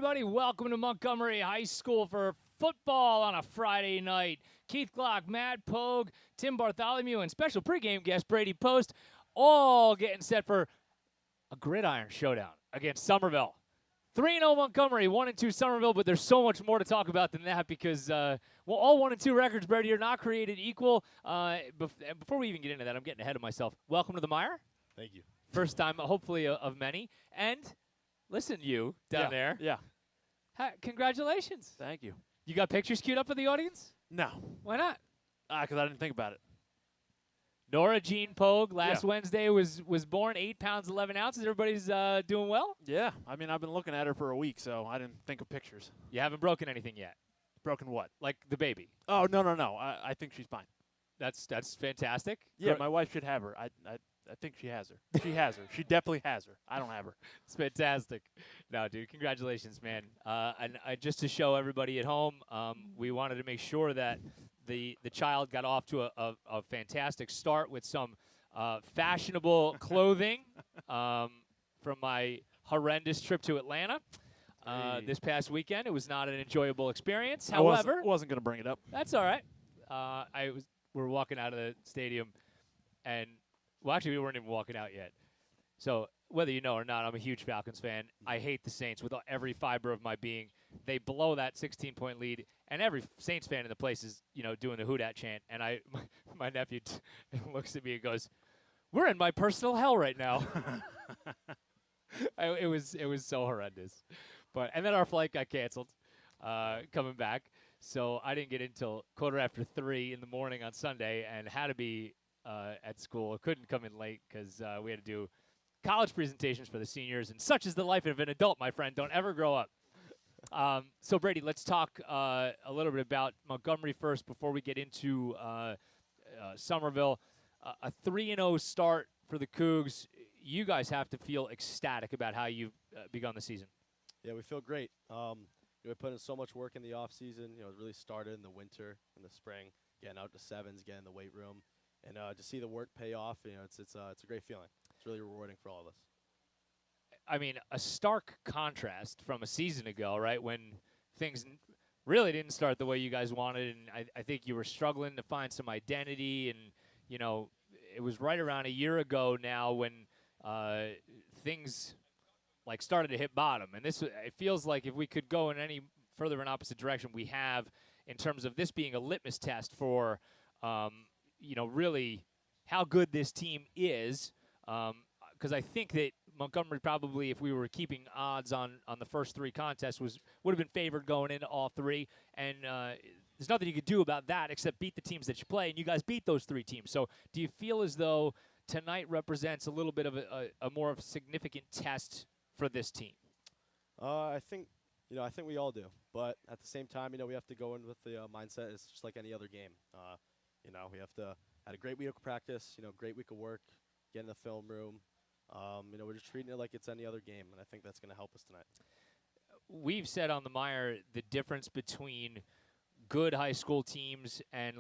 everybody. Welcome to Montgomery High School for football on a Friday night. Keith Glock, Matt Pogue, Tim Bartholomew, and special pregame guest Brady Post, all getting set for a gridiron showdown against Somerville. 3-0 Montgomery, 1-2 Somerville, but there's so much more to talk about than that because, all 1-2 records, Brady, are not created equal. Before we even get into that, I'm getting ahead of myself. Welcome to the MIRE. Thank you. First time, hopefully, of many. And listen, you down there. Yeah. Congratulations. Thank you. You got pictures queued up for the audience? No. Why not? Because I didn't think about it. Nora Jean Pogue last Wednesday was born, 8 pounds, 11 ounces. Everybody's doing well? Yeah. I mean, I've been looking at her for a week, so I didn't think of pictures. You haven't broken anything yet? Broken what? Like the baby? Oh, no. I think she's fine. That's fantastic. Yeah, my wife should have her. I think she has her. She has her. She definitely has her. I don't have her. It's fantastic. No, dude, congratulations, man. And just to show everybody at home, we wanted to make sure that the child got off to a fantastic start with some fashionable clothing from my horrendous trip to Atlanta this past weekend. It was not an enjoyable experience. However, I wasn't going to bring it up. that's all right. We were walking out of the stadium, and well, actually, we weren't even walking out yet. So whether you know or not, I'm a huge Falcons fan. I hate the Saints with every fiber of my being. They blow that 16-point lead, and every Saints fan in the place is, doing the "Who Dat" chant. And my nephew looks at me and goes, "We're in my personal hell right now." It was so horrendous. And then our flight got canceled coming back, so I didn't get in until 3:15 in the morning on Sunday, and had to be at school. I couldn't come in late because we had to do college presentations for the seniors, and such is the life of an adult, my friend. Don't ever grow up. So, Brady, let's talk a little bit about Montgomery first before we get into Somerville. A 3-0 start for the Cougs. You guys have to feel ecstatic about how you've begun the season. Yeah, we feel great. We put in so much work in the off season. It really started in the winter and the spring, getting out to sevens, getting in the weight room. And to see the work pay off, it's a great feeling. It's really rewarding for all of us. I mean, a stark contrast from a season ago, right, when things really didn't start the way you guys wanted, and I think you were struggling to find some identity, and, it was right around a year ago now when things, started to hit bottom. And it feels like if we could go in any further in opposite direction, we have in terms of this being a litmus test for really how good this team is, because I think that Montgomery probably, if we were keeping odds on the first three contests, would have been favored going into all three, and there's nothing you could do about that except beat the teams that you play, and you guys beat those three teams. So do you feel as though tonight represents a little bit of a more of a significant test for this team? I think we all do, but at the same time, we have to go in with the mindset it's just like any other game. We have to had a great week of practice, great week of work, get in the film room. We're just treating it like it's any other game, and I think that's going to help us tonight. We've said on the MIRE the difference between good high school teams and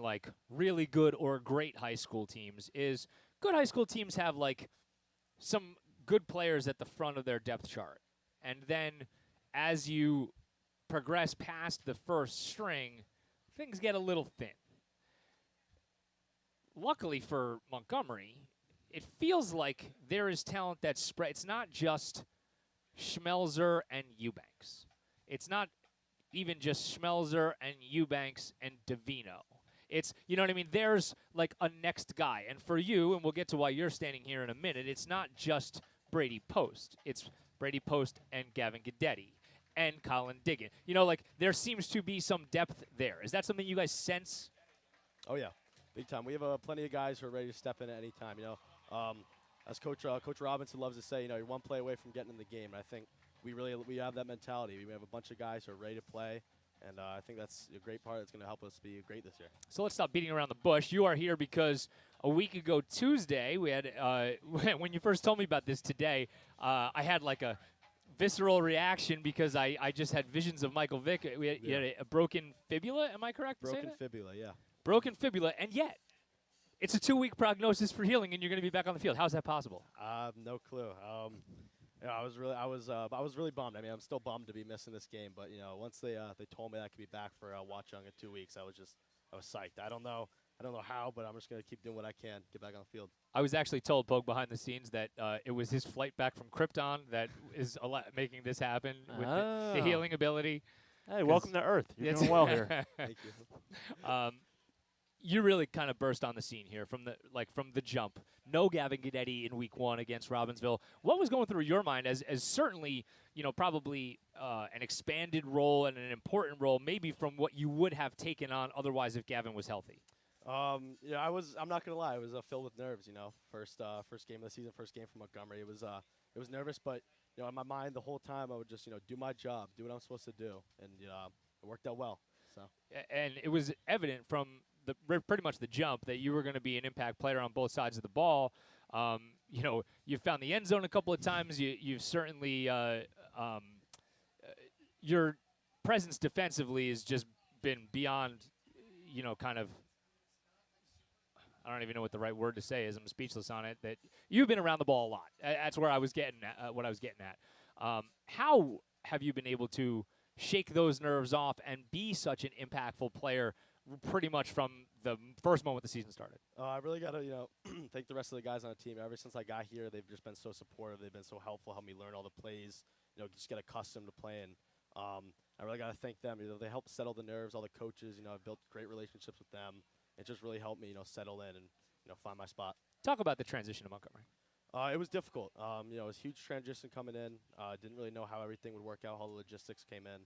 really good or great high school teams is good high school teams have some good players at the front of their depth chart. And then as you progress past the first string, things get a little thin. Luckily for Montgomery, it feels like there is talent that's spread. It's not just Schmelzer and Eubanks. It's not even just Schmelzer and Eubanks and Davino. It's, you know what I mean? There's a next guy. And for you, and we'll get to why you're standing here in a minute, it's not just Brady Post. It's Brady Post and Gavin Guidetti and Colin Diggin. There seems to be some depth there. Is that something you guys sense? Oh, yeah. Big time. We have plenty of guys who are ready to step in at any time, As Coach Robinson loves to say, you're one play away from getting in the game. And I think we have that mentality. We have a bunch of guys who are ready to play, and I think that's a great part that's going to help us be great this year. So let's stop beating around the bush. You are here because a week ago Tuesday, we had when you first told me about this today, I had a visceral reaction because I just had visions of Michael Vick. You had a broken fibula, am I correct? Broken fibula, yeah. Broken fibula, and yet it's a 2-week prognosis for healing, and you're going to be back on the field. How's that possible? No clue. Yeah, I was really bummed. I mean, I'm still bummed to be missing this game, but once they told me that I could be back for Watchung in 2 weeks, I was psyched. I don't know how, but I'm just gonna keep doing what I can, get back on the field. I was actually told, Pogue, behind the scenes, that it was his flight back from Krypton that is making this happen with the healing ability. Hey, welcome to Earth. You're doing well here. Thank you. You really kind of burst on the scene here from the jump. No Gavin Guidetti in week 1 against Robbinsville. What was going through your mind as certainly, probably an expanded role and an important role, maybe from what you would have taken on otherwise if Gavin was healthy? I'm not gonna lie. I was filled with nerves. First game of the season, first game for Montgomery. It was nervous, but in my mind the whole time I would just do my job, do what I'm supposed to do, and it worked out well. So. And it was evident from pretty much the jump that you were going to be an impact player on both sides of the ball. You found the end zone a couple of times. You've certainly your presence defensively has just been beyond, kind of. I don't even know what the right word to say is. I'm speechless on it. That you've been around the ball a lot. That's where I was getting at. What I was getting at. How have you been able to shake those nerves off and be such an impactful player pretty much from the first moment the season started? I really got to, thank the rest of the guys on the team. Ever since I got here, they've just been so supportive. They've been so helpful, helped me learn all the plays, just get accustomed to playing. I really got to thank them. They helped settle the nerves, all the coaches. I've built great relationships with them. It just really helped me, settle in and, find my spot. Talk about the transition to Montgomery. It was difficult. It was a huge transition coming in. Didn't really know how everything would work out, how the logistics came in.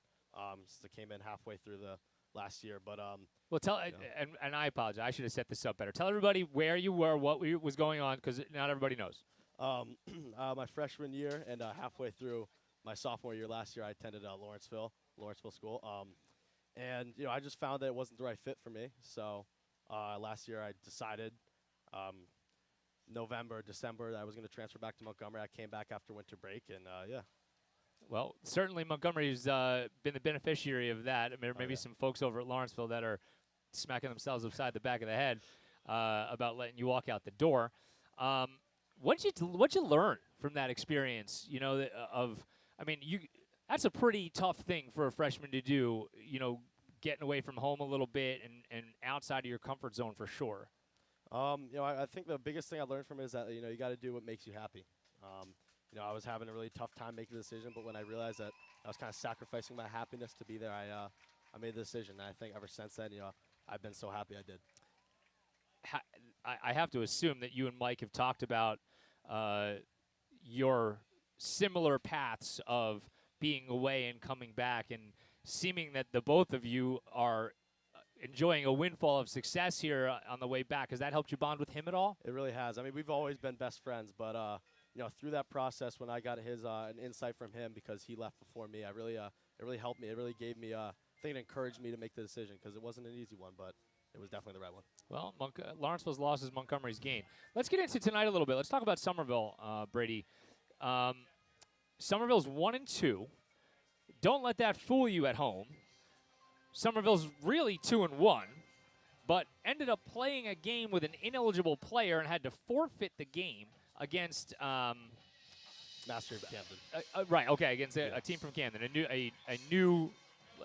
Since it came in halfway through the last year, but well, tell and I apologize. I should have set this up better. Tell everybody where you were, what was going on, because not everybody knows. My freshman year and halfway through my sophomore year last year, I attended Lawrenceville School, and I just found that it wasn't the right fit for me. So last year I decided November, December that I was going to transfer back to Montgomery. I came back after winter break, and yeah. Well, certainly Montgomery's been the beneficiary of that. I mean, maybe some folks over at Lawrenceville that are smacking themselves upside the back of the head about letting you walk out the door. What'd you learn from that experience? That's a pretty tough thing for a freshman to do. Getting away from home a little bit and outside of your comfort zone for sure. I think the biggest thing I learned from it is that you got to do what makes you happy. I was having a really tough time making the decision, but when I realized that I was kind of sacrificing my happiness to be there, I made the decision. And I think ever since then, I've been so happy I did. I have to assume that you and Mike have talked about your similar paths of being away and coming back, and seeming that the both of you are enjoying a windfall of success here on the way back. Has that helped you bond with him at all? It really has. I mean, we've always been best friends, but through that process, when I got an insight from him because he left before me, it really helped me. It really gave me, I think it encouraged me to make the decision because it wasn't an easy one, but it was definitely the right one. Well, Lawrenceville's loss is Montgomery's gain. Let's get into tonight a little bit. Let's talk about Somerville, Brady. Somerville's 1-2. Don't let that fool you at home. Somerville's really 2-1, but ended up playing a game with an ineligible player and had to forfeit the game against Master of Camden. Right, okay, against a team from Camden, a new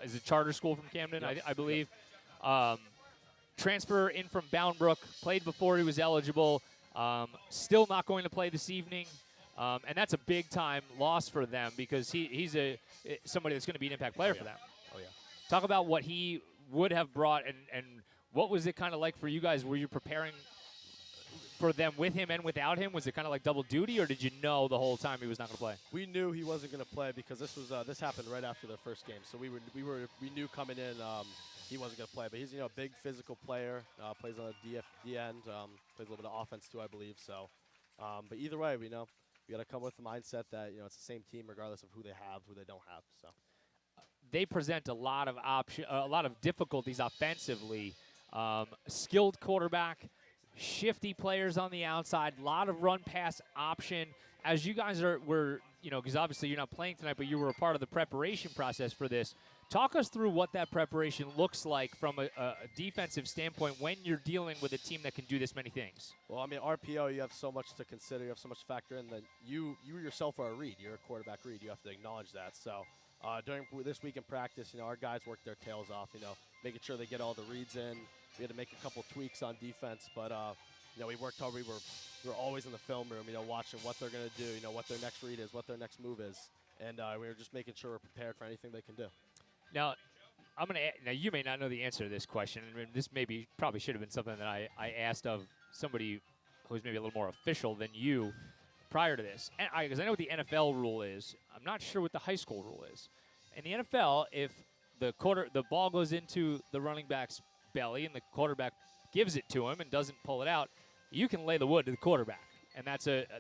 is a charter school from Camden, yep. I believe. Yep. Transfer in from Boundbrook, played before he was eligible, still not going to play this evening, and that's a big-time loss for them because he's somebody that's going to be an impact player for them. Oh, yeah. Talk about what he would have brought, and what was it kind of like for you guys? Were you preparing for them with him and without him? Was it kind of like double duty, or did you know the whole time he was not going to play? We knew he wasn't going to play because this happened right after the first game. So we knew coming in he wasn't going to play. But he's a big physical player. Plays on the D end. Plays a little bit of offense too, I believe. So, but either way, we got to come with the mindset that it's the same team regardless of who they have, who they don't have. So. They present a lot of difficulties offensively. Skilled quarterback, shifty players on the outside, a lot of run-pass option, as you guys were, because obviously you're not playing tonight, but you were a part of the preparation process for this. Talk us through what that preparation looks like from a defensive standpoint when you're dealing with a team that can do this many things. Well, I mean, RPO, you have so much to consider. You have so much to factor in that you yourself are a read. You're a quarterback read. You have to acknowledge that. So during this week in practice, our guys work their tails off, making sure they get all the reads in. We had to make a couple tweaks on defense, but, we worked hard. We were always in the film room, watching what they're going to do, what their next read is, what their next move is. And we were just making sure we're prepared for anything they can do. Now, now you may not know the answer to this question, and this probably should have been something that I asked of somebody who's maybe a little more official than you prior to this. Because I know what the NFL rule is. I'm not sure what the high school rule is. In the NFL, if the ball goes into the running back's belly and the quarterback gives it to him and doesn't pull it out, you can lay the wood to the quarterback, and that's a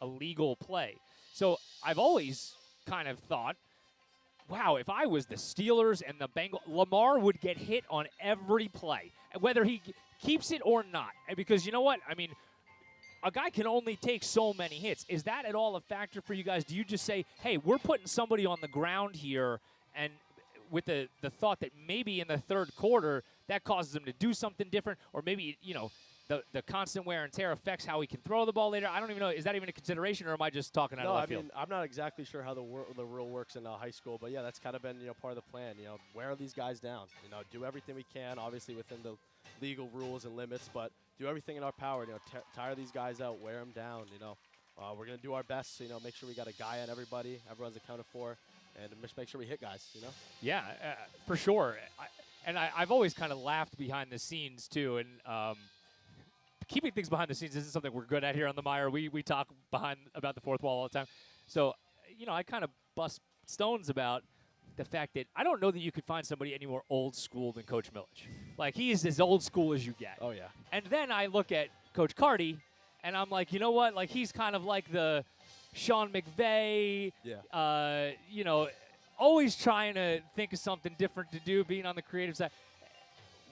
legal play. So I've always kind of thought, wow, if I was the Steelers and the Bengals, Lamar would get hit on every play, whether he keeps it or not. Because you know what? I mean, a guy can only take so many hits. Is that at all a factor for you guys? Do you just say, hey, we're putting somebody on the ground here, and with the thought that maybe in the third quarter that causes him to do something different, or maybe, the constant wear and tear affects how he can throw the ball later? I don't even know. Is that even a consideration, or am I just talking out of left field? I'm not exactly sure how the rule works in high school, but yeah, that's kind of been part of the plan. Wear these guys down. Do everything we can, obviously within the legal rules and limits, but do everything in our power. Tire these guys out, wear them down. We're gonna do our best. Make sure we got a guy on everybody. Everyone's accounted for, and just make sure we hit guys. Yeah, for sure. I've always kind of laughed behind the scenes too, and. Keeping things behind the scenes isn't something we're good at here on the MIRE. We talk about the fourth wall all the time. So, I kind of bust stones about the fact that I don't know that you could find somebody any more old school than Coach Millich. Like, he is as old school as you get. Oh, yeah. And then I look at Coach Carty, and I'm like, you know what? Like, he's kind of like the Sean McVay, always trying to think of something different to do, being on the creative side.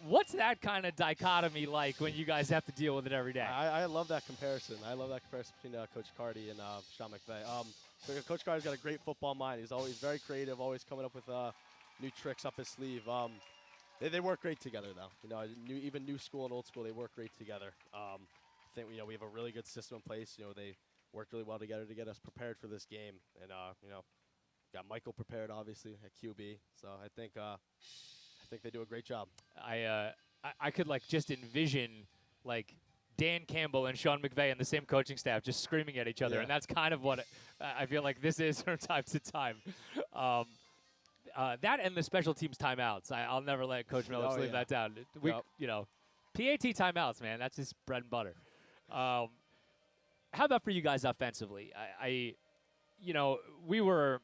What's that kind of dichotomy like when you guys have to deal with it every day? I love that comparison. I love that comparison between Coach Carty and Sean McVay. Coach Carty's got a great football mind. He's always very creative, always coming up with new tricks up his sleeve. They work great together, though. Even new school and old school, they work great together. I think we have a really good system in place. They worked really well together to get us prepared for this game, and got Michael prepared obviously at QB. So I think they do a great job. I could just envision Dan Campbell and Sean McVay and the same coaching staff just screaming at each other, and that's kind of what I feel like this is from time to time. That and the special teams timeouts. I'll never let Coach Millich leave that down. PAT timeouts, man. That's his bread and butter. How about for you guys offensively? We were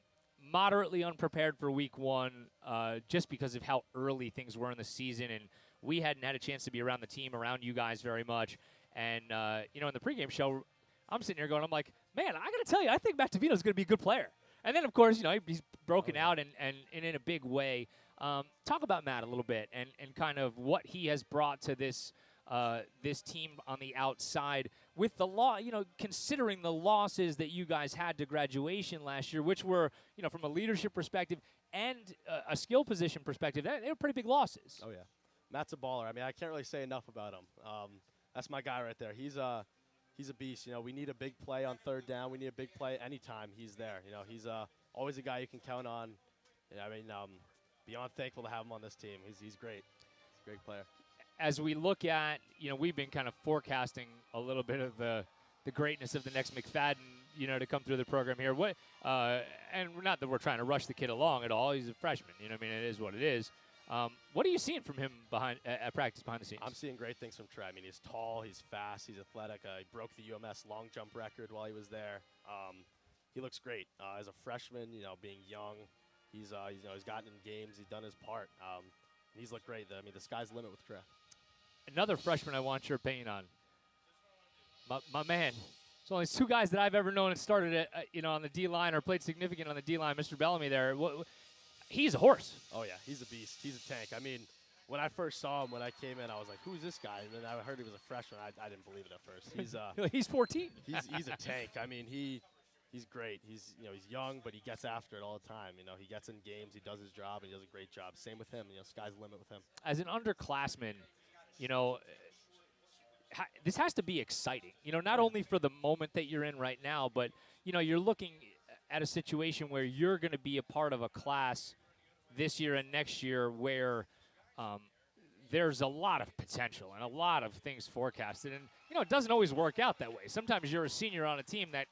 moderately unprepared for week one just because of how early things were in the season, and we hadn't had a chance to be around the team, around you guys very much. And, in the pregame show, I'm sitting here going, I'm like, man, I got to tell you, I think Matt DeVito's going to be a good player. And then, of course, he's broken out and in a big way. Talk about Matt a little bit and kind of what he has brought to this team on the outside with the considering the losses that you guys had to graduation last year, which were, from a leadership perspective and a skill position perspective, they were pretty big losses. Oh, yeah. Matt's a baller. I mean, I can't really say enough about him. That's my guy right there. He's a beast. We need a big play on third down. We need a big play anytime he's there. He's always a guy you can count on. Beyond thankful to have him on this team. He's great. He's a great player. As we look at, we've been kind of forecasting a little bit of the greatness of the next McFadden, to come through the program here. And not that we're trying to rush the kid along at all. He's a freshman. It is what it is. What are you seeing from him at practice behind the scenes? I'm seeing great things from Trey. I mean, he's tall, he's fast, he's athletic. He broke the UMS long jump record while he was there. He looks great as a freshman. Being young, he's gotten in games. He's done his part. He's looked great. The sky's the limit with Trey. Another freshman I want your opinion on. My man. There's only two guys that I've ever known that started on the D-line or played significant on the D-line. Mr. Bellamy there. He's a horse. Oh, yeah. He's a beast. He's a tank. I mean, when I first saw him, when I came in, I was like, "Who's this guy?" And then I heard he was a freshman. I didn't believe it at first. He's 14. He's a tank. I mean, he's great. He's he's young, but he gets after it all the time. He gets in games. He does his job, and he does a great job. Same with him. Sky's the limit with him. As an underclassman, this has to be exciting. Not only for the moment that you're in right now, but you're looking at a situation where you're going to be a part of a class this year and next year where there's a lot of potential and a lot of things forecasted. And, it doesn't always work out that way. Sometimes you're a senior on a team that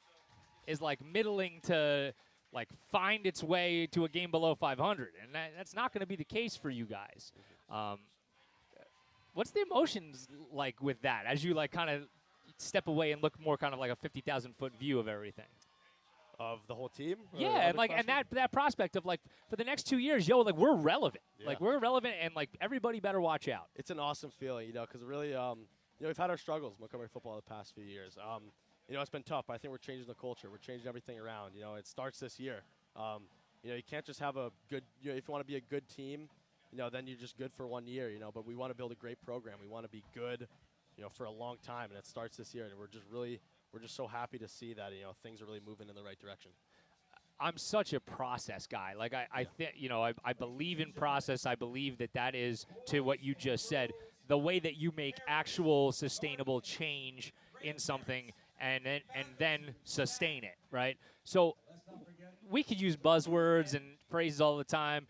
is like middling to like find its way to a game below 500. And that's not going to be the case for you guys. What's the emotions like with that as you like kind of step away and look more kind of like a 50,000-foot view of everything? Of the whole team? Yeah, and that prospect of like for the next 2 years, like we're relevant. Yeah. Like we're relevant, and like everybody better watch out. It's an awesome feeling, because really, we've had our struggles, Montgomery football, the past few years. It's been tough. But I think we're changing the culture. We're changing everything around. It starts this year. You can't just have a good. If you want to be a good team, then you're just good for 1 year. But we want to build a great program. We want to be good, for a long time, and it starts this year. And we're just so happy to see that things are really moving in the right direction. I'm such a process guy. Like I believe in process. I believe that is, to what you just said, the way that you make actual sustainable change in something and then sustain it, right? So we could use buzzwords and phrases all the time,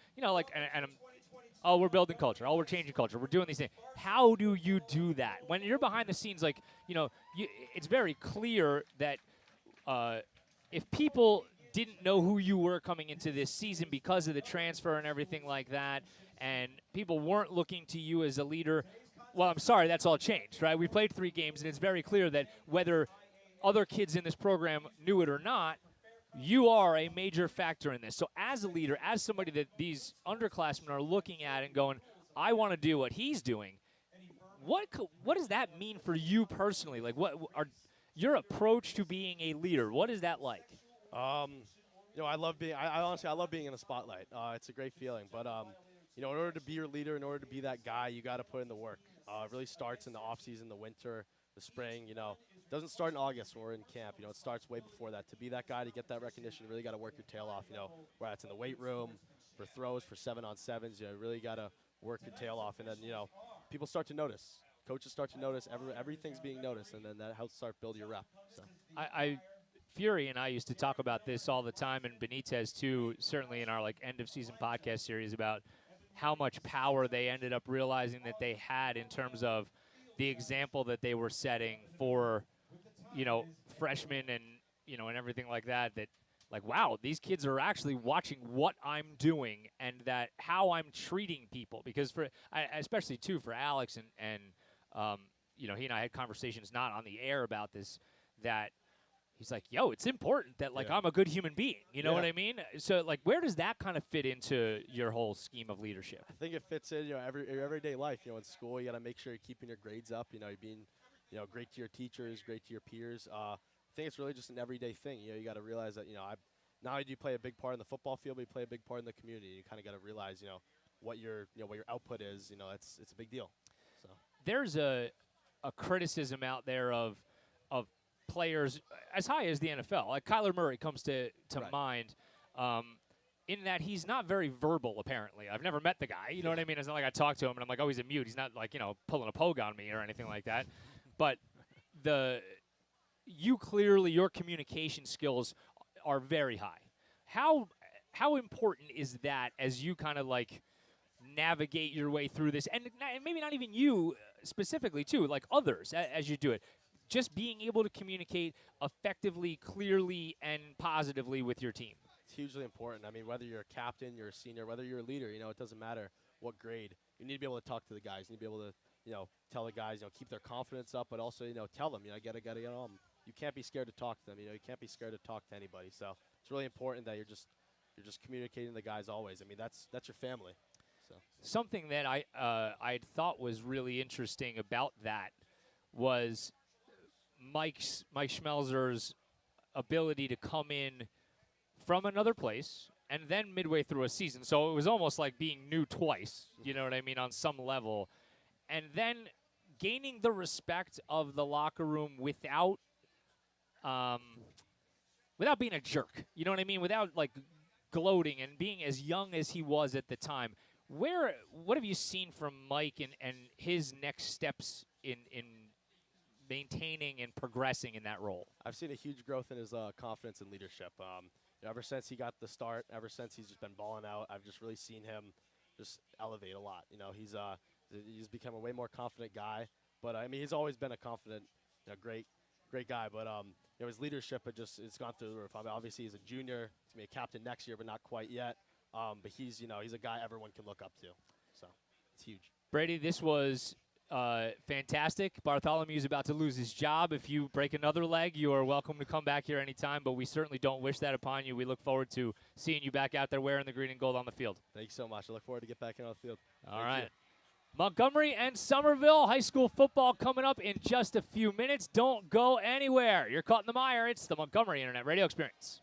we're building culture. We're changing culture. We're doing these things. How do you do that? When you're behind the scenes, it's very clear that if people didn't know who you were coming into this season because of the transfer and everything like that, and people weren't looking to you as a leader, well, I'm sorry, that's all changed, right? We played 3 games, and it's very clear that whether other kids in this program knew it or not, you are a major factor in this. So as a leader, as somebody that these underclassmen are looking at and going, I want to do what he's doing, what does that mean for you personally? Like, what are your approach to being a leader? What is that like? I love being. I honestly, I love being in the spotlight. It's a great feeling. But in order to be your leader, in order to be that guy, you got to put in the work. It really starts in the off season, the winter, the spring. It doesn't start in August when we're in camp. It starts way before that. To be that guy, to get that recognition, you really got to work your tail off. Whether it's in the weight room, for throws, for 7-on-7s. You really got to work your tail off, and then people start to notice. Coaches start to notice. Everything's being noticed, and then that helps start build your rep. So. Fury and I used to talk about this all the time, and Benitez too, certainly in our end of season podcast series, about how much power they ended up realizing that they had in terms of the example that they were setting for, freshmen and and everything like that. That like, wow, these kids are actually watching what I'm doing and that how I'm treating people. Because especially too for Alex and he and I had conversations not on the air about this, that he's like, yo, it's important that I'm a good human being. You know what I mean? So where does that kind of fit into your whole scheme of leadership? I think it fits in, your everyday life. In school, you got to make sure you're keeping your grades up. You're being, great to your teachers, great to your peers. I think it's really just an everyday thing. You got to realize that, not only do you play a big part in the football field, but you play a big part in the community. You kind of got to realize, what your output is. It's a big deal. So there's a criticism out there of players as high as the NFL. Like Kyler Murray comes to right. mind, in that he's not very verbal, apparently. I've never met the guy. You know what I mean? It's not like I talk to him and I'm like, oh, he's a mute. He's not pulling a pogue on me or anything like that. But your communication skills are very high. How important is that as you kind of navigate your way through this? And maybe not even you specifically, too, like others as you do it. Just being able to communicate effectively, clearly, and positively with your team. It's hugely important. I mean, whether you're a captain, you're a senior, whether you're a leader, it doesn't matter what grade. You need to be able to talk to the guys. You need to be able to, tell the guys, keep their confidence up, but also, tell them, gotta get on them. You can't be scared to talk to them. You can't be scared to talk to anybody. So it's really important that you're just communicating to the guys always. I mean, that's your family. So something that I thought was really interesting about that was Mike Schmelzer's ability to come in from another place and then midway through a season. So it was almost like being new twice, you know what I mean, on some level. And then gaining the respect of the locker room without being a jerk, you know what I mean, without like gloating and being as young as he was at the time. What have you seen from Mike and his next steps in maintaining and progressing in that role? I've seen a huge growth in his confidence and leadership. Ever since he got the start, ever since he's just been balling out, I've just really seen him just elevate a lot. You know, he's become a way more confident guy. But I mean, he's always been a confident, great guy. But his leadership it's gone through the roof. I mean, obviously, he's a junior. He's gonna be a captain next year, but not quite yet. But he's a guy everyone can look up to. So it's huge. Brady, this was fantastic. Bartholomew's about to lose his job. If you break another leg, you are welcome to come back here anytime, but we certainly don't wish that upon you. We look forward to seeing you back out there wearing the green and gold on the field. Thank you so much. I look forward to get back in on the field. All right. Montgomery and Somerville high school football coming up in just a few minutes. Don't go anywhere. You're caught in the mire. It's the Montgomery Internet Radio Experience.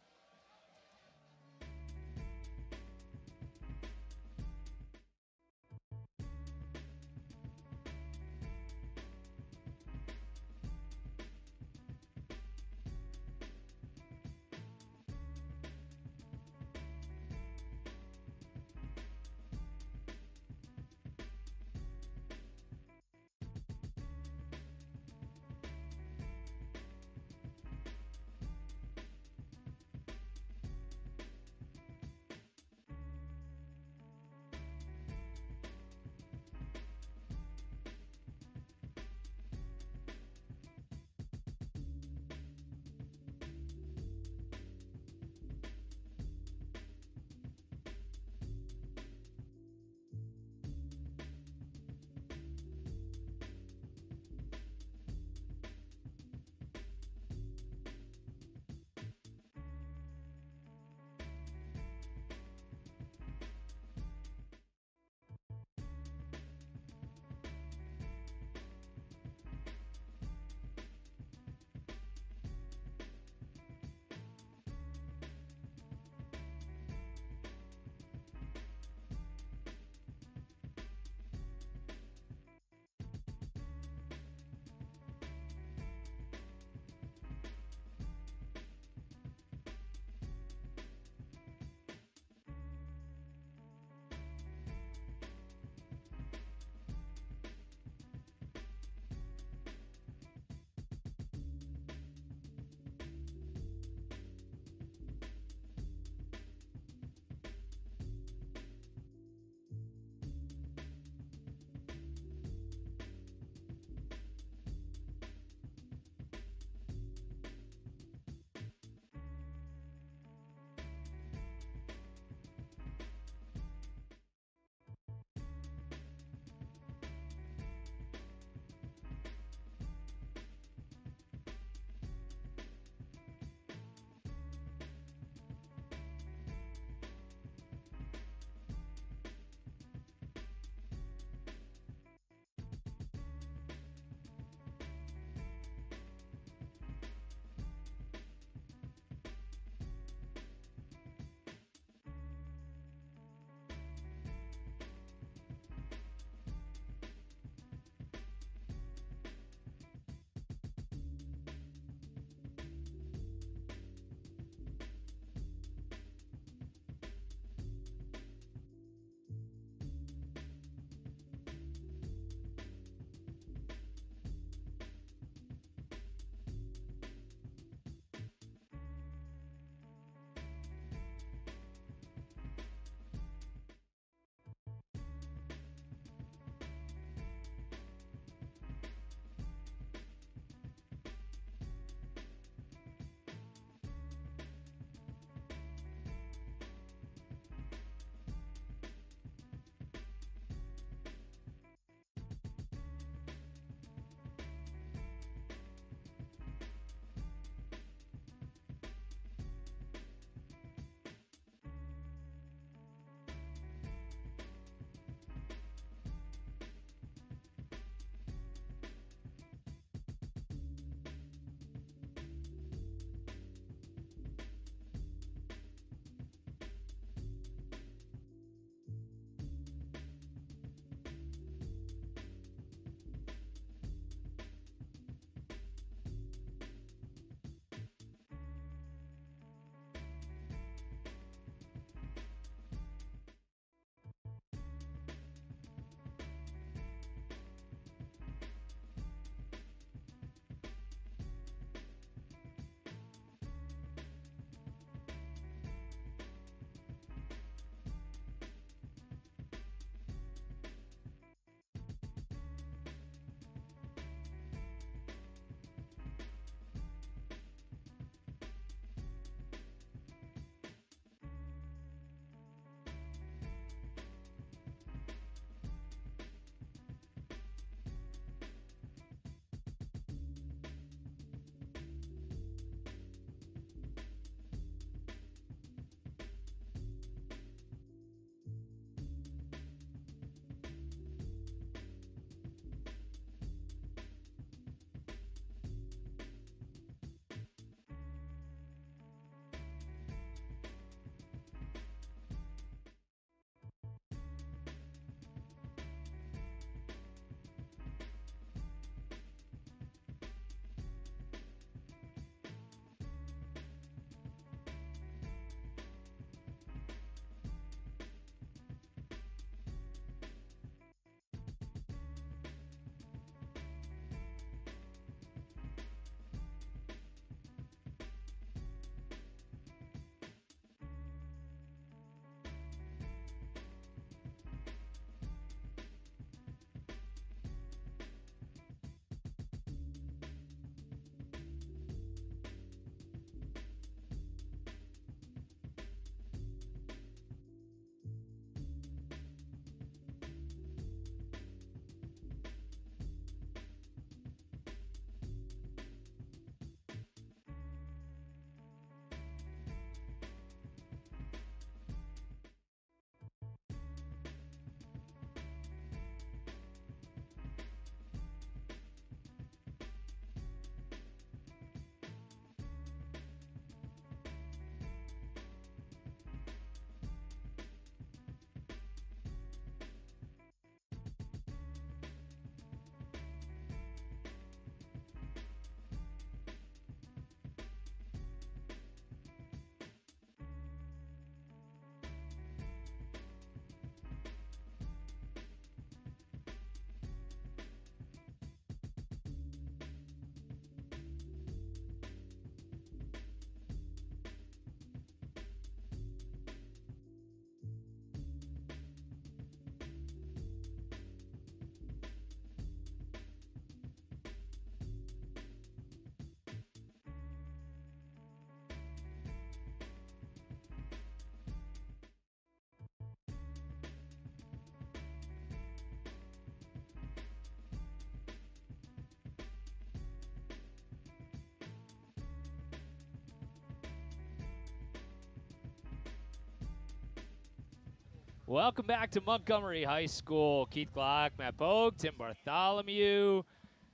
Welcome back to Montgomery High School. Keith Glock, Matt Bogue, Tim Bartholomew,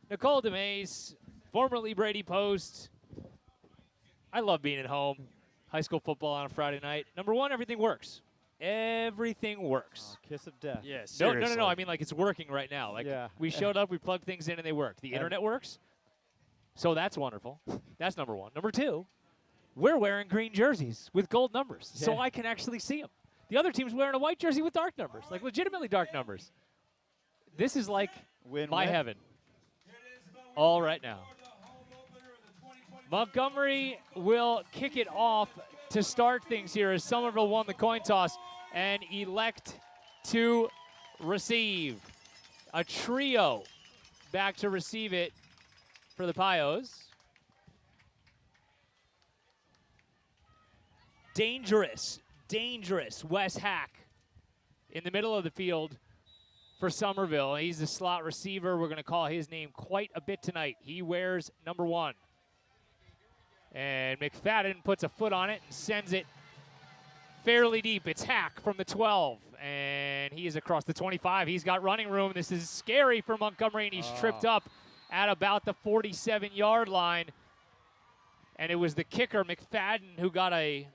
Nicole DeMace, formerly Brady Post. I love being at home. High school football on a Friday night. Number one, everything works. Everything works. Oh, kiss of death. Yes. No. I mean, like, it's working right now. Like, Yeah. we showed up, we plugged things in, and they worked. The internet works. So that's wonderful. That's number one. Number two, we're wearing green jerseys with gold numbers, so Yeah. I can actually see them. The other team's wearing a white jersey with dark numbers, like legitimately dark numbers. This is like my heaven. All right now. Montgomery will kick it off to start things here as Somerville won the coin toss and elect to receive. A trio back to receive it for the Pios. Dangerous Wes Hack in the middle of the field for Somerville. He's the slot receiver. We're going to call his name quite a bit tonight. He wears number 1. And McFadden puts a foot on it and sends it fairly deep. It's Hack from the 12, and he is across the 25. He's got running room. This is scary for Montgomery, and he's tripped up at about the 47-yard line. And it was the kicker, McFadden, who got a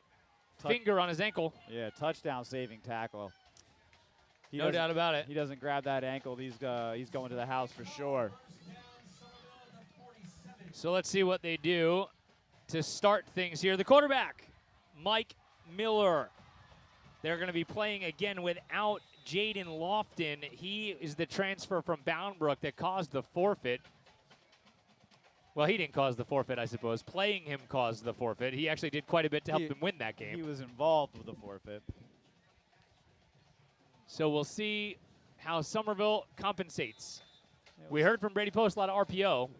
finger on his ankle. Yeah, touchdown saving tackle. No doubt about it. He doesn't grab that ankle. He's going to the house for sure. So let's see what they do to start things here. The quarterback, Mike Miller. They're going to be playing again without Jaden Lofton. He is the transfer from Boundbrook that caused the forfeit. Well, he didn't cause the forfeit, I suppose. Playing him caused the forfeit. He actually did quite a bit to help them win that game. He was involved with the forfeit. So we'll see how Somerville compensates. We heard from Brady Post a lot of RPO.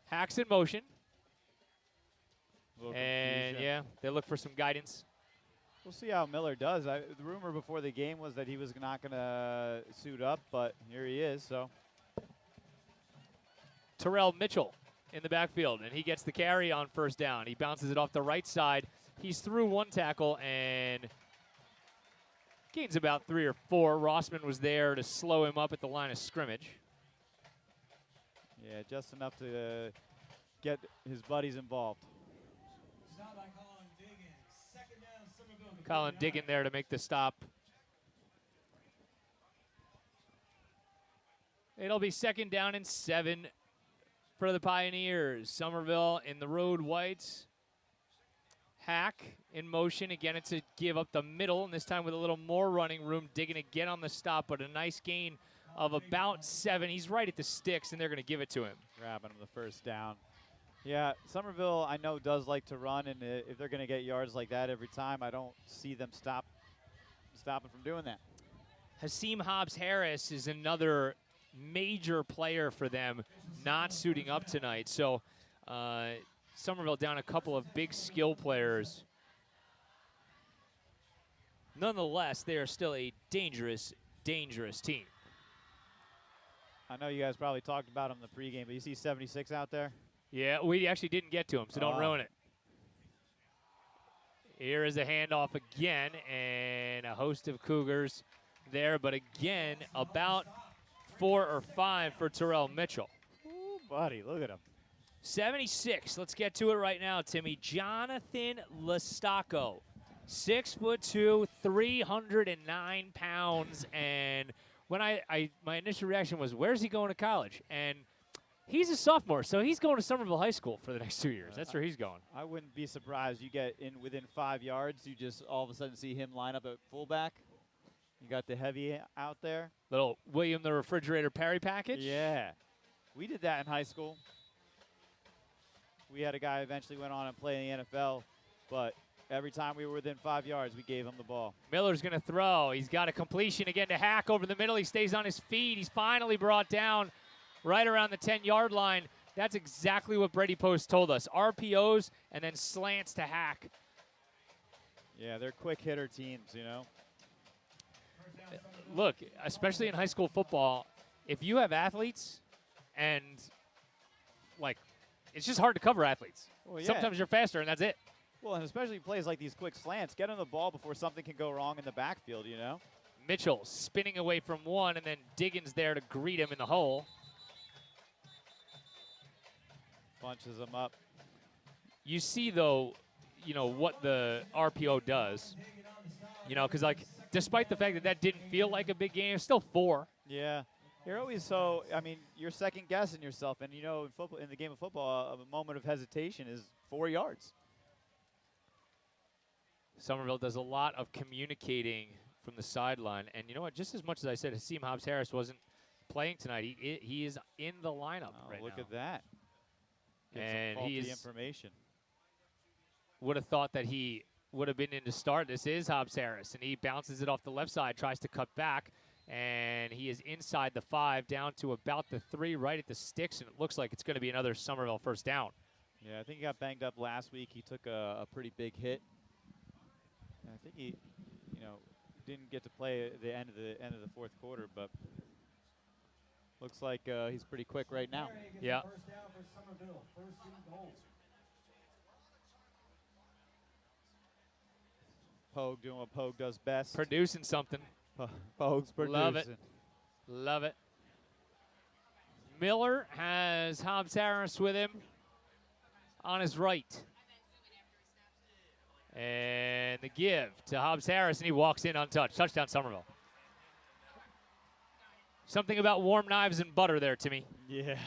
Hacks in motion. And, yeah, they look for some guidance. We'll see how Miller does. The rumor before the game was that he was not going to suit up, but here he is, so. Terrell Mitchell in the backfield, and he gets the carry on first down. He bounces it off the right side. He's through one tackle and gains about 3 or 4. Rossman was there to slow him up at the line of scrimmage. Yeah, just enough to get his buddies involved. Colin Diggin there to make the stop. It'll be 2nd down and 7 for the Pioneers. Somerville in the road whites. Hack in motion. Again, it's a give up the middle, and this time with a little more running room. Diggin again on the stop, but a nice gain of about 7. He's right at the sticks, and they're going to give it to him. Grabbing him the first down. Yeah, Somerville, I know, does like to run, and if they're going to get yards like that every time, I don't see them stopping from doing that. Hakeem Hobbs-Harris is another major player for them, not suiting up tonight. So Somerville down a couple of big skill players. Nonetheless, they are still a dangerous, dangerous team. I know you guys probably talked about him in the pregame, but you see 76 out there? Yeah, we actually didn't get to him, so don't ruin it. Here is a handoff again, and a host of Cougars there, but again, about 4 or 5 for Terrell Mitchell. Ooh, buddy, look at him. 76, let's get to it right now, Timmy. Jonathan Lestacco, 6'2", 309 pounds, and when my initial reaction was, where's he going to college? And he's a sophomore, so he's going to Somerville High School for the next 2 years. That's where he's going. I wouldn't be surprised. You get within 5 yards, you just all of a sudden see him line up at fullback. You got the heavy out there. Little William the Refrigerator Perry package. Yeah. We did that in high school. We had a guy eventually went on and play in the NFL, but every time we were within 5 yards, we gave him the ball. Miller's going to throw. He's got a completion again to Hack over the middle. He stays on his feet. He's finally brought down right around the 10-yard line. That's exactly what Brady Post told us. RPOs and then slants to Hack. Yeah, they're quick hitter teams, you know. Look, especially in high school football, if you have athletes and, like, it's just hard to cover athletes. Well, yeah. Sometimes you're faster, and that's it. Well, and especially plays like these quick slants. Get him the ball before something can go wrong in the backfield, you know? Mitchell spinning away from one, and then Diggins there to greet him in the hole. Bunches them up. You see, though, you know, what the RPO does. You know, because, like, despite the fact that that didn't feel like a big game, it's still 4. Yeah. You're always so, I mean, you're second guessing yourself. And, you know, in football, in the game of football, a moment of hesitation is 4 yards. Somerville does a lot of communicating from the sideline. And you know what? Just as much as I said Hasim Hobbs-Harris wasn't playing tonight, he is in the lineup right look now. at that. Get And some he faulty is information. would have thought that he would have been in to start. This is Hobbs-Harris, and he bounces it off the left side, tries to cut back, and he is inside the 5, down to about the 3, right at the sticks, and it looks like it's going to be another Somerville first down. Yeah, I think he got banged up last week. He took a pretty big hit. And I think he, you know, didn't get to play at the end of the fourth quarter, but looks like he's pretty quick right now. Yeah. First down for Somerville. First and goal. Pogue doing what Pogue does best. Producing something. Pogue's producing. Love it. Love it. Miller has Hobbs-Harris with him on his right. And the give to Hobbs-Harris, and he walks in untouched. Touchdown, Somerville. Something about warm knives and butter there, Timmy. Yeah.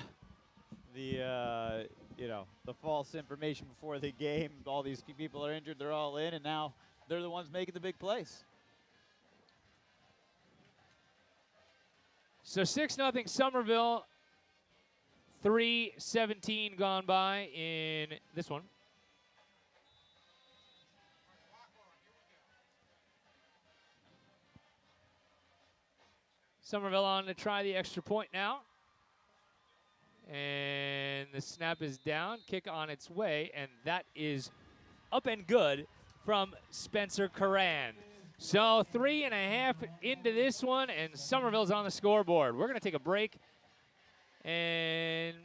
The, you know, the false information before the game. All these people are injured. They're all in, and now they're the ones making the big plays. So 6-0 Somerville. 3:17 gone by in this one. Somerville on to try the extra point now. And the snap is down, kick on its way, and that is up and good from Spencer Curran. So 3.5 into this one, and Somerville's on the scoreboard. We're going to take a break, and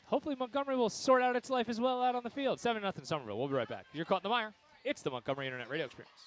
hopefully Montgomery will sort out its life as well out on the field. 7-0 Somerville. We'll be right back. You're caught in the mire. It's the Montgomery Internet Radio Experience.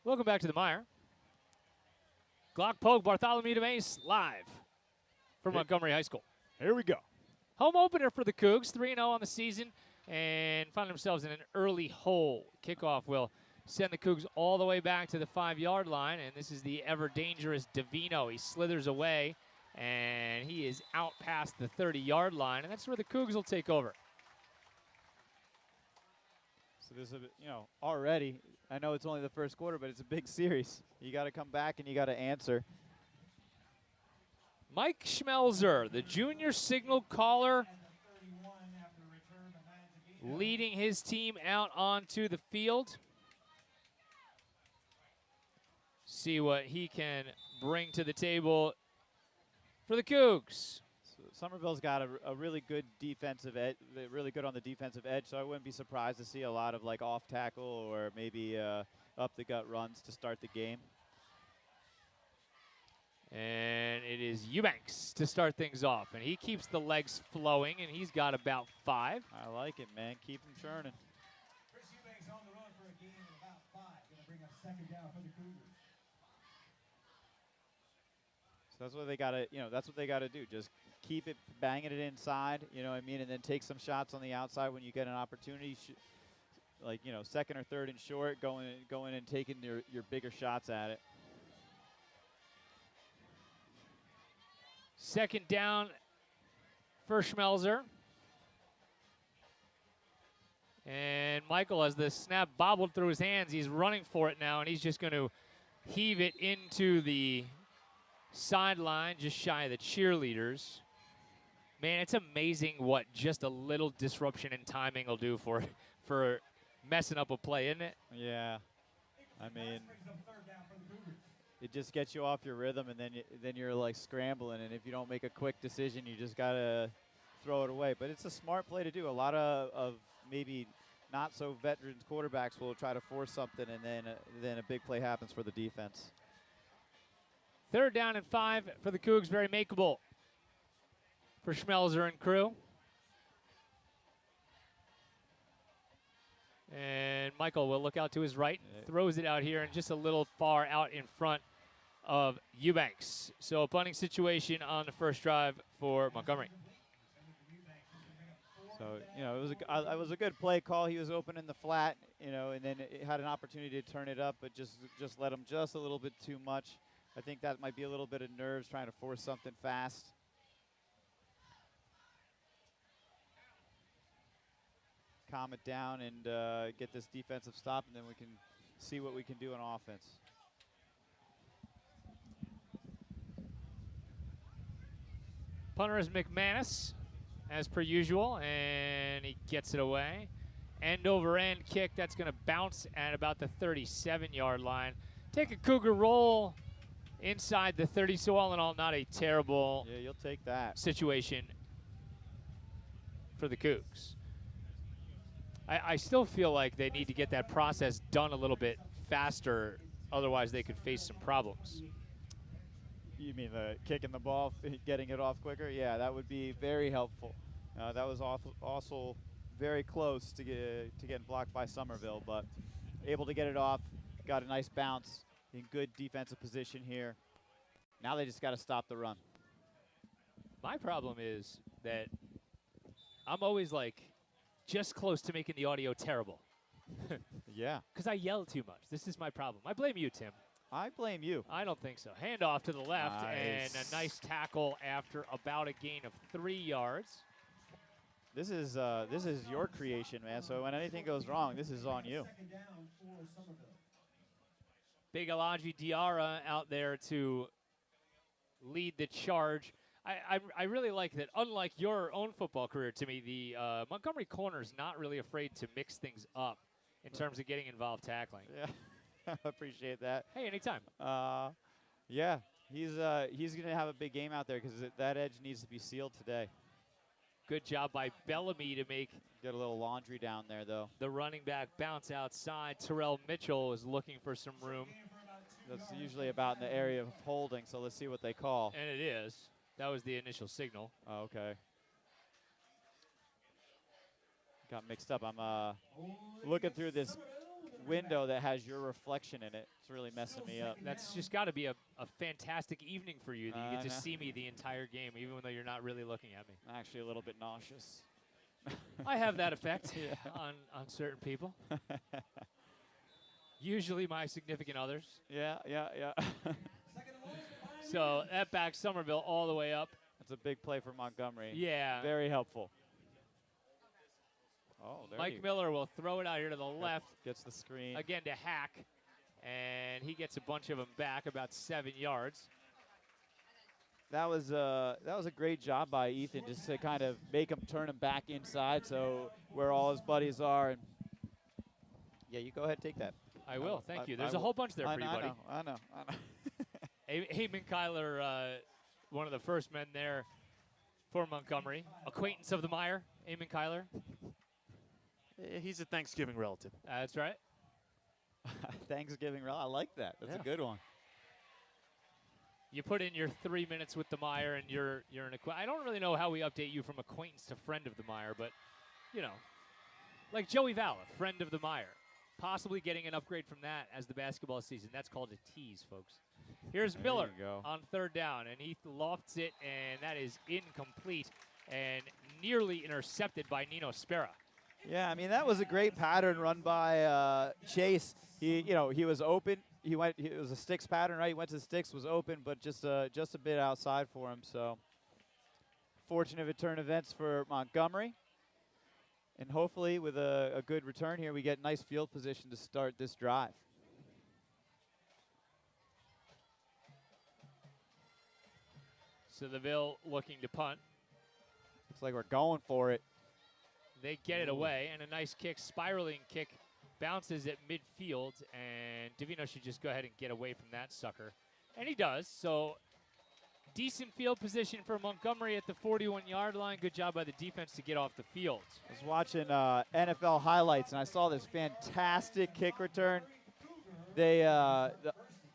Welcome back to the Mire. Glock, Pogue, Bartholomew DeMace live from Montgomery High School. Here we go. Home opener for the Cougs, 3-0 on the season, and find themselves in an early hole. Kickoff will send the Cougs all the way back to the 5-yard line, and this is the ever-dangerous Davino. He slithers away, and he is out past the 30-yard line, and that's where the Cougs will take over. So this is, you know, already, I know it's only the first quarter, but it's a big series. You got to come back and you got to answer. Mike Schmelzer, the junior signal caller, leading his team out onto the field. See what he can bring to the table for the Cougs. So Somerville's got a really good defensive edge, really good on the defensive edge, so I wouldn't be surprised to see a lot of like off tackle or maybe up the gut runs to start the game. And it is Eubanks to start things off, and he keeps the legs flowing, and he's got about 5. I like it, man. Keep him churning. Chris Eubanks on the run for a gain of about 5. Going to bring up second down for the Cougars. So that's what they got to, you know, that's what they got to do. Just keep it, banging it inside, you know what I mean, and then take some shots on the outside when you get an opportunity. like, you know, second or third and short, going and taking your bigger shots at it. Second down for Schmelzer. And Michael, as the snap bobbled through his hands, he's running for it now, and he's just going to heave it into the sideline, just shy of the cheerleaders. Man, it's amazing what just a little disruption in timing will do for messing up a play, isn't it? Yeah. I mean, it just gets you off your rhythm, and then you're like scrambling, and if you don't make a quick decision, you just got to throw it away. But it's a smart play to do. A lot of maybe not so veteran quarterbacks will try to force something, and then a big play happens for the defense. Third down and 5 for the Cougs, very makeable for Schmelzer and crew. And Michael will look out to his right, throws it out here, and just a little far out in front of Eubanks. So a punting situation on the first drive for Montgomery. So, you know, it was a good play call. He was open in the flat, you know, and then it had an opportunity to turn it up, but just let him just a little bit too much. I think that might be a little bit of nerves trying to force something fast. Calm it down and get this defensive stop, and then we can see what we can do on offense. Punter is McManus, as per usual, and he gets it away. End over end kick, that's going to bounce at about the 37-yard line. Take a Cougar roll inside the 30, so all in all, not a terrible Yeah, you'll take that. situation for the Cougs. I still feel like they need to get that process done a little bit faster, otherwise they could face some problems. You mean the kicking the ball, getting it off quicker? Yeah, that would be very helpful. That was also very close to getting blocked by Somerville, but able to get it off, got a nice bounce in good defensive position here. Now they just got to stop the run. My problem is that I'm always like just close to making the audio terrible. Yeah. Because I yell too much. This is my problem. I blame you, Tim. I blame you. I don't think so. Handoff to the left, and Nice. a nice tackle after about a gain of 3 yards. This is your creation, man. So when anything goes wrong, this is on you. Second down for Somerville. Big Elijah Diarra out there to lead the charge. I really like that. Unlike your own football career, Timmy, the Montgomery corner is not really afraid to mix things up in terms of getting involved tackling. Yeah, I appreciate that. Hey, anytime. Yeah, he's going to have a big game out there because that edge needs to be sealed today. Good job by Bellamy to make Get a little laundry down there, though. the running back bounce outside. Terrell Mitchell is looking for some room, That's usually about in the area of holding, so let's see what they call. and it is. That was the initial signal. Oh, okay. Got mixed up. I'm looking through this window that has your reflection in it. It's really messing me up. That's just got to be a fantastic evening for you that you get to know. see me the entire game, even though you're not really looking at me. I'm actually a little bit nauseous. I have that effect Yeah. on certain people. Usually my significant others. Yeah. So that backs Somerville all the way up. That's a big play for Montgomery. Yeah. Very helpful. Oh, there Mike Miller will throw it out here to the left, gets the screen. again to Hack, and he gets a bunch of them back, about 7 yards. That was a great job by Ethan, just to kind of make him turn him back inside, so where all his buddies are. And yeah, you go ahead and take that. I will, thank you. I There's a will. whole bunch there for you, buddy. I know. Eamon Kyler, one of the first men there for Montgomery. Acquaintance of the MIRE, Eamon Kyler. He's a Thanksgiving relative. That's right. Thanksgiving, I like that. That's Yeah. a good one. You put in your 3 minutes with the MIRE, and you're an acquaintance. I don't really know how we update you from acquaintance to friend of the MIRE, but, you know, like Joey Valla, friend of the MIRE. Possibly getting an upgrade from that as the basketball season. That's called a tease, folks. Here's There Miller you go. on third down, and he lofts it, and that is incomplete and nearly intercepted by Nino Spera. Yeah, I mean, that was a great pattern run by Chase. He was open. It was a sticks pattern, right? He went to the sticks, was open, but just a bit outside for him. So fortunate return events for Montgomery. And hopefully with a good return here, we get nice field position to start this drive. So the Ville looking to punt. Looks like we're going for it. They get it away, and a nice kick, spiraling kick, bounces at midfield, and Davino should just go ahead and get away from that sucker. And he does, so decent field position for Montgomery at the 41-yard line. Good job by the defense to get off the field. I was watching NFL highlights, and I saw this fantastic kick return. They,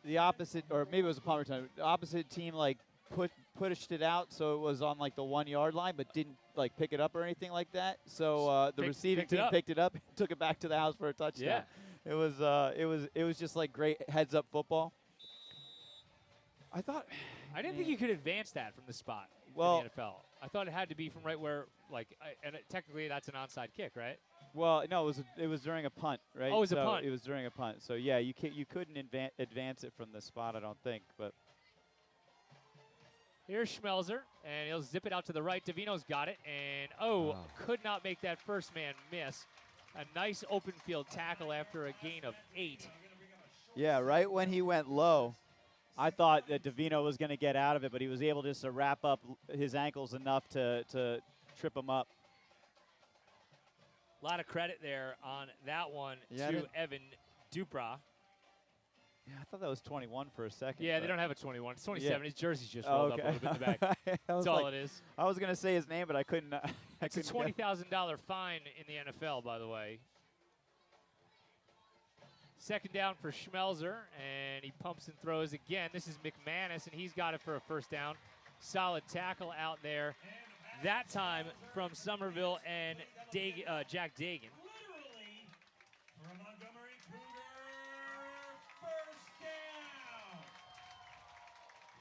the opposite, or maybe it was a punt return, the opposite team, like, pushed it out so it was on, like, the 1-yard line, but didn't, like, pick it up or anything like that. So the receiving team picked it up, took it back to the house for a touchdown. Yeah. It was just, like, great heads-up football. I didn't think you could advance that from the spot in the NFL. I thought it had to be from right where, technically that's an onside kick, right? Well, no, it was during a punt, right? Oh, it was a punt. It was during a punt. So yeah, you couldn't advance it from the spot, I don't think. But here's Schmelzer, and he'll zip it out to the right. Davino's got it, and could not make that first man miss. A nice open field tackle after a gain of 8. Yeah, right when he went low, I thought that Davino was going to get out of it, but he was able just to wrap up his ankles enough to trip him up. A lot of credit there on that one to Evan Dupra. Yeah, I thought that was 21 for a second. Yeah, they don't have a 21. It's 27. His jersey's just rolled up a little bit in the back. That's all it is. I was going to say his name, but I couldn't. It's a $20,000 fine in the NFL, by the way. Second down for Schmelzer, and he pumps and throws again. This is McManus, and he's got it for a first down. Solid tackle out there. That time from Somerville and Jack Dagan. Literally, for a Montgomery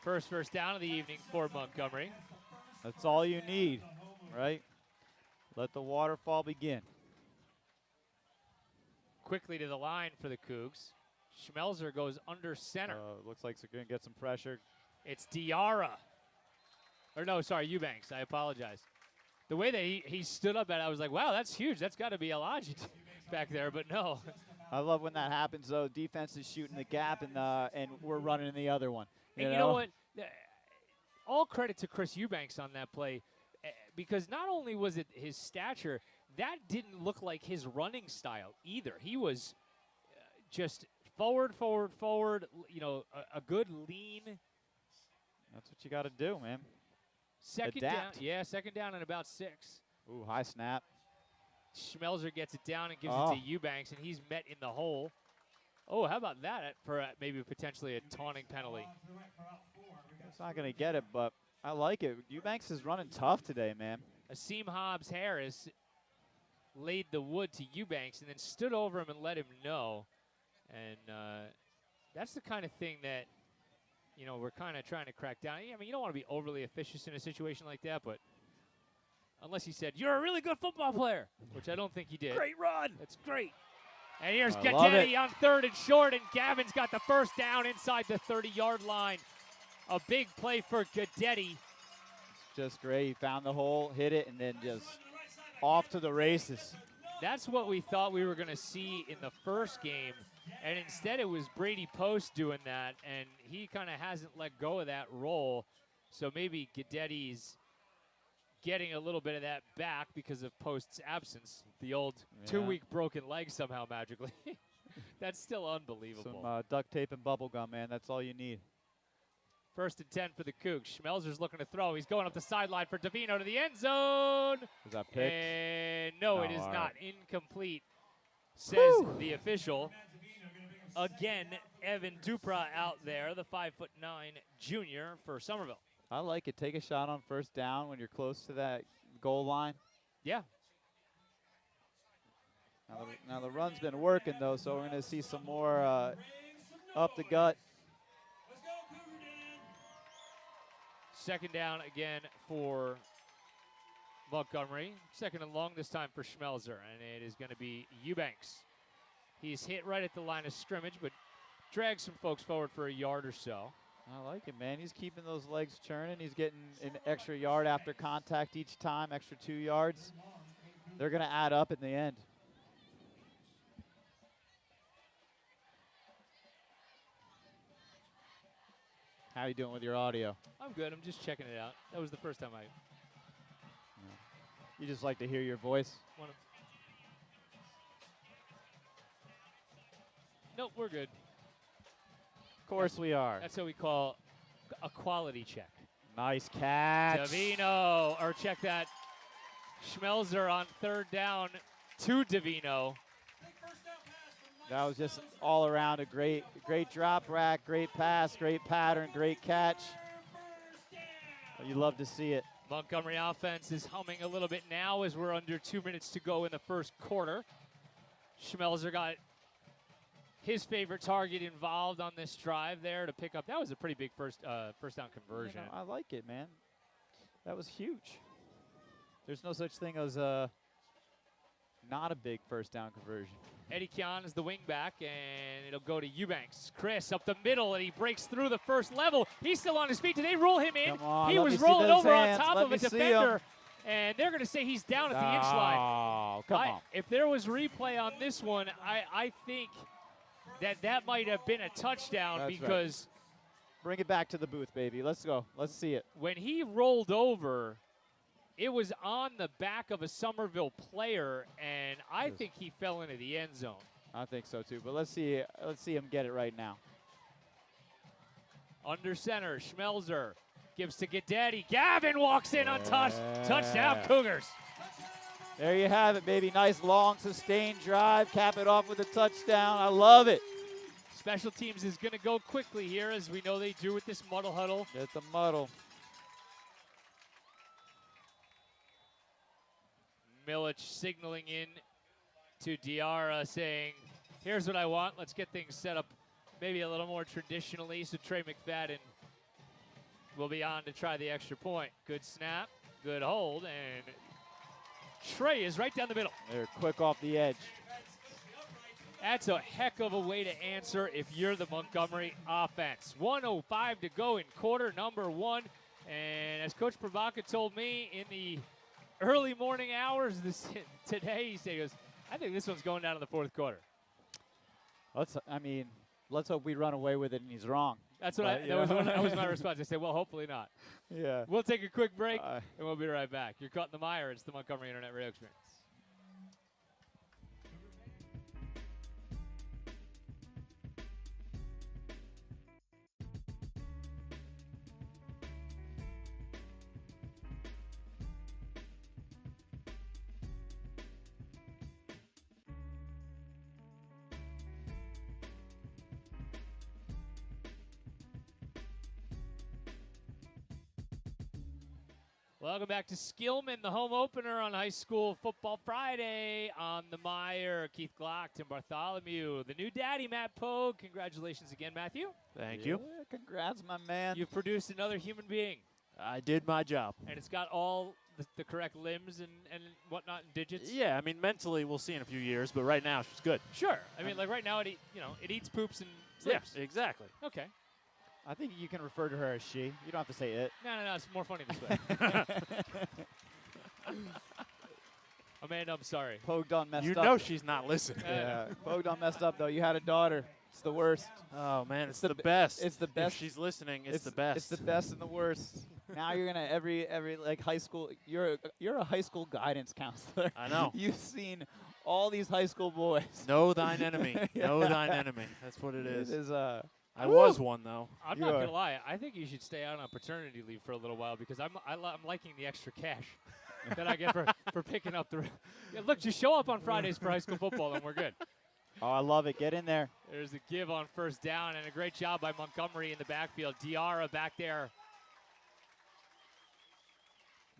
Cougar First down of the evening for Montgomery. That's all you need, right? Let the waterfall begin. Quickly to the line for the Cougs. Schmelzer goes under center. Looks like they're going to get some pressure. It's Diarra. Or no, sorry, Eubanks. I apologize. The way that he stood up at it, I was like, wow, that's huge. That's got to be Elijah back there, but no. I love when that happens, though. Defense is shooting the gap, and we're running in the other one. And you know what? All credit to Chris Eubanks on that play, because not only was it his stature, that didn't look like his running style either. He was just forward, you know, a good lean. That's what you got to do, man. Second Adapt. down. Yeah, second down and about 6. Ooh, high snap. Schmelzer gets it down and gives it to Eubanks, and he's met in the hole. Oh, how about that for maybe potentially a taunting penalty? It's not going to get it, but I like it. Eubanks is running tough today, man. Asim Hobbs-Harris laid the wood to Eubanks and then stood over him and let him know. And that's the kind of thing that, you know, we're kind of trying to crack down. I mean, you don't want to be overly officious in a situation like that, but unless he said, you're a really good football player, which I don't think he did. Great run. That's great. And here's I love Gaddetti it. on 3rd and short, and Gavin's got the first down inside the 30-yard line. A big play for Gaddetti. Just great. He found the hole, hit it, and then just off to the races. That's what we thought we were going to see in the first game, and instead it was Brady Post doing that, and he kind of hasn't let go of that role. So maybe Gaddetti's getting a little bit of that back because of Post's absence. The old 2-week broken leg somehow magically. That's still unbelievable. Some duct tape and bubble gum, man. That's all you need. 1st and 10 for the Cougs. Schmelzer's looking to throw. He's going up the sideline for Davino to the end zone. Is that picked? And no, it is not. Incomplete, says the official. Again, Evan Dupra out there, the 5'9" junior for Somerville. I like it. Take a shot on 1st down when you're close to that goal line. Yeah. Now the run's been working, though, so we're going to see some more up the gut. Second down again for Montgomery. Second and long this time for Schmelzer, and it is going to be Eubanks. He's hit right at the line of scrimmage, but drags some folks forward for a yard or so. I like it, man. He's keeping those legs churning. He's getting an extra yard after contact each time, extra 2 yards. They're going to add up in the end. How you doing with your audio? I'm good. I'm just checking it out. That was the first time I You just like to hear your voice? want to. Nope, we're good. Of course we are. That's what we call a quality check. Nice catch. Davino, or check that. Schmelzer on third down to Davino. That was just all around a great drop rack, great pass, great pattern, great catch. You love to see it. Montgomery offense is humming a little bit now as we're under 2 minutes to go in the first quarter. Schmelzer got his favorite target involved on this drive there to pick up. That was a pretty big first down conversion. I like it, man. That was huge. There's no such thing as not a big first down conversion. Eddie Kian is the wing back, and it'll go to Eubanks. Chris up the middle, and he breaks through the first level. He's still on his feet. Did they roll him in? Come on, he let was me see rolling those over hands. on top Let of a me see 'em. defender, and they're going to say he's down at the inch line. Oh, come on. If there was replay on this one, I think that might have been a touchdown. That's right. Because Bring it back to the booth, baby. Let's go. Let's see it. when he rolled over, it was on the back of a Somerville player, and I think he fell into the end zone. I think so too. But let's see him get it right now. Under center, Schmelzer gives to Gaddetti. Gavin walks in untouched. Touchdown, Cougars. There you have it, baby. Nice long sustained drive. Cap it off with a touchdown. I love it. Special teams is going to go quickly here, as we know they do with this muddle huddle. Get the muddle. Milich signaling in to Diarra, saying, here's what I want. Let's get things set up maybe a little more traditionally. So Trey McFadden will be on to try the extra point. Good snap, good hold, and Trey is right down the middle. They're quick off the edge. That's a heck of a way to answer if you're the Montgomery offense. 1:05 to go in quarter number one. And as Coach Prabaka told me in the early morning hours today, he goes, I think this one's going down in the fourth quarter. Let's hope we run away with it and he's wrong. That's what that was my response. I said, well, hopefully not. Yeah. We'll take a quick break, and we'll be right back. You're caught in the mire. It's the Montgomery Internet Radio Experience. Welcome back to Skillman, the home opener on High School Football Friday on the MIRE. Keith Glock, Tim Bartholomew, the new daddy, Matt Pogue. Congratulations again, Matthew. Thank you. Congrats, my man. You've produced another human being, I did my job. and it's got all the correct limbs and whatnot and digits. Yeah, I mean, mentally we'll see in a few years, but right now she's good. Sure. I mean, like right now, it eats poops and sleeps. Yeah, exactly. Okay. I think you can refer to her as she. You don't have to say it. No, it's more funny this way. Amanda, I'm sorry. Pogue done messed You up. know she's not listening. Yeah, Pogue done messed up though. You had a daughter. It's the worst. Oh man, it's the the b- best. it's the best. If she's listening, it's the best. It's the best and the worst. Now you're gonna every like high school. You're a high school guidance counselor. I know. You've seen all these high school boys. Know thine enemy. Know thine enemy. That's what it is. It is I was one though. I'm You not are. gonna lie. I think you should stay out on paternity leave for a little while because I'm liking the extra cash that I get for picking up the. Yeah, look, just show up on Fridays for high school football and we're good. Oh, I love it. Get in there. There's a give on first down and a great job by Montgomery in the backfield. Diarra back there,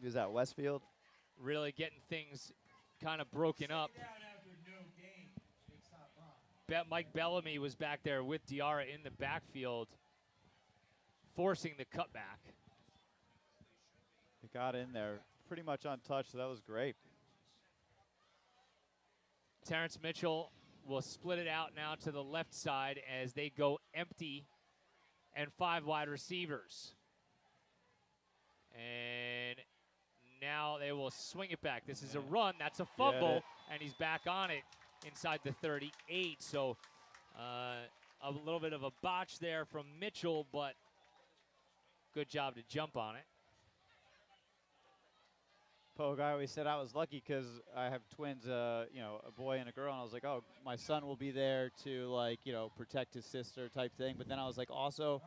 Is that Westfield? really getting things kind of broken up. Mike Bellamy was back there with Diarra in the backfield, forcing the cutback. He got in there pretty much untouched, so that was great. Terrence Mitchell will split it out now to the left side as they go empty and 5 wide receivers. And now they will swing it back. This is a run. That's a fumble, and he's back on it inside the 38. So a little bit of a botch there from Mitchell, but good job to jump on it. Pogue, I always said I was lucky because I have twins, a boy and a girl, and I was like, oh, my son will be there to, like, protect his sister type thing. But then I was like, also,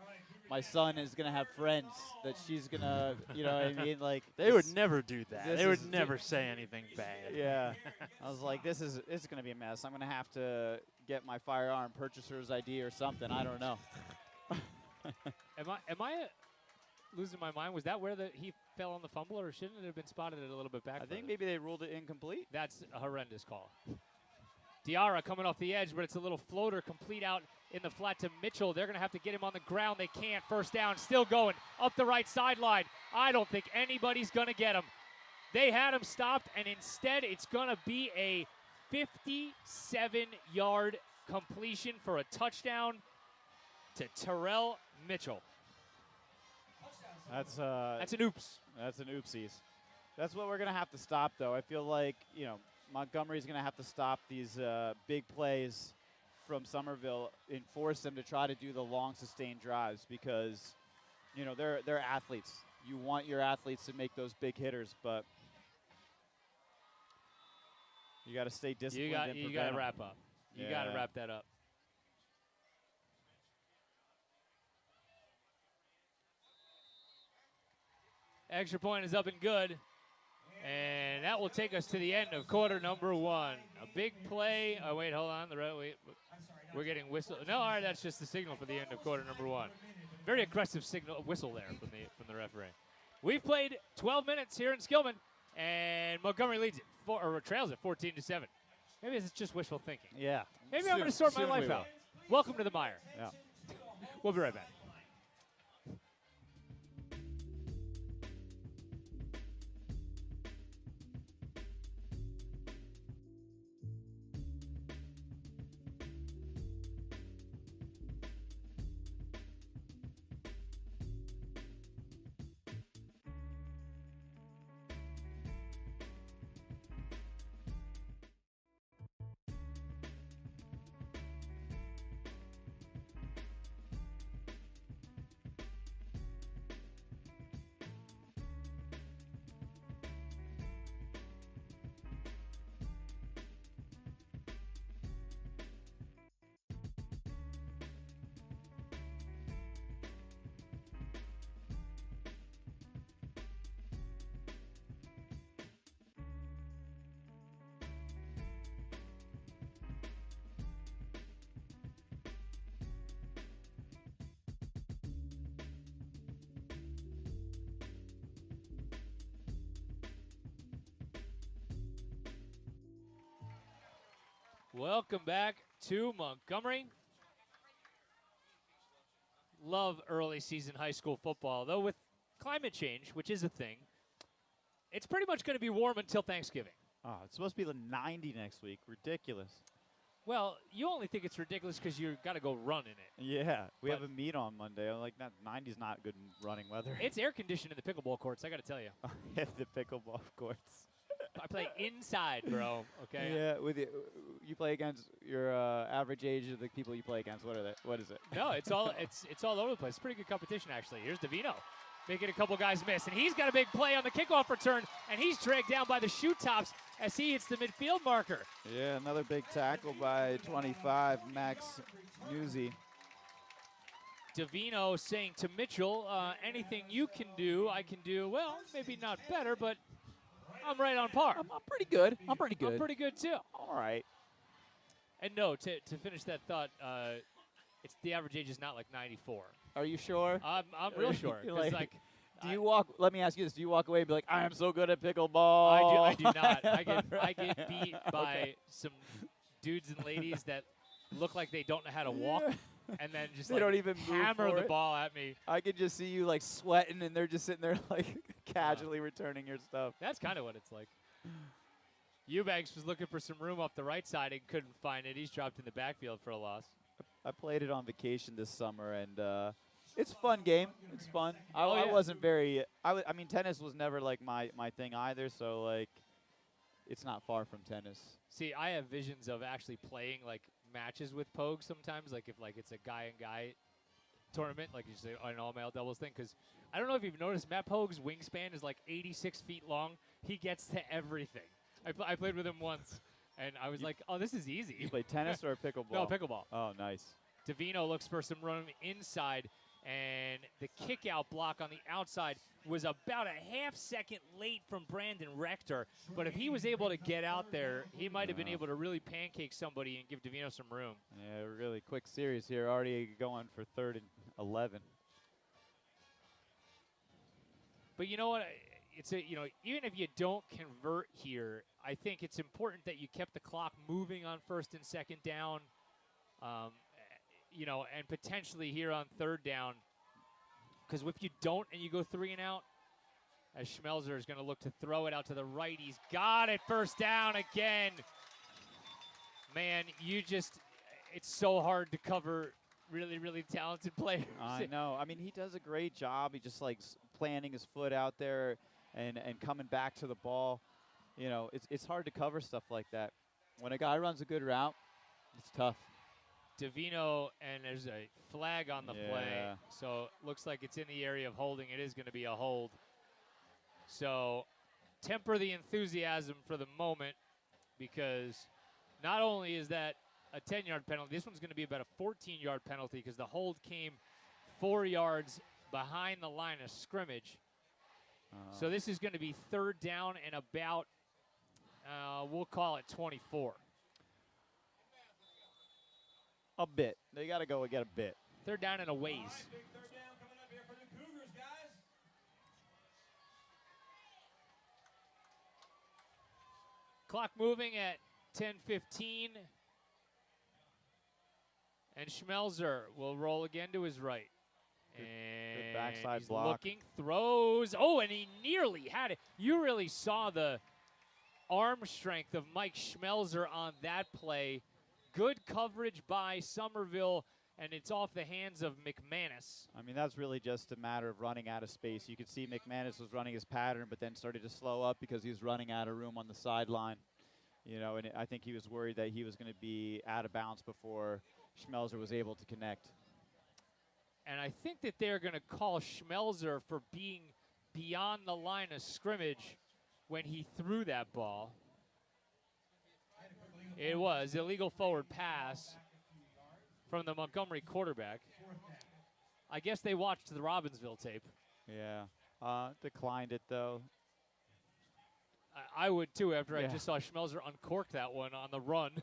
my son is going to have friends that she's going to, you know what I mean? Like, They would never do that. They would never say anything bad. Yeah. I was like, this is going to be a mess. I'm going to have to get my firearm purchaser's ID or something. I don't know. Am I losing my mind? Was that where he fell on the fumble, or shouldn't it have been spotted a little bit back? I think maybe they ruled it incomplete. That's a horrendous call. Diarra coming off the edge, but it's a little floater complete out in the flat to Mitchell. They're going to have to get him on the ground. They can't. First down, still going up the right sideline. I don't think anybody's going to get him. They had him stopped, and instead it's going to be a 57-yard completion for a touchdown to Terrell Mitchell. That's an oops. That's an oopsies. That's what we're going to have to stop, though. I feel like, Montgomery's going to have to stop these big plays from Somerville and force them to try to do the long, sustained drives because, they're athletes. You want your athletes to make those big hitters, but you got to stay disciplined. You got to wrap up. You got to wrap that up. Extra point is up and good. And that will take us to the end of quarter number 1. A big play. Oh, wait, hold on. We're getting whistle. No, all right, that's just the signal for the end of quarter number 1. Very aggressive whistle there from the referee. We've played 12 minutes here in Skillman, and Montgomery leads it, or trails it 14-7. Maybe it's just wishful thinking. Yeah. Maybe I'm going to sort my life out. Welcome to the MIRE. Yeah. We'll be right back. Welcome back to Montgomery. Love early season high school football, though with climate change, which is a thing, it's pretty much going to be warm until Thanksgiving. Oh, it's supposed to be the 90 next week. Ridiculous. Well, you only think it's ridiculous because you've got to go run in it. Yeah, we have a meet on Monday. I'm like, 90's not good running weather. It's air conditioned in the pickleball courts, I got to tell you. Yeah, the pickleball courts. I play inside, bro, okay? Yeah, you play against your average age of the people you play against. What is it? No, it's all over the place. It's pretty good competition, actually. Here's Davino making a couple guys miss, and he's got a big play on the kickoff return, and he's dragged down by the shoe tops as he hits the midfield marker. Yeah, another big tackle by 25, Max Newsy. Davino saying to Mitchell, anything you can do, I can do. Well, maybe not better, but I'm right on par. I'm pretty good. I'm pretty good, too. All right. And no, to finish that thought, it's the average age is not like 94. Are you sure? I'm real sure. Do you walk? Let me ask you this: do you walk away and be like, "I am so good at pickleball"? I do not. I get beat by some dudes and ladies that look like they don't know how to walk. and then just They like don't even move hammer for the it. ball at me. I could just see you like sweating, and they're just sitting there like casually returning your stuff. That's kind of what it's like. Eubanks was looking for some room off the right side and couldn't find it. He's dropped in the backfield for a loss. I played it on vacation this summer, and it's a fun game. It's fun. Oh, I yeah. wasn't very. I mean, tennis was never like my thing either. So like, it's not far from tennis. See, I have visions of actually playing like matches with Pogue sometimes, like if like it's a guy and guy tournament, like you say an all male doubles thing. Because I don't know if you've noticed, Matt Pogue's wingspan is like 86 feet long. He gets to everything. I played with him once, and I was like, oh, this is easy. You play tennis or pickleball? No, pickleball. Oh, nice. Davino looks for some room inside, and the kick-out block on the outside was about a half second late from Brandon Rector. But if he was able to get out there, he might have been able to really pancake somebody and give Davino some room. Yeah, really quick series here. Already going for 3rd and 11. But you know what? Even if you don't convert here, I think it's important that you kept the clock moving on 1st and 2nd down. And potentially here on 3rd down. Because if you don't and you go 3 and out, as Schmelzer is going to look to throw it out to the right. He's got it, 1st down again. Man, it's so hard to cover really, really talented players. I know. I mean, he does a great job. He just like planting his foot out there and coming back to the ball. You know, it's hard to cover stuff like that. When a guy runs a good route, it's tough. Davino, and there's a flag on the play. So looks like it's in the area of holding. It is going to be a hold. So temper the enthusiasm for the moment, because not only is that a 10-yard penalty, this one's going to be about a 14-yard penalty because the hold came 4 yards behind the line of scrimmage. So this is going to be 3rd down and about, we'll call it 24. A bit. They got to go and get a bit. 3rd down and a ways. All right, big 3rd down coming up here for the Cougars, guys. Clock moving at 10:15. And Schmelzer will roll again to his right. Good backside he's block. looking, throws. Oh, and he nearly had it. You really saw the arm strength of Mike Schmelzer on that play. Good coverage by Somerville, and it's off the hands of McManus. I mean, that's really just a matter of running out of space. You could see McManus was running his pattern, but then started to slow up because he was running out of room on the sideline. You know, and I think he was worried that he was going to be out of bounds before Schmelzer was able to connect. And I think that they're going to call Schmelzer for being beyond the line of scrimmage when he threw that ball. It was illegal forward pass from the Montgomery quarterback. I guess they watched the Robbinsville tape. Yeah. Declined it, though. I would, too, after I Yeah. just saw Schmelzer uncork that one on the run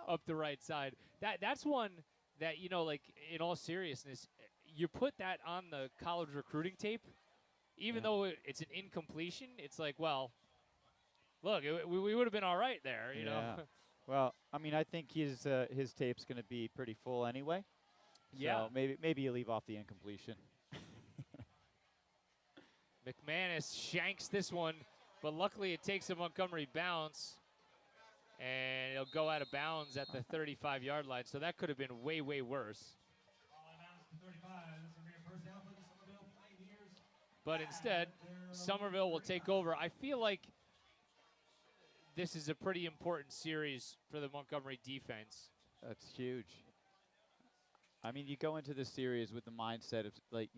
up the right side. That's one that, like, in all seriousness, you put that on the college recruiting tape, even though it's an incompletion, it's like, well, look, we would have been all right there, you know. Well, I mean, I think his tape's going to be pretty full anyway. Yeah. So maybe you leave off the incompletion. McManus shanks this one, but luckily it takes a Montgomery bounce, and it'll go out of bounds at the 35-yard line. So that could have been way, way worse. Ball inbounds to 35. This will be a 1st down for the Somerville Pioneers. But instead, Somerville will take over. I feel like this is a pretty important series for the Montgomery defense. That's huge. I mean, you go into this series with the mindset of, like,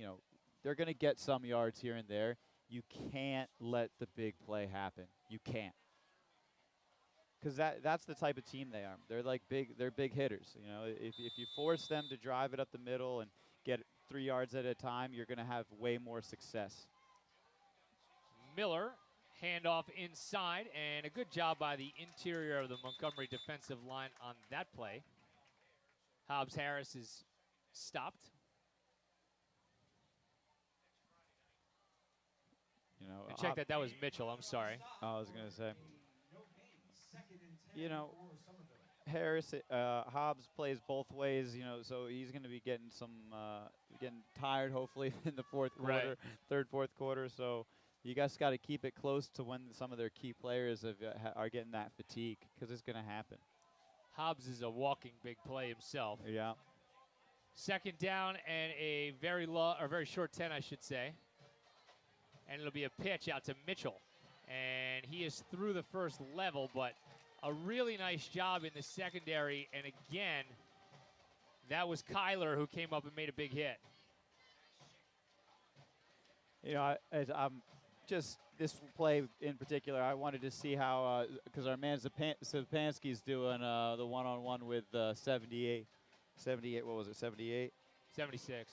they're going to get some yards here and there. You can't let the big play happen. You can't. Because that's the type of team they are. They're like they're big hitters. You know, if you force them to drive it up the middle and get 3 yards at a time, you're going to have way more success. Miller, handoff inside, and a good job by the interior of the Montgomery defensive line on that play. Hobbs Harris is stopped. And check that was Mitchell. I'm sorry. I was going to say. You know, Hobbs plays both ways, so he's going to be getting getting tired hopefully in the fourth quarter, fourth quarter. So you guys got to keep it close to when some of their key players are getting that fatigue, because it's going to happen. Hobbs is a walking big play himself. Yeah. Second down and a very short 10, I should say. And it'll be a pitch out to Mitchell. And he is through the first level, but a really nice job in the secondary. And again, that was Kyler who came up and made a big hit. This play in particular, I wanted to see how, because our man Zapansky's doing the one-on-one with 78. 78, what was it, 78? 76.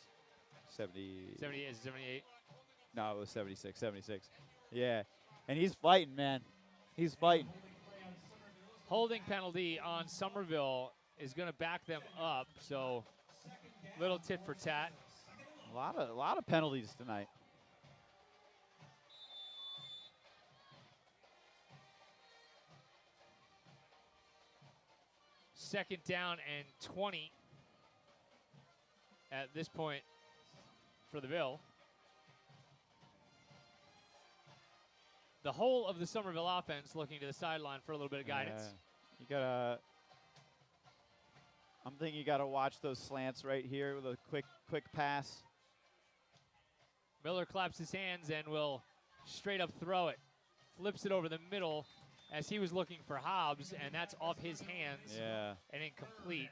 78. 78, is it 78? No, it was 76, 76. Yeah, and he's fighting, man. He's fighting. Holding penalty on Somerville is going to back them up, so little tit for tat. A lot of penalties tonight. Second down and 20 at this point for the Bill. The whole of the Somerville offense looking to the sideline for a little bit of guidance. I'm thinking you gotta watch those slants right here with a quick pass. Miller claps his hands and will straight up throw it. Flips it over the middle as he was looking for Hobbs, and that's off his hands. Yeah. And incomplete.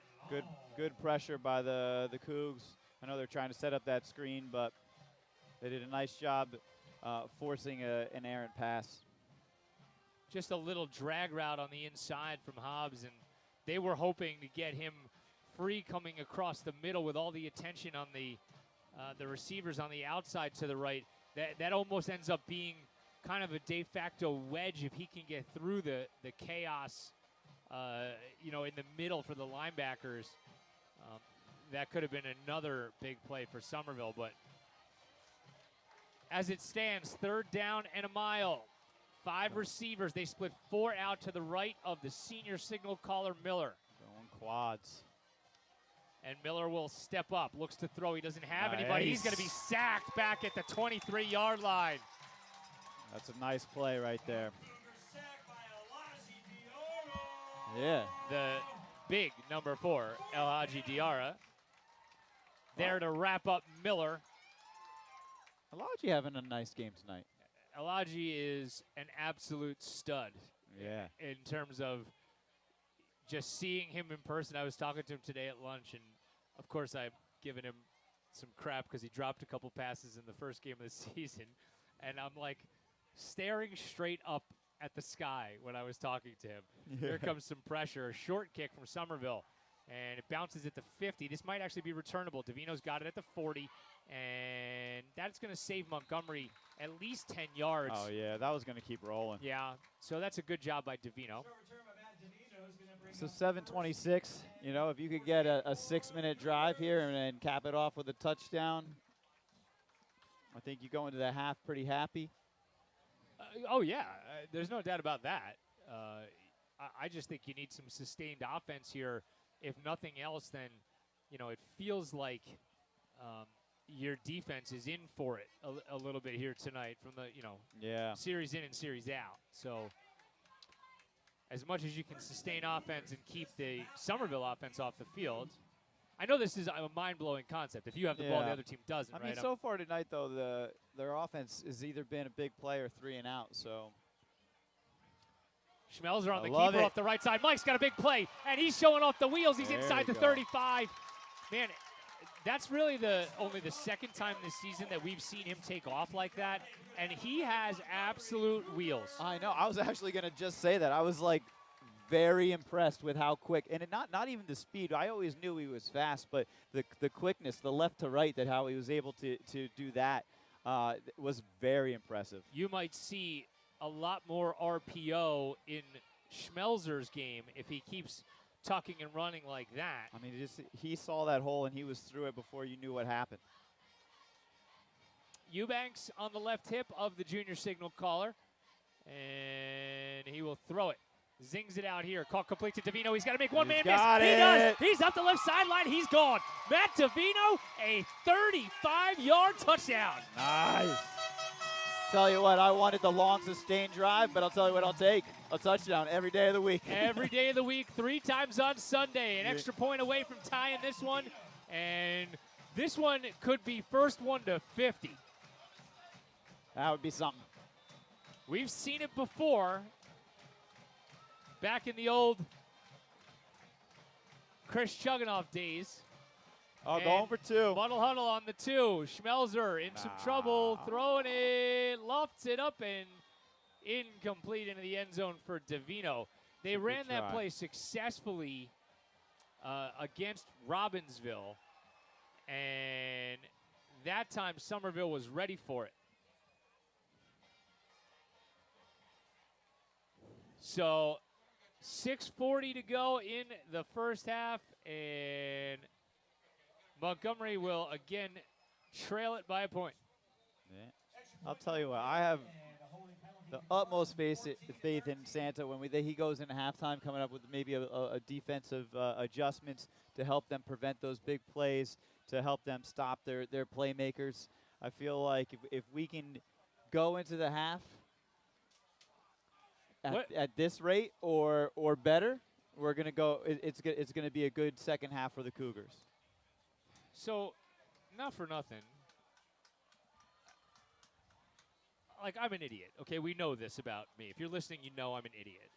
Good pressure by the Cougs. I know they're trying to set up that screen, but they did a nice job forcing an errant pass. Just a little drag route on the inside from Hobbs, and they were hoping to get him free coming across the middle with all the attention on the receivers on the outside to the right. That almost ends up being kind of a de facto wedge if he can get through the chaos, in the middle for the linebackers. That could have been another big play for Somerville, but as it stands, third down and a mile. 5 receivers. They split 4 out to the right of the senior signal caller, Miller. Going quads. And Miller will step up, looks to throw. He doesn't have anybody. He's going to be sacked back at the 23-yard line. That's a nice play right there. Yeah. The big number 4, El Hadji Diarra. There to wrap up Miller. Elijah having a nice game tonight. El Hadji is an absolute stud. Yeah. In terms of just seeing him in person. I was talking to him today at lunch, and of course I've given him some crap because he dropped a couple passes in the first game of the season. And I'm like staring straight up at the sky when I was talking to him. Yeah. Here comes some pressure. A short kick from Somerville. And it bounces at the 50. This might actually be returnable. Davino's got it at the 40. And that's going to save Montgomery at least 10 yards. Oh, yeah, that was going to keep rolling. Yeah, so that's a good job by Davino. So 7:26, if you could get a 6-minute drive here and then cap it off with a touchdown, I think you go into the half pretty happy. There's no doubt about that. I just think you need some sustained offense here. If nothing else, then, it feels like your defense is in for it a little bit here tonight from the, series in and series out. So as much as you can sustain offense and keep the Somerville offense off the field, I know this is a mind-blowing concept. If you have the ball, the other team doesn't, I mean, so far tonight, though, their offense has either been a big play or 3 and out, so. Schmelzer on the keeper off the right side. Mike's got a big play, and he's showing off the wheels. He's inside the 35. Man, that's really only the second time this season that we've seen him take off like that, and he has absolute wheels. I know. I was actually going to just say that. I was, very impressed with how quick, and not even the speed. I always knew he was fast, but the quickness, the left to right, that how he was able to do that was very impressive. You might see a lot more RPO in Schmelzer's game if he keeps tucking and running like that. I mean, he saw that hole, and he was through it before you knew what happened. Eubanks on the left hip of the junior signal caller, and he will throw it Zings it out here. Caught complete to Davino. He's got to make one man miss. got He it. does. He's up the left sideline. He's gone. Matt Davino, a 35-yard touchdown. Nice. Tell you what, I wanted the long sustained drive, but I'll tell you what I'll take. A touchdown every day of the week. Every day of the week, 3 times on Sunday. An extra point away from tying this one. And this one could be first one to 50. That would be something. We've seen it before. Back in the old Chris Chuganoff days. Oh, And going for 2. Muddle huddle on the 2. Schmelzer in some trouble, throwing it, lofts it up and incomplete into the end zone for Davino. They ran that try. play successfully against Robbinsville, and that time Somerville was ready for it. So 6:40 to go in the first half, and Montgomery will again trail it by a point. Yeah. I'll tell you what, I have the utmost faith in Santa when he goes into halftime coming up with maybe a defensive adjustments to help them prevent those big plays, to help them stop their playmakers. I feel like if we can go into the half at this rate or better, we're gonna go. It's gonna be a good second half for the Cougars. So, not for nothing. Like, I'm an idiot. Okay, we know this about me. If you're listening, you know I'm an idiot.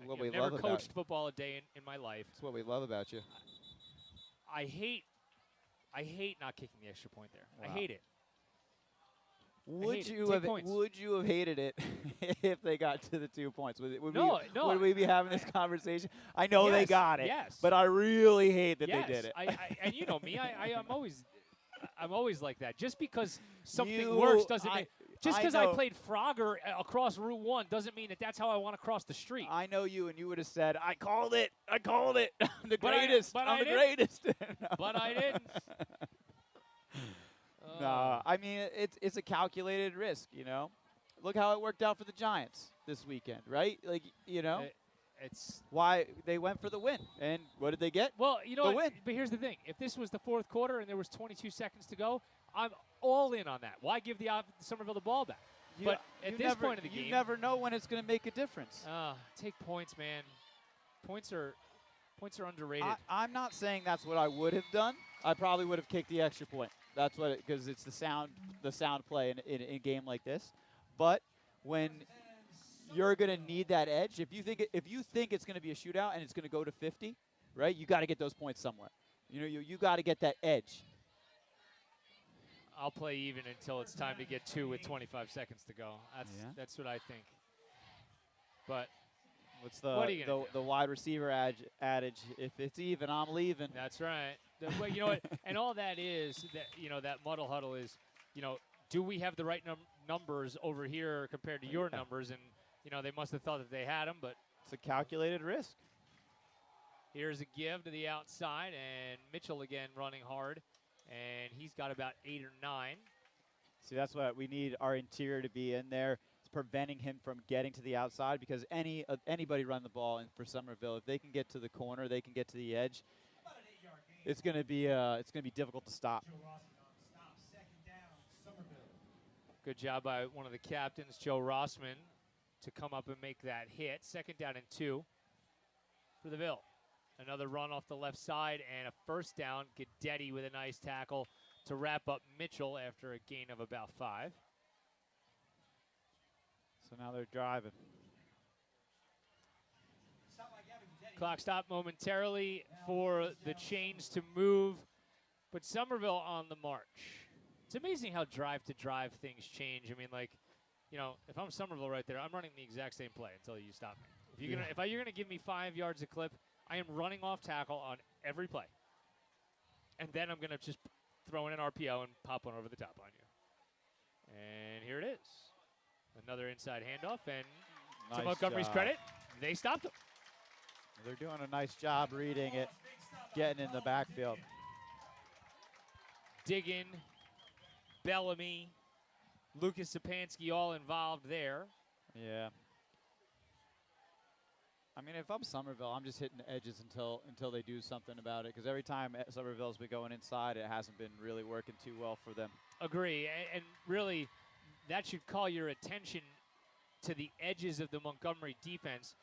What we I've never love about coached you. football a day in my life. That's what we love about you. I hate not kicking the extra point there. I Wow. hate it. Would hate it. you Take have points. Would you have hated it if they got to the 2 points? Would No. we be having this conversation? I know they Yes, got it, yes. but I really hate that Yes, they did it. and you know me. I'm always like that. Just because something You- works doesn't I- mean. Just I because I know. played Frogger across Route 1 doesn't mean that that's how I want to cross the street. I know you, and you would have said, "I called it. I called it. I'm the But I- greatest. but I'm I the didn't. greatest." No. But I didn't. No, I mean it's a calculated risk. You know, look how it worked out for the Giants this weekend, right? Like It's why they went for the win, and what did they get? well, you know The what? win. But here's the thing: if this was the fourth quarter and there was 22 seconds to go, I'm all in on that. Why give the Somerville the ball back? But at this point in the you game, never know when it's going to make a difference. take points, man. Points are underrated. I'm not saying that's what I would have done. I probably would have kicked the extra point. That's what because it's the sound play in a game like this. But when you're going to need that edge, if you think it's going to be a shootout and it's going to go to 50, right? You got to get those points somewhere. You know, you got to get that edge. I'll play even until it's time to get 2 with 25 seconds to go. That's what I think. But What's What are you gonna the wide receiver adage? If it's even, I'm leaving. that's right. But you know what? And all that is that that muddle huddle is, do we have the right numbers over here compared to your numbers? And they must have thought that they had them, but It's a calculated risk. here's a give to the outside, and Mitchell again running hard, and he's got about 8 or 9. See, that's what we need our interior to be in there. It's preventing him from getting to the outside because anybody run the ball, and for Somerville, if they can get to the corner, they can get to the edge. It's going to be difficult to stop. Joe Rossi on the stop. Second down, Somerville. Good job by one of the captains, Joe Rossman, to come up and make that hit. Second down and 2 for the Ville. Another run off the left side and a first down. Guidetti with a nice tackle to wrap up Mitchell after a gain of about 5. So now they're driving. Stop by Gavin Guidetti. Clock stop momentarily for the chains to move, but Somerville on the march. It's amazing how drive-to-drive things change. I mean, if I'm Somerville right there, I'm running the exact same play until you stop me. If you're gonna give me 5 yards a clip, I am running off tackle on every play, and then I'm gonna just throw in an RPO and pop one over the top on you. And here it is, another inside handoff, and to Nice Montgomery's job. credit, they stopped him. They're doing a nice job reading it, getting in the backfield. Diggin, Bellamy, Lucas Sapansky all involved there. Yeah. I mean, if I'm Somerville, I'm just hitting the edges until they do something about it. Because every time Somerville's been going inside, it hasn't been really working too well for them. Agree, and really, that should call your attention to the edges of the Montgomery defense.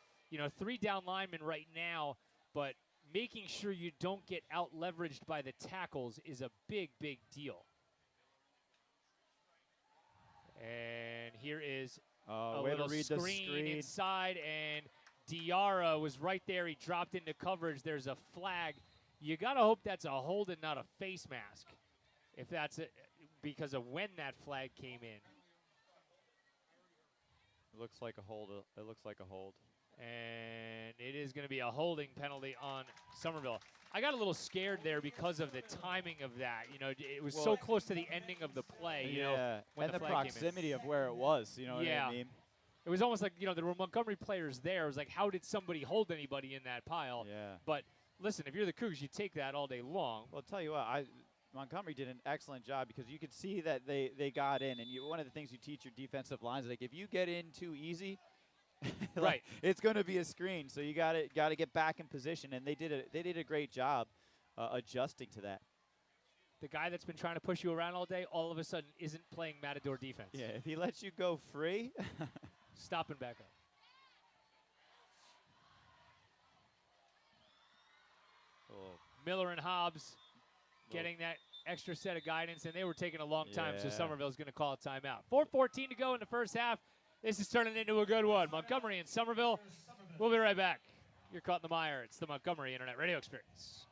3 down linemen right now, but making sure you don't get out-leveraged by the tackles is a big, big deal. And here is a way little to read screen the screen inside, and Diarra was right there. He dropped into coverage. There's a flag. You got to hope that's a hold and not a face mask, if that's it, because of when that flag came in. It looks like a hold. It looks like a hold. And it is going to be a holding penalty on Somerville. I got a little scared there because of the timing of that. It was so close to the ending of the play. When and the flag came in. proximity of where it was. You know what I mean? It was almost like, there were Montgomery players there. It was like, how did somebody hold anybody in that pile? Yeah. But listen, if you're the Cougars, you take that all day long. Well, I'll tell you what, Montgomery did an excellent job because you could see that they got in. And one of the things you teach your defensive lines is, like, if you get in too easy, right, it's going to be a screen. So you got to get back in position. And they did a great job adjusting to that. The guy that's been trying to push you around all day, all of a sudden isn't playing Matador defense. Yeah, if he lets you go free. Stop and back up. Oh. Miller and Hobbs getting that extra set of guidance, and they were taking a long time, so Somerville's going to call a timeout. 4:14 to go in the first half. This is turning into a good one. Montgomery and Somerville. We'll be right back. You're caught in the mire. It's the Montgomery Internet Radio Experience.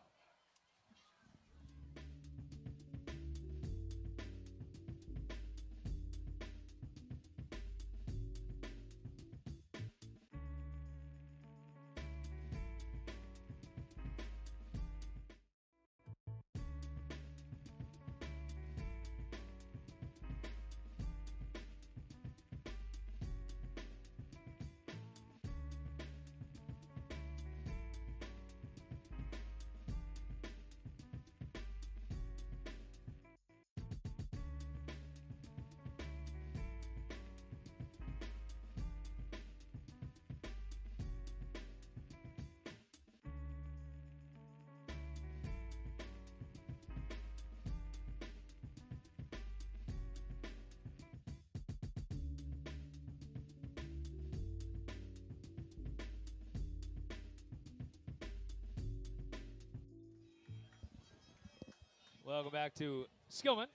Welcome back to Skillman.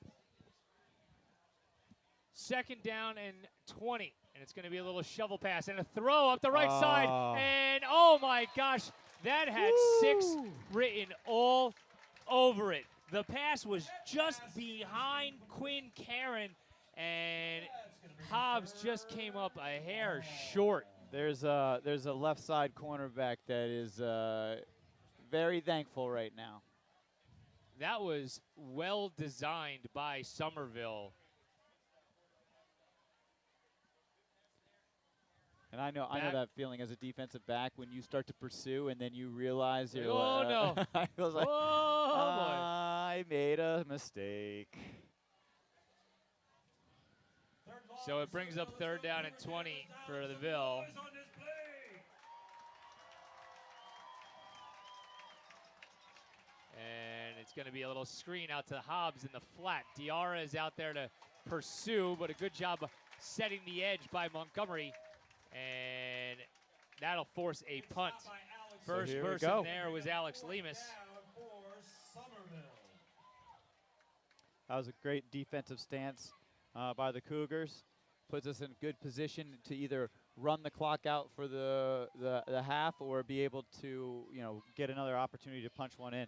2nd down and 20. And it's going to be a little shovel pass and a throw up the right side. And, oh, my gosh, that had 6 written all over it. The pass was just behind Quinn Karen, and Hobbs just came up a hair short. There's a left side cornerback that is very thankful right now. That was well designed by Somerville. And I know that feeling as a defensive back when you start to pursue and then you realize you're no. I was like, oh, boy. I made a mistake. So it brings up 3rd down and 20 for the Ville. And it's going to be a little screen out to Hobbs in the flat. Diarra is out there to pursue, but a good job of setting the edge by Montgomery. And that'll force a punt. First person there was Alex Lemus. That was a great defensive stance by the Cougars. Puts us in good position to either run the clock out for the half or be able to, get another opportunity to punch one in.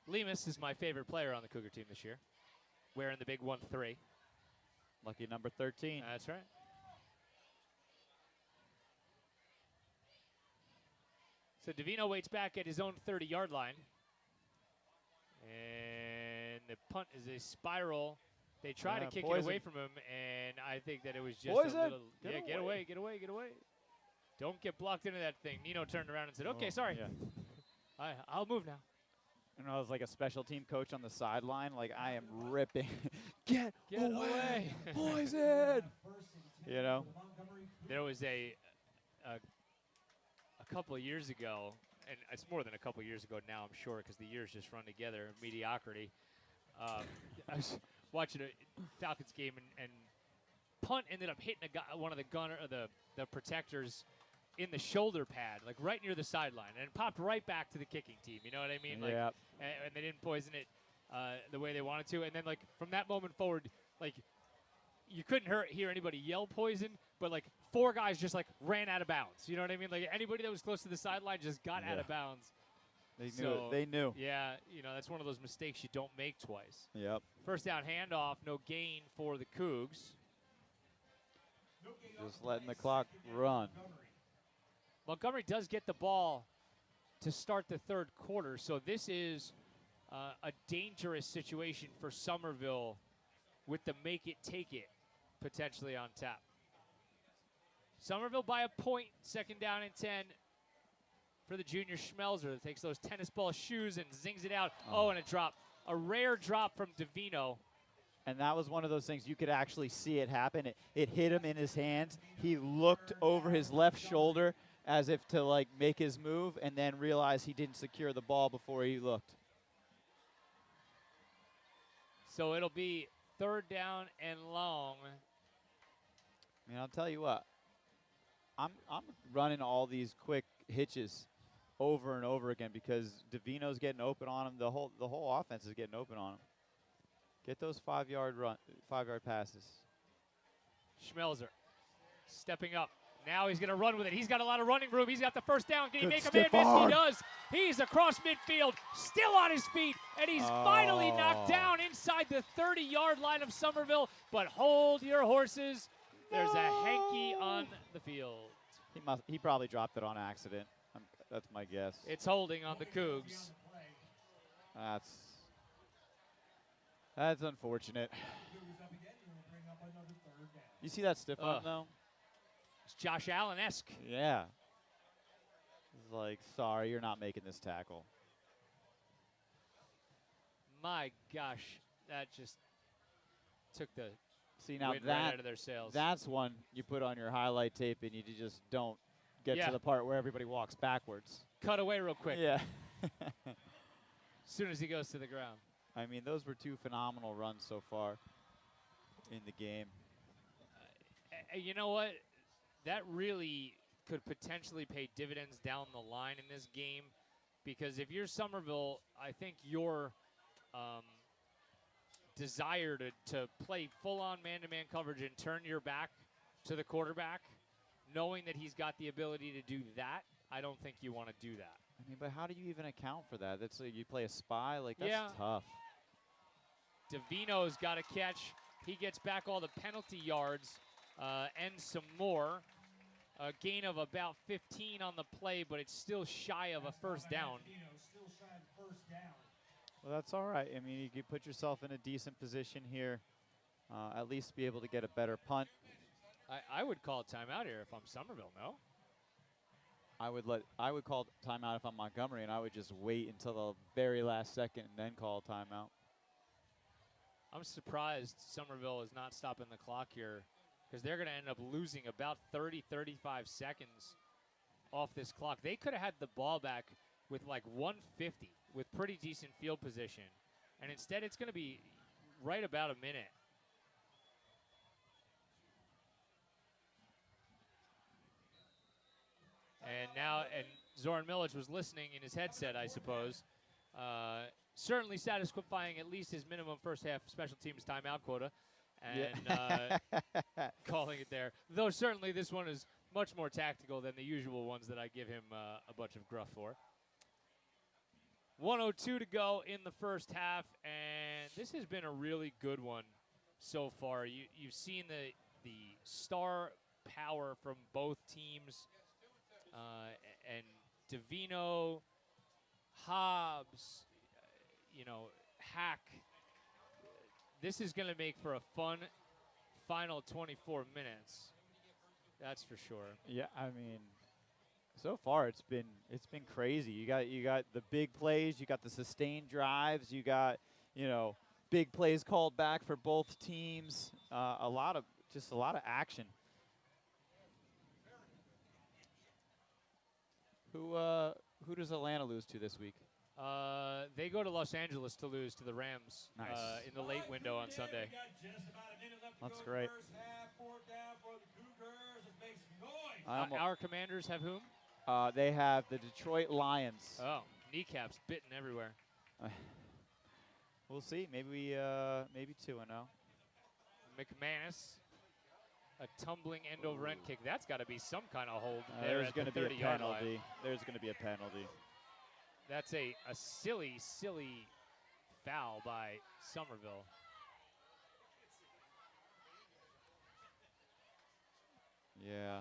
Lemus is my favorite player on the Cougar team this year, wearing the big 1-3. Lucky number 13. That's right. So Davino waits back at his own 30-yard line. And the punt is a spiral. They try to kick it away from him, and I think that it was just a little. Get away. Don't get blocked into that thing. Nino turned around and said, okay, sorry. Yeah. I'll move now. I was like a special team coach on the sideline. Like, I am ripping. Get away. Poison. There was a couple of years ago, and it's more than a couple of years ago now, I'm sure, because the years just run together in mediocrity. I was watching a Falcons game, and punt ended up hitting one of the protectors in the shoulder pad, like right near the sideline, and it popped right back to the kicking team. You know what I mean? Like, Yep. and they didn't poison it the way they wanted to. And then, like, from that moment forward, like, you couldn't hear anybody yell poison, but, like, 4 guys just, like, ran out of bounds. You know what I mean? Like, anybody that was close to the sideline just got out of bounds. They knew. So, They knew. Yeah, you know, that's one of those mistakes you don't make twice. Yep. First down handoff, no gain for the Cougs. Just letting the clock run. Montgomery does get the ball to start the third quarter, so this is a dangerous situation for Somerville with the make it, take it potentially on tap. Somerville by a point, second down and 10 for the junior Schmelzer that takes those tennis ball shoes and zings it out. Oh, and a drop. A rare drop from Davino. And that was one of those things you could actually see it happen. It hit him in his hands. He looked over his left shoulder as if to, like, make his move, and then realized he didn't secure the ball before he looked. So it'll be third down and long. I mean, I'll tell you what. I'm running all these quick hitches over and over again because Davino's getting open on him. The whole offense is getting open on him. Get those 5-yard passes. Schmelzer stepping up. Now he's going to run with it. He's got a lot of running room. He's got the first down. Can he make a man miss? He does. He's across midfield, still on his feet, and he's finally knocked down inside the 30-yard line of Somerville. But hold your horses. There's a hanky on the field. He probably dropped it on accident. That's my guess. It's holding on the Cougs. That's unfortunate. You see that stiff arm, though? It's Josh Allen-esque. Yeah. It's like, sorry, you're not making this tackle. My gosh, that just took the wind right out of their sails. That's one you put on your highlight tape and you just don't get to the part where everybody walks backwards. Cut away real quick. Yeah. As soon as he goes to the ground. I mean, those were 2 phenomenal runs so far in the game. You know what? That really could potentially pay dividends down the line in this game, because if you're Somerville, I think your desire to play full-on man-to-man coverage and turn your back to the quarterback, knowing that he's got the ability to do that, I don't think you want to do that. I mean, but how do you even account for that? That's like you play a spy? Like, that's tough. Davino's got a catch. He gets back all the penalty yards and some more. A gain of about 15 on the play, but it's still shy of a first down. Well, that's all right. I mean, you can put yourself in a decent position here, at least be able to get a better punt. I would call timeout here if I'm Somerville, no? I would call timeout if I'm Montgomery, and I would just wait until the very last second and then call timeout. I'm surprised Somerville is not stopping the clock here, because they're going to end up losing about 30, 35 seconds off this clock. They could have had the ball back with like 150 with pretty decent field position, and instead it's going to be right about a minute. And now, and Zoran Milic was listening in his headset, I suppose. Certainly satisfying at least his minimum first half special teams timeout quota, and calling it there. Though certainly this one is much more tactical than the usual ones that I give him a bunch of gruff for. 1:02 to go in the first half, and this has been a really good one so far. You've seen the star power from both teams, and Davino, Hobbs, Hack. This is going to make for a fun final 24 minutes. That's for sure. Yeah, I mean, so far it's been crazy. You got the big plays, you got the sustained drives, you got big plays called back for both teams. A lot of action. Who does Atlanta lose to this week? They go to Los Angeles to lose to the Rams Nice. in the late window on Sunday. We got just about a minute left to That's go great. in the first half. Fourth down for the Cougars. Let's make some noise. Our Commanders have whom? They have the Detroit Lions. Oh, kneecaps bitten everywhere. We'll see. Maybe 2-0. McManus, a tumbling end over end kick. That's got to be some kind of hold there There's at the going to be a 30-yard line. penalty. There's going to be a penalty. That's a silly foul by Somerville. Yeah,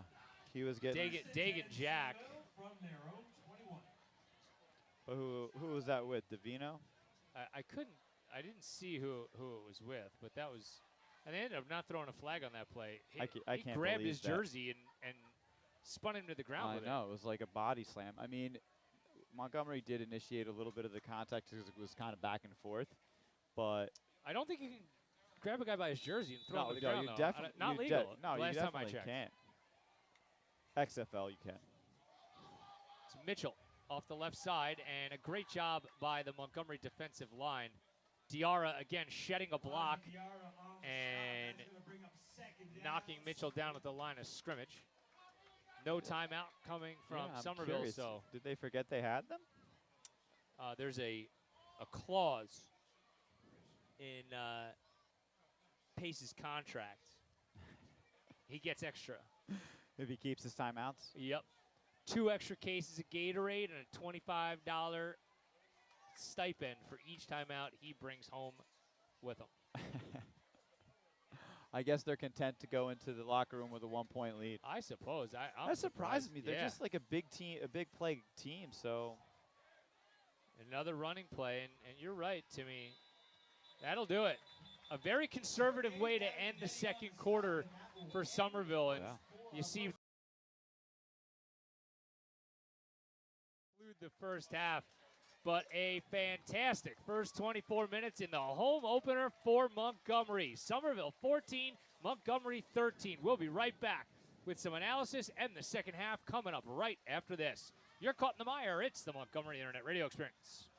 he was getting. Dagan Jack. From their own 21. But who was that with? Davino? I didn't see who it was with, but that was, and they ended up not throwing a flag on that play. I He can't grabbed believe his that. jersey and spun him to the ground I with know, it was like a body slam. I mean, Montgomery did initiate a little bit of the contact because it was kind of back and forth, but it. I don't think you can grab a guy by his jersey and throw him to the ground, you though. definitely Not you legal. no, last you time I definitely checked. can't. XFL, you can. It's Mitchell off the left side, and a great job by the Montgomery defensive line. Diarra again shedding a block and knocking Mitchell down at the line of scrimmage. No timeout coming from Yeah, I'm Somerville. curious. So Did they forget they had them? there's a clause in Pace's contract. He gets extra. If he keeps his timeouts? Yep. 2 extra cases of Gatorade and a $25 stipend for each timeout he brings home with him. I guess they're content to go into the locker room with a 1-point lead. I suppose. I'm That surprises me. They're Yeah. just like a big team, a big play team. So Another running play, and you're right, Timmy. That'll do it. A very conservative way to end the second quarter for Somerville, and you see the first half, but a fantastic first 24 minutes in the home opener for Montgomery. Somerville 14, Montgomery 13. We'll be right back with some analysis and the second half coming up right after this. You're caught in the mire. It's the Montgomery Internet Radio Experience.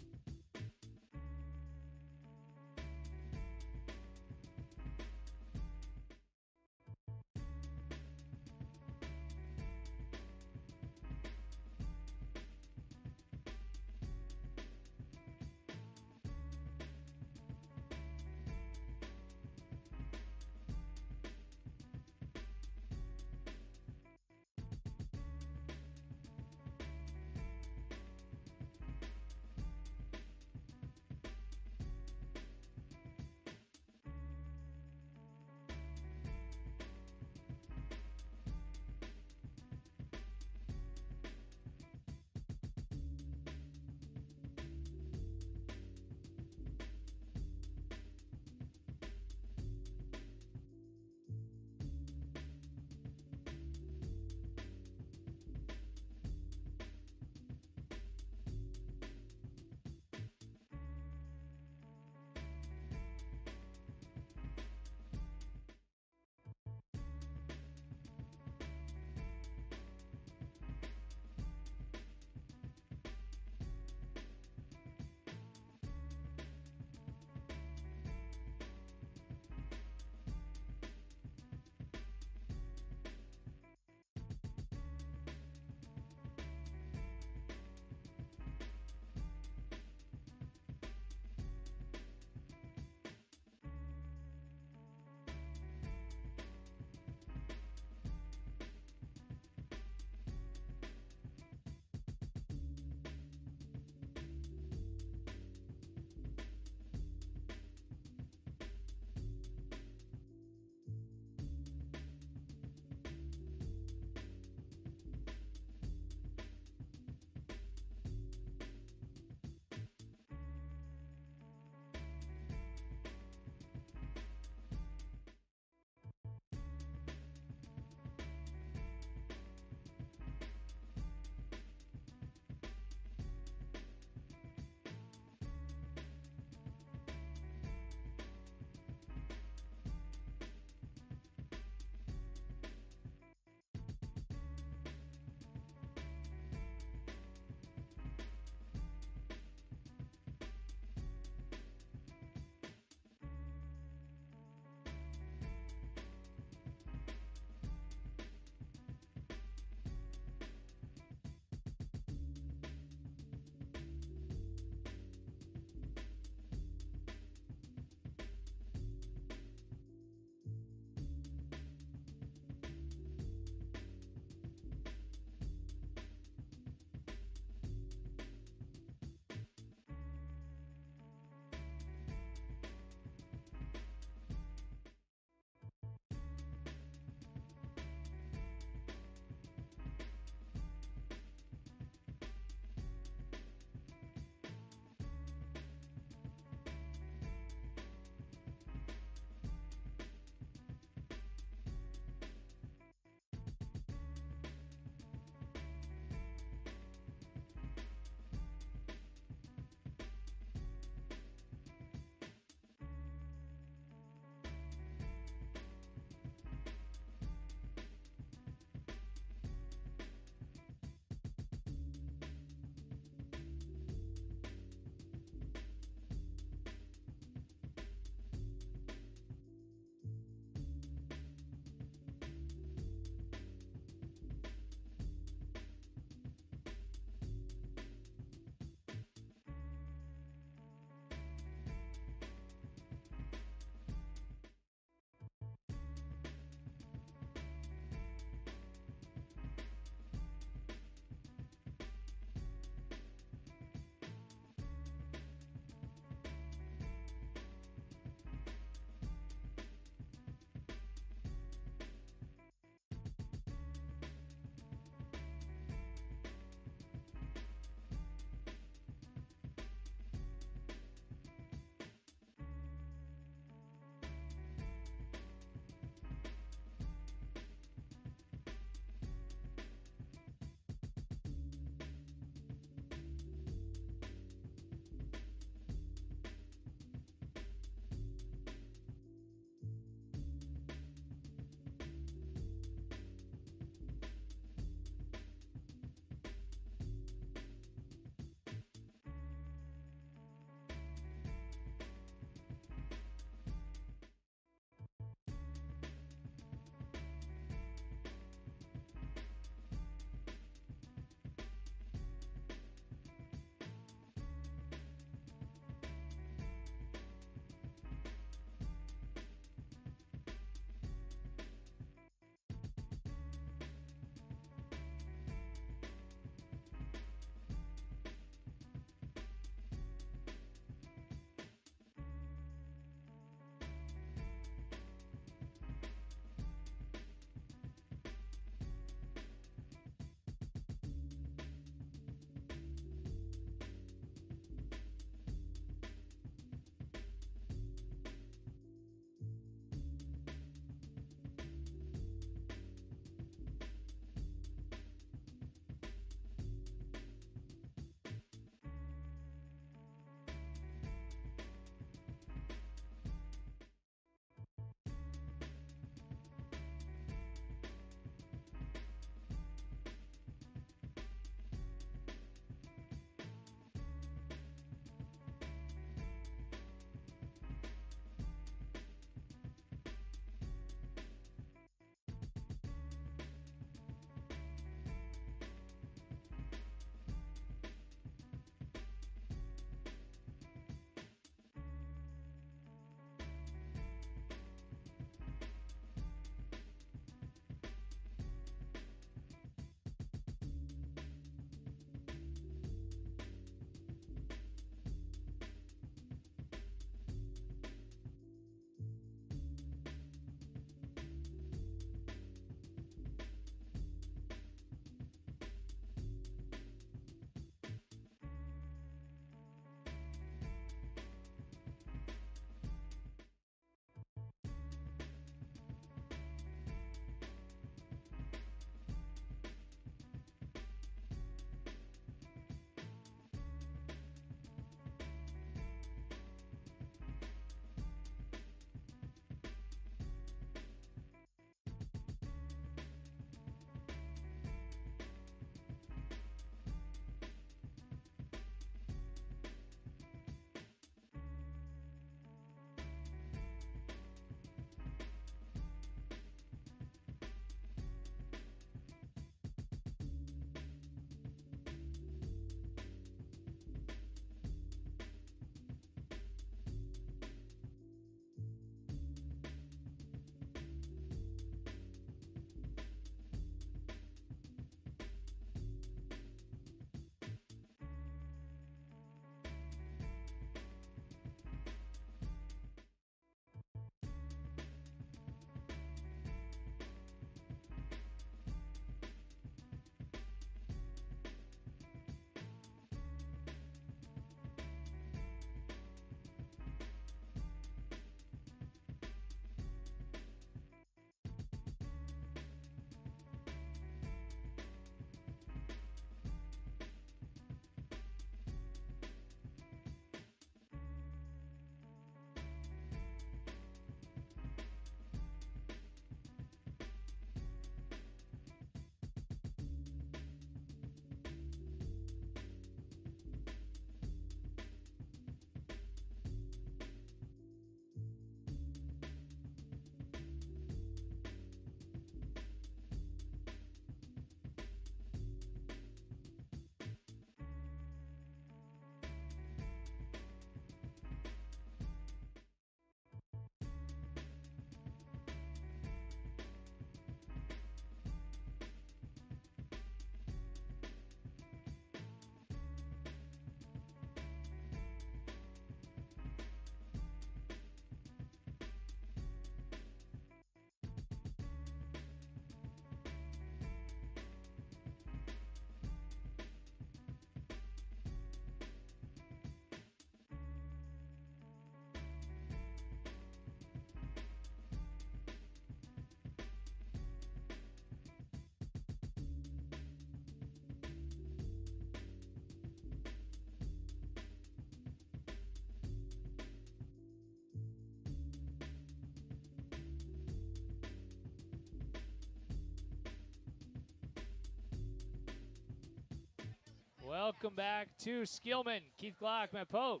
Welcome back to Skillman. Keith Glock, Matt Pogue.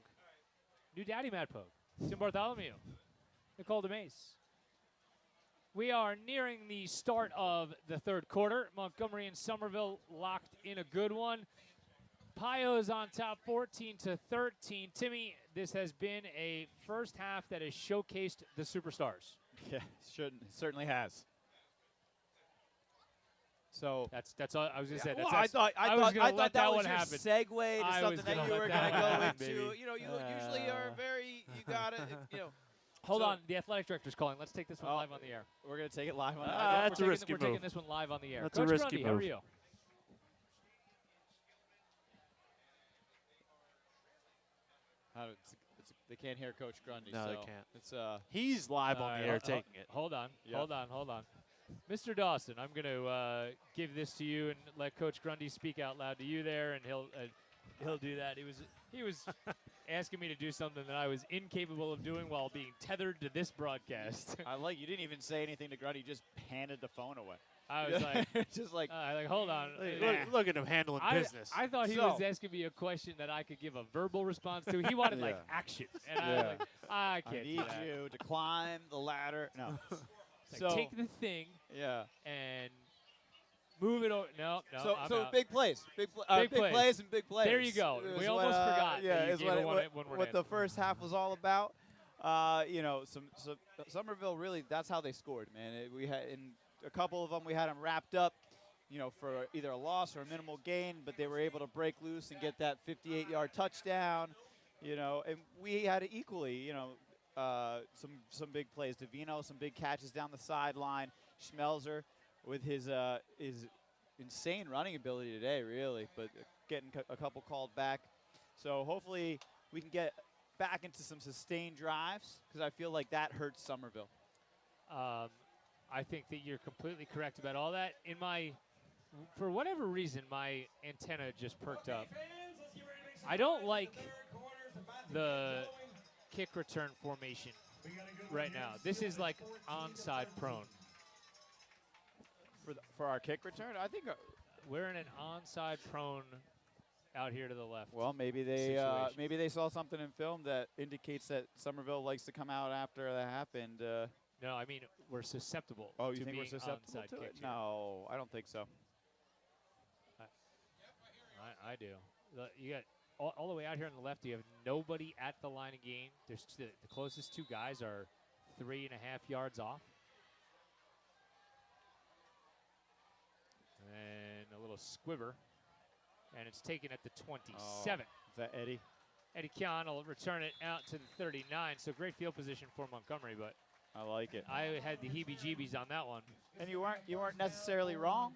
New daddy Matt Pogue. Tim Bartholomew. Nicole DeMace. We are nearing the start of the third quarter. Montgomery and Somerville locked in a good one. Pio's on top 14-13. Timmy, this has been a first half that has showcased the superstars. Yeah, certainly has. So That's all I was gonna say. well, That's, I was gonna let that one was your happen. segue to I was something that gonna you let were that going to go happen, into. baby. You know, you usually are very. You got it. Hold So- on, the athletic director's calling. Let's take this one live on the air. We're going to take it live on. That's a risky We're taking move. this one live on the air. That's a Coach risky Grundy, how are move. you? They can't hear Coach Grundy. No, so they can't. It's He's live on the air taking it. Hold on, Yeah. hold on. Mr. Dawson, I'm going to give this to you and let Coach Grundy speak out loud to you there, and he'll do that. He was asking me to do something that I was incapable of doing while being tethered to this broadcast. I like you didn't even say anything to Grundy. You just handed the phone away. I was like, just like hold on. Look at him handling business. I thought he So- was asking me a question that I could give a verbal response to. He wanted like Yeah. action, and I was like, I I can't need do that. you to climb the ladder. No. It's so like, take the thing yeah. and move it over. No, I'm So out. big plays, big Big plays. plays and big plays. There you go. is We what, almost forgot Yeah, that you is gave what, a it- one- what, one-word what the answer. first half was all about. Some Somerville really. That's how they scored, man. We had in a couple of them we had them wrapped up, for either a loss or a minimal gain, but they were able to break loose and get that 58-yard touchdown. And we had equally, some big plays. Davino, some big catches down the sideline. Schmelzer with his insane running ability today, really, but getting a couple called back. So hopefully we can get back into some sustained drives because I feel like that hurts Somerville. I think that you're completely correct about all that. For whatever reason, my antenna just perked up. I don't like the kick return formation right now. This is like onside prone. For our kick return, I think. We're in an onside prone out here to the left. Well, maybe they saw something in film that indicates that Somerville likes to come out after the half and. No, I mean we're susceptible. Oh, you to think we're being susceptible onside to it? kicks here. No, I don't think so. I do. You got all the way out here on the left. You have nobody at the line of gain. There's the closest two guys are 3.5 yards off. And a little squibber, and it's taken at the 27. Is that Eddie? Eddie Kian will return it out to the 39. So great field position for Montgomery, but I like it. I had the heebie-jeebies on that one. And you weren't necessarily wrong.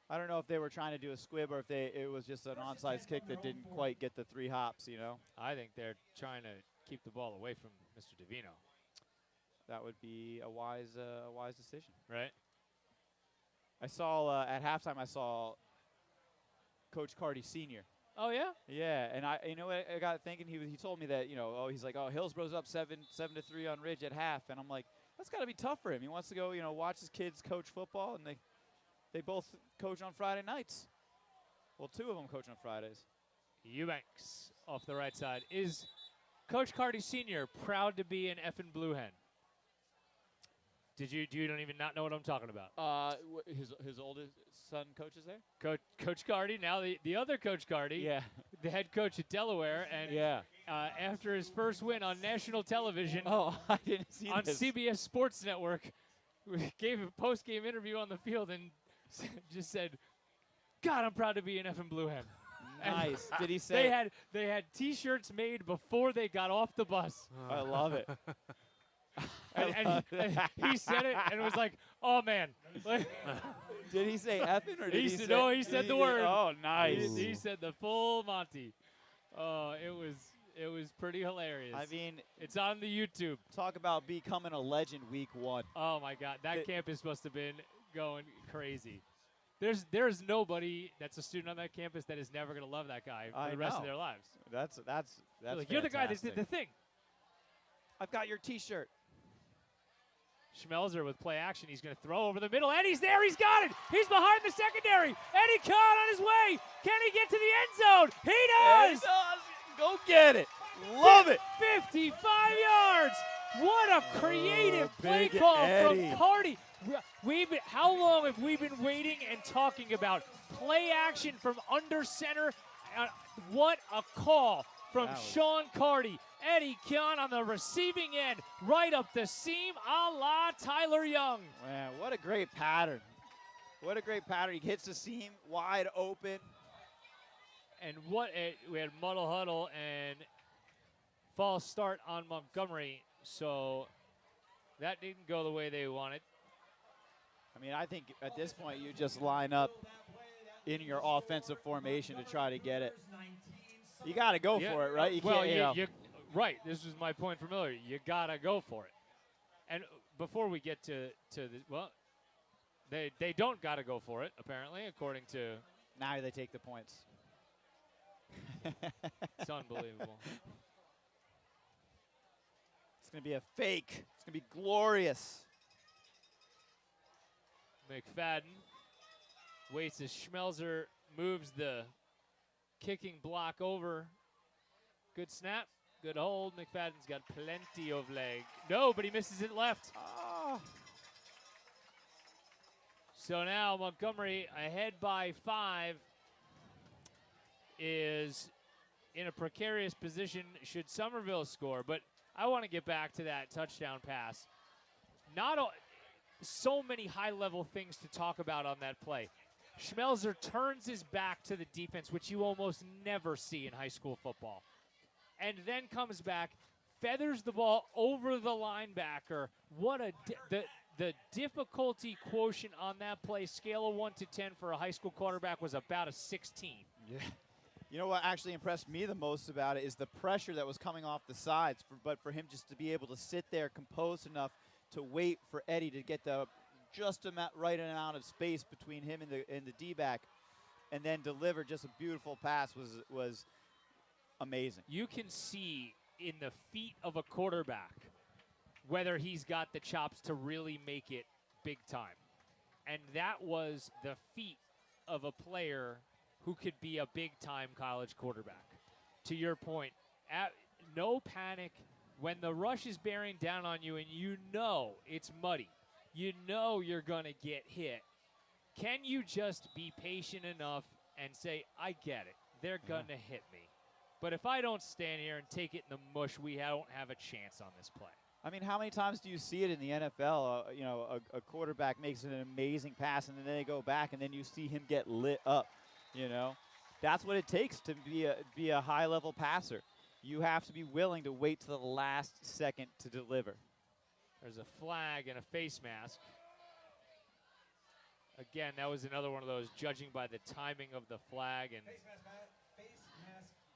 I don't know if they were trying to do a squib or if it was just an onside kick that didn't quite get the 3 hops. I think they're trying to keep the ball away from Mr. Davino. That would be a wise decision. Right? I saw at halftime. I saw Coach Carty Sr. Oh yeah. Yeah, and I got thinking. He told me that he's like, Hillsborough's up 7-3 on Ridge at half, and I'm like, that's got to be tough for him. He wants to go watch his kids coach football, and they both coach on Friday nights. Well, 2 of them coach on Fridays. Eubanks off the right side. Is Coach Carty Sr. proud to be an effing Blue Hen? You don't even not know what I'm talking about? His oldest son coaches there. Coach Carty, now the other Coach Carty, Yeah. the head coach at Delaware, and Yeah. After his first win on national television Oh, I didn't see on this. CBS Sports Network, gave a post-game interview on the field and just said, "God, I'm proud to be an effing Blue Hen." Nice. Did he say? They had T-shirts made before they got off the bus. I love it. And he said it and it was like, oh man. Like, Did he say effing or did he say? No, he said the word. Oh, nice. he said the full Monty. Oh, it was pretty hilarious. I mean, it's on the YouTube. talk about becoming a legend week 1. Oh my God, that campus must have been going crazy. There's nobody that's a student on that campus that is never gonna love that guy for the rest of their lives. That's Like, you're the guy that did the thing. I've got your T-shirt. Schmelzer with play action. He's going to throw over the middle. Eddie's there. He's got it. He's behind the secondary. Eddie Kahn on his way. Can he get to the end zone? He does. Go get it. Love it. 55 yards. What a creative play Big call Eddie. from Carty. How long have we been waiting and talking about play action from under center? What a call from Sean Carty. Eddie Kahn on the receiving end, right up the seam, a la Tyler Young. Man, what a great pattern. What a great pattern. He hits the seam wide open. And we had muddle huddle and false start on Montgomery, so that didn't go the way they wanted. I mean, I think at this point you just line up in your offensive formation to try to get it. You got to go for it, right? You can't, right. This was my point from earlier. You got to go for it. And before we get to they don't got to go for it, apparently, according to. Now they take the points. It's unbelievable. It's going to be a fake. It's going to be glorious. McFadden waits as Schmelzer moves the kicking block over. Good snap, good hold. McFadden's got plenty of leg. No, but he misses it left. Oh. So now Montgomery, ahead by 5, is in a precarious position should Somerville score. But I want to get back to that touchdown pass. So many high-level things to talk about on that play. Schmelzer turns his back to the defense, which you almost never see in high school football, and then comes back, feathers the ball over the linebacker. What the difficulty quotient on that play, scale of 1 to 10 for a high school quarterback, was about a 16. Yeah. You know what actually impressed me the most about it is the pressure that was coming off the sides, but for him just to be able to sit there composed enough to wait for Eddie to get the just right amount of space between him and the D-back, and then deliver just a beautiful pass was amazing. You can see in the feet of a quarterback whether he's got the chops to really make it big time. And that was the feat of a player who could be a big-time college quarterback. To your point, no panic. When the rush is bearing down on you and you know it's muddy, you know you're going to get hit, can you just be patient enough and say, I get it, they're going to hit me. But if I don't stand here and take it in the mush, we don't have a chance on this play. I mean, how many times do you see it in the NFL? A quarterback makes an amazing pass, and then they go back, and then you see him get lit up. That's what it takes to be a high-level passer. You have to be willing to wait to the last second to deliver. There's a flag and a face mask. Again, that was another one of those judging by the timing of the flag and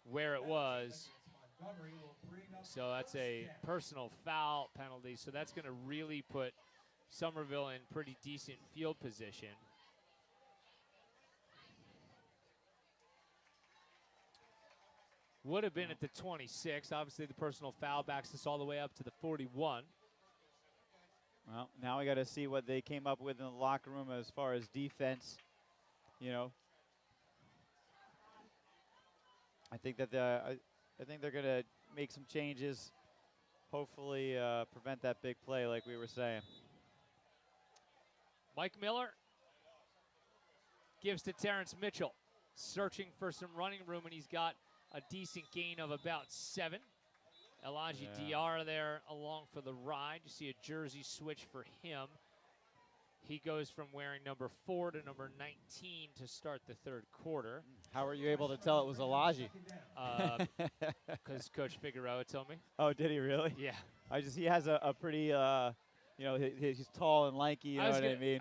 where it was. So that's a personal foul penalty. So that's going to really put Somerville in pretty decent field position. Would have been at the 26. Obviously, the personal foul backs us all the way up to the 41. Well, now we got to see what they came up with in the locker room as far as defense. I think that I think they're going to make some changes. Hopefully, prevent that big play, like we were saying. Mike Miller gives to Terrence Mitchell, searching for some running room, and he's got a decent gain of about 7. Elijah Diarra there along for the ride. You see a jersey switch for him. He goes from wearing number 4 to number 19 to start the third quarter. How were you able to tell it was Elijah? Because Coach Figueroa told me. Oh, did he really? Yeah. He has a pretty, he's tall and lanky, you know what I mean?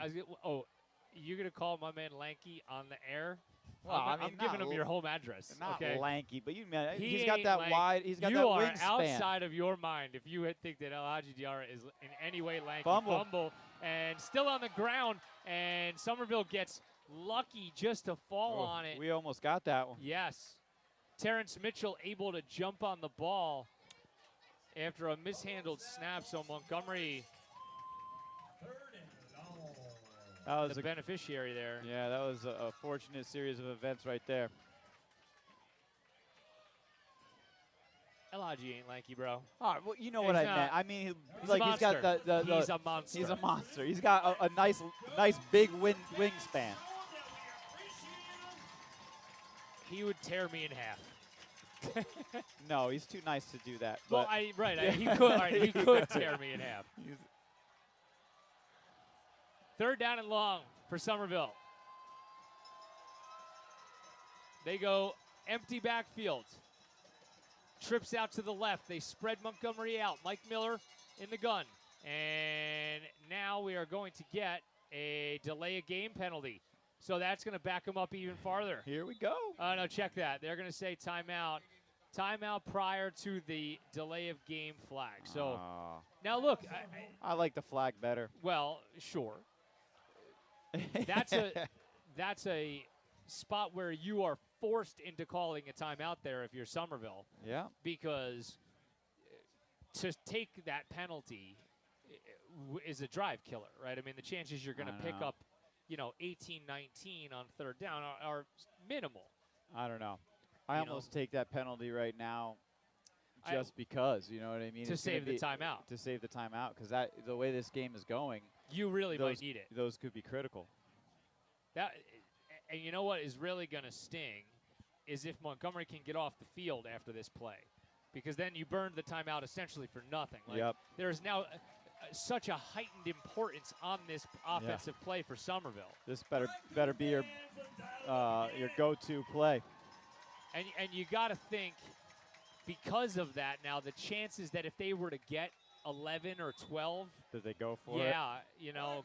You're going to call my man lanky on the air? Well, I'm giving him your home address. Not okay? lanky, but he's got that lanky. wide. He's got you that are wingspan. outside of your mind if you think that Elijah Diarra is in any way lanky. Fumble, and still on the ground, and Somerville gets lucky just to fall on it. We almost got that one. Yes. Terrence Mitchell able to jump on the ball after a mishandled snap, so Montgomery That was the beneficiary there. Yeah, that was a fortunate series of events right there. Elijah ain't lanky, bro. All right, well, you know He's what I not. meant. I mean, He's like a he's got monster. the He's a monster. He's a monster. He's got a nice big wingspan. He would tear me in half. No, he's too nice to do that. Well, but he could. All right, he could tear me in half. Third down and long for Somerville. They go empty backfield. Trips out to the left. They spread Montgomery out. Mike Miller in the gun. And now we are going to get a delay of game penalty. So that's going to back them up even farther. Here we go. No, check that. They're going to say timeout. Timeout prior to the delay of game flag. So now look. I like the flag better. Well, sure. That's a spot where you are forced into calling a timeout there if you're Somerville. Yeah. Because to take that penalty is a drive killer, right? I mean, the chances you're going to pick up, 18-19 on third down are minimal. I don't know. I almost take that penalty right now just because, you know what I mean? To save the timeout. To save the timeout, because the way this game is going, you really might need it. Those could be critical. And you know what is really going to sting is if Montgomery can get off the field after this play, because then you burned the timeout essentially for nothing. There is now such a heightened importance on this offensive play for Somerville. This better be your go-to play. And you got to think, because of that now, the chances that if they were to get 11 or 12, did they go for it? Yeah,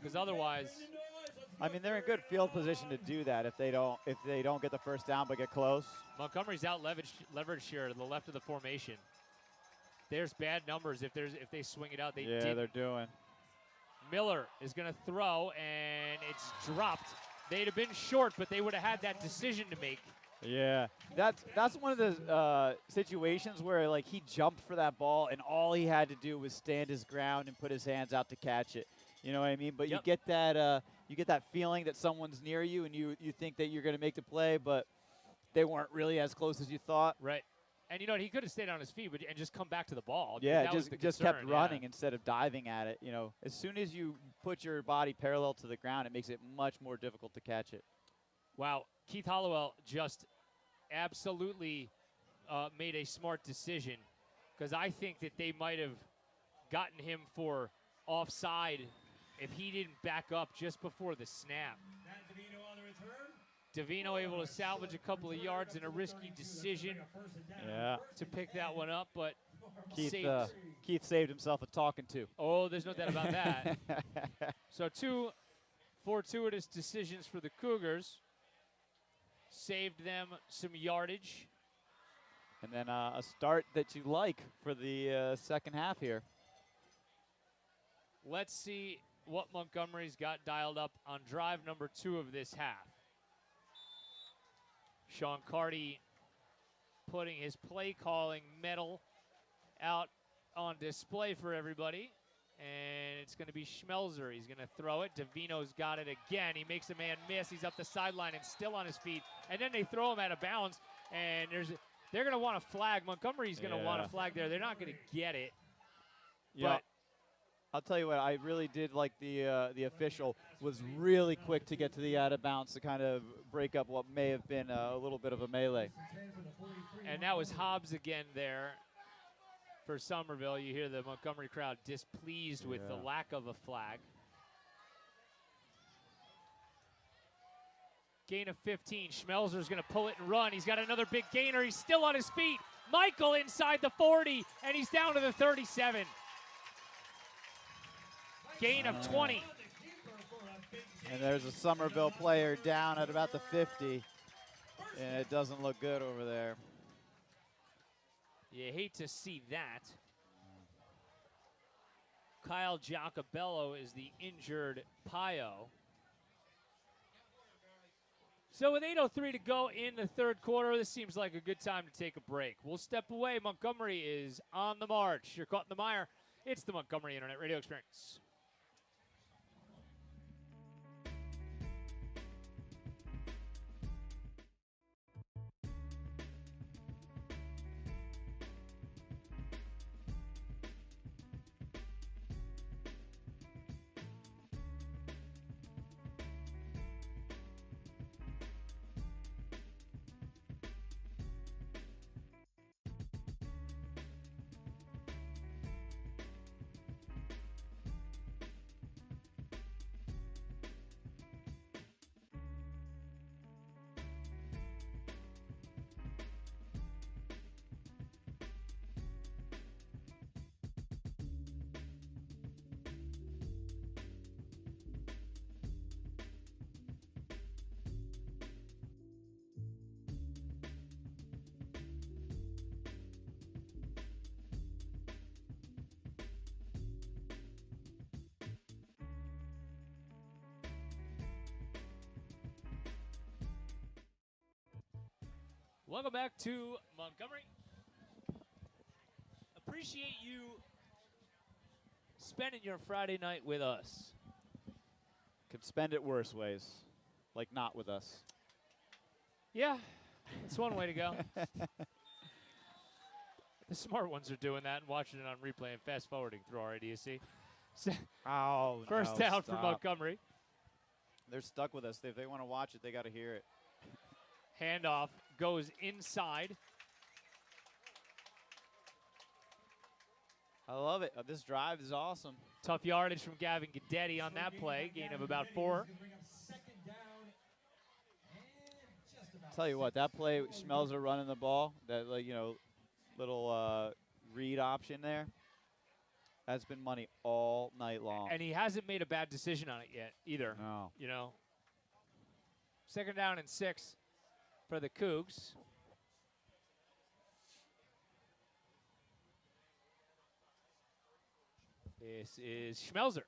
because otherwise, I mean, they're in good field position to do that if they don't get the first down but get close. Montgomery's out leveraged here to the left of the formation. There's bad numbers if they swing it out. They're doing. Miller is going to throw, and it's dropped. They'd have been short, but they would have had that decision to make. Yeah, that's one of the situations where like he jumped for that ball, and all he had to do was stand his ground and put his hands out to catch it. You know what I mean? But you get that feeling that someone's near you, and you think that you're going to make the play, but they weren't really as close as you thought. Right. And you know what? He could have stayed on his feet and just come back to the ball. Yeah, just kept running instead of diving at it. You know, as soon as you put your body parallel to the ground, it makes it much more difficult to catch it. Wow, Keith Hollowell just absolutely made a smart decision, because I think that they might have gotten him for offside if he didn't back up just before the snap. Davino able to salvage a couple of yards in a risky decision to pick that one up, but Keith saved himself a talking to. Oh, there's no doubt about that. So 2 fortuitous decisions for the Cougars. Saved them some yardage. And then a start that you like for the second half here. Let's see what Montgomery's got dialed up on drive number 2 of this half. Sean Carty putting his play calling medal out on display for everybody. And it's going to be Schmelzer. He's going to throw it. Davino's got it again. He makes a man miss. He's up the sideline and still on his feet. And then they throw him out of bounds. And they're going to want a flag. Montgomery's going to want a flag there. They're not going to get it. Yeah. But I'll tell you what, I really did like the official was really quick to get to the out of bounds to kind of break up what may have been a little bit of a melee. And that was Hobbs again there for Somerville. You hear the Montgomery crowd displeased with the lack of a flag. Gain of 15. Schmelzer's going to pull it and run. He's got another big gainer. He's still on his feet. Michael inside the 40, and he's down to the 37. Gain of 20. And there's a Somerville player down at about the 50, and it doesn't look good over there. You hate to see that. Kyle Giacobello is the injured Pio. So with 8:03 to go in the third quarter, this seems like a good time to take a break. We'll step away. Montgomery is on the march. You're caught in the mire. It's the Montgomery Internet Radio Experience. Welcome back to Montgomery. Appreciate you spending your Friday night with us. Could spend it worse ways, like not with us. Yeah, that's one way to go. The smart ones are doing that and watching it on replay and fast forwarding through our idiocy. Oh, First no, down for stop. Montgomery. They're stuck with us. If they want to watch it, they got to hear it. Handoff goes inside. I love it. This drive is awesome. Tough yardage from Gavin Guidetti on that play. Gain of about 4. Tell you what, that play, Schmelzer running the ball, that little read option there, that's been money all night long. And he hasn't made a bad decision on it yet either. No. You know, 2nd down and 6 for the Cougs. This is Schmelzer.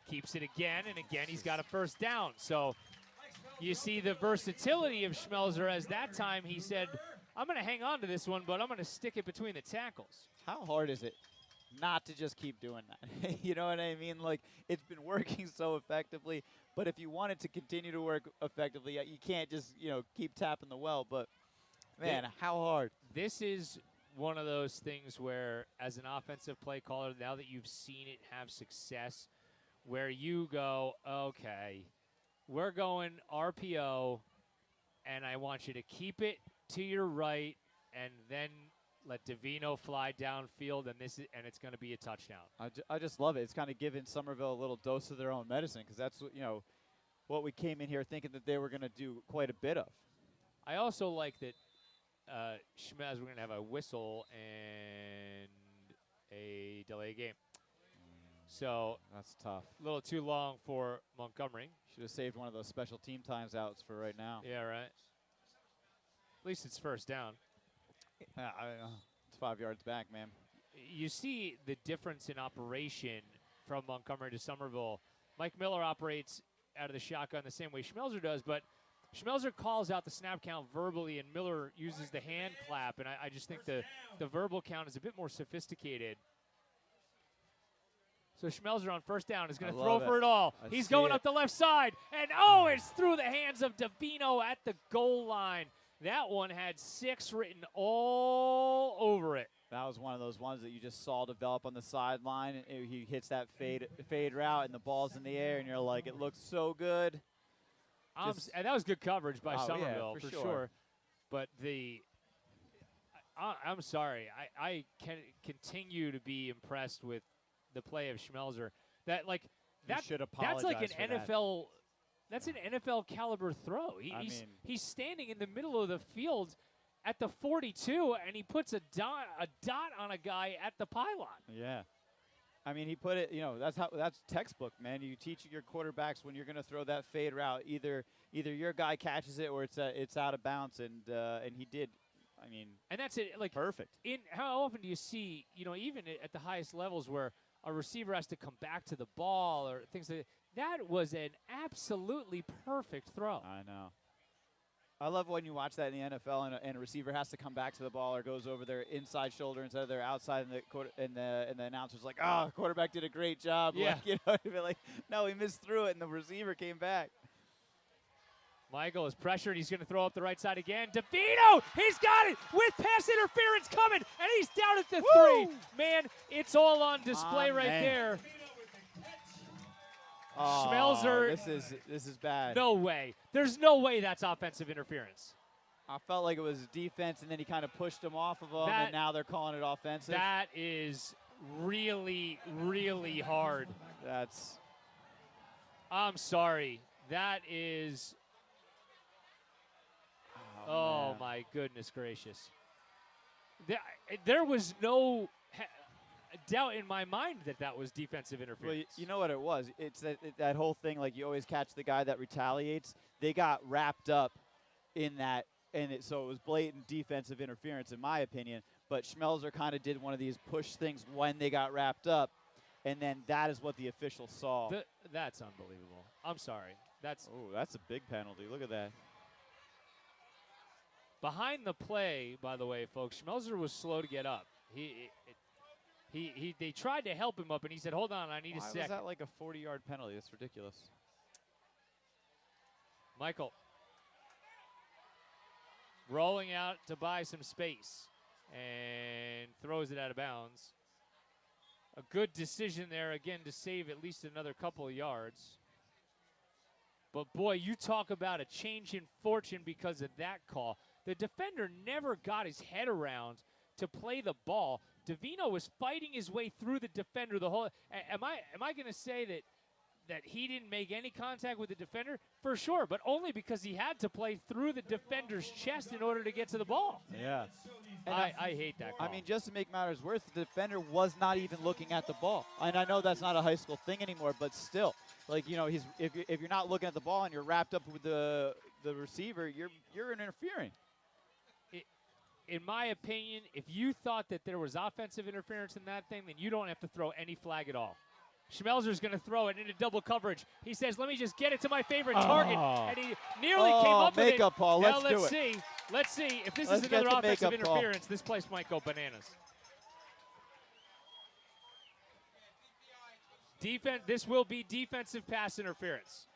Keeps it again, and again he's got a first down. So you see the versatility of Schmelzer, as that time he said, I'm going to hang on to this one, but I'm going to stick it between the tackles. How hard is it not to just keep doing that? You know what I mean? Like, it's been working so effectively, but if you want it to continue to work effectively, you can't just, keep tapping the well. But, man, how hard? This is one of those things where, as an offensive play caller, now that you've seen it have success, where you go, okay, we're going RPO, and I want you to keep it to your right, and then let Davino fly downfield, and it's going to be a touchdown. I just love it. It's kind of giving Somerville a little dose of their own medicine, because that's what we came in here thinking that they were going to do quite a bit of. I also like that Schmez, we're going to have a whistle and a delay game. So that's tough. A little too long for Montgomery. Should have saved one of those special team times outs for right now. Yeah, right. At least it's first down. It's 5 yards back, man. You see the difference in operation from Montgomery to Somerville. Mike Miller operates out of the shotgun the same way Schmelzer does, but Schmelzer calls out the snap count verbally, and Miller uses the hand clap, and I just think the verbal count is a bit more sophisticated. So Schmelzer on first down is going to throw for it all. He's going up the left side, and it's through the hands of Davino at the goal line. That one had 6 written all over it. That was one of those ones that you just saw develop on the sideline. And he hits that fade route, and the ball's in the air, and you're like, it looks so good. And that was good coverage by Somerville, yeah, for sure. But I'm sorry. I can continue to be impressed with the play of Schmelzer. That's like an NFL. That's an NFL caliber throw. He's standing in the middle of the field at the 42, and he puts a dot on a guy at the pylon. Yeah. I mean, he put it, that's textbook, man. You teach your quarterbacks when you're going to throw that fade route, either your guy catches it or it's out of bounds, and he did. I mean, and that's it. Like perfect. How often do you see, even at the highest levels, where a receiver has to come back to the ball or things like that? That was an absolutely perfect throw. I know. I love when you watch that in the NFL and a receiver has to come back to the ball or goes over their inside shoulder instead of their outside, and the announcer's like, the quarterback did a great job. Yeah. Like, no, he missed through it, and the receiver came back. Michael is pressured. He's going to throw up the right side again. Davino, he's got it with pass interference coming, and he's down at the 3. Man, it's all on display there. Oh, Schmelzer. This is bad. No way. There's no way that's offensive interference. I felt like it was defense, and then he kind of pushed him off of him, and now they're calling it offensive. That is really, really hard. I'm sorry. That is. Oh my goodness gracious. There was no doubt in my mind that was defensive interference. Well, you know what it was? It's that whole thing, like you always catch the guy that retaliates. They got wrapped up in that, so it was blatant defensive interference in my opinion. But Schmelzer kind of did one of these push things when they got wrapped up, and then that is what the official saw. That's unbelievable. I'm sorry. That's a big penalty. Look at that. behind the play, by the way, folks, Schmelzer was slow to get up. They tried to help him up, and he said, hold on, I need a second. Why was that like a 40-yard penalty? That's ridiculous. Michael rolling out to buy some space and throws it out of bounds. A good decision there, again, to save at least another couple of yards. But, boy, you talk about a change in fortune because of that call. The defender never got his head around to play the ball. Davino was fighting his way through the defender the whole. Am I going to say that he didn't make any contact with the defender? For sure, but only because he had to play through the defender's chest in order to get to the ball. Yeah. I hate that call. I mean, just to make matters worse, the defender was not even looking at the ball. And I know that's not a high school thing anymore, but still, like, you know, if you're not looking at the ball and you're wrapped up with the receiver, you're interfering. In my opinion, if you thought that there was offensive interference in that thing, then you don't have to throw any flag at all. Schmelzer's going to throw it into double coverage. He says, let me just get it to my favorite target. And he nearly came up with it. Makeup, Paul. Now Let's do it. see. Let's see. If this Let's is another get the offensive makeup call. interference, this place might go bananas. This will be defensive pass interference.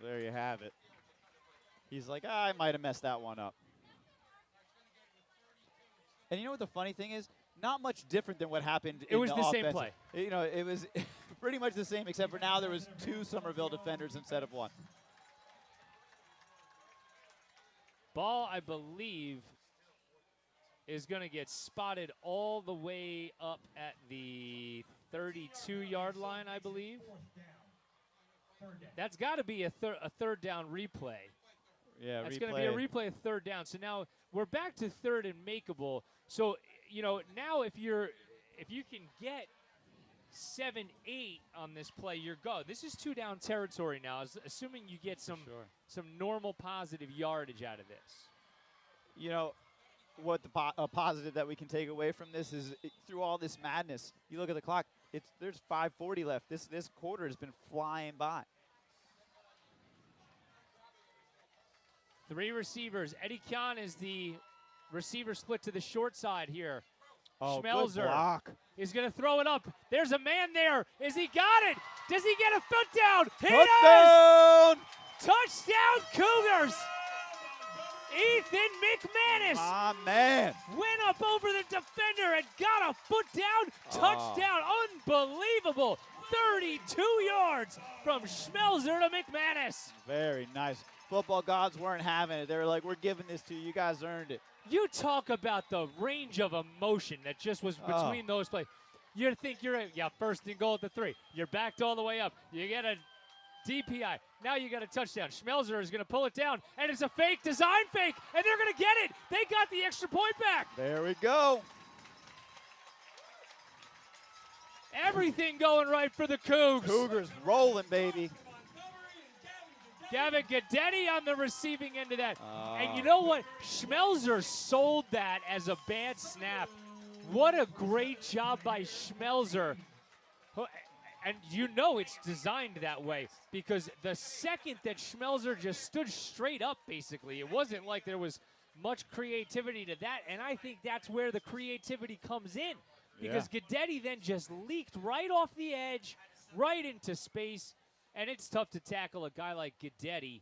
Well, there you have it. He's like, I might have messed that one up. And you know what the funny thing is? Not much different than what happened It was the same offensive. play. You know, it was pretty much the same, except for now there was 2 Somerville defenders instead of 1. Ball, I believe, is going to get spotted all the way up at the 32-yard line, I believe. That's got to be a third down replay. Yeah, That's going to be a replay of third down. So now we're back to third and makeable. So, you know, now if you can get 7-8 on this play, you're go. This is 2 down territory now, assuming you get some normal positive yardage out of this. You know, what a positive that we can take away from this is through all this madness, you look at the clock, there's 5:40 left. This quarter has been flying by. 3 receivers. Eddie Kyan is the receiver split to the short side here. Oh, good Schmelzer block. is going to throw it up. There's a man there. Is he got it? Does he get a foot down? He Touchdown! does! Touchdown, Cougars! Ethan McManus Ah, man. went up over the defender and got a foot down. Touchdown. Unbelievable. 32 yards from Schmelzer to McManus. Very nice. Football gods weren't having it. They were like, we're giving this to you. You guys earned it. You talk about the range of emotion that just was between those plays. You think you're first and goal at the 3. You're backed all the way up. You get a DPI. Now you got a touchdown. Schmelzer is going to pull it down, and it's a fake, design fake, and they're going to get it. They got the extra point back. There we go. Everything going right for the Cougs. Cougars rolling, baby. Gavin Gadetti on the receiving end of that. And you know what? Schmelzer sold that as a bad snap. What a great job by Schmelzer. And you know it's designed that way because the second that Schmelzer just stood straight up, basically, it wasn't like there was much creativity to that. And I think that's where the creativity comes in because Gadetti then just leaked right off the edge, right into space. And it's tough to tackle a guy like Gadetti,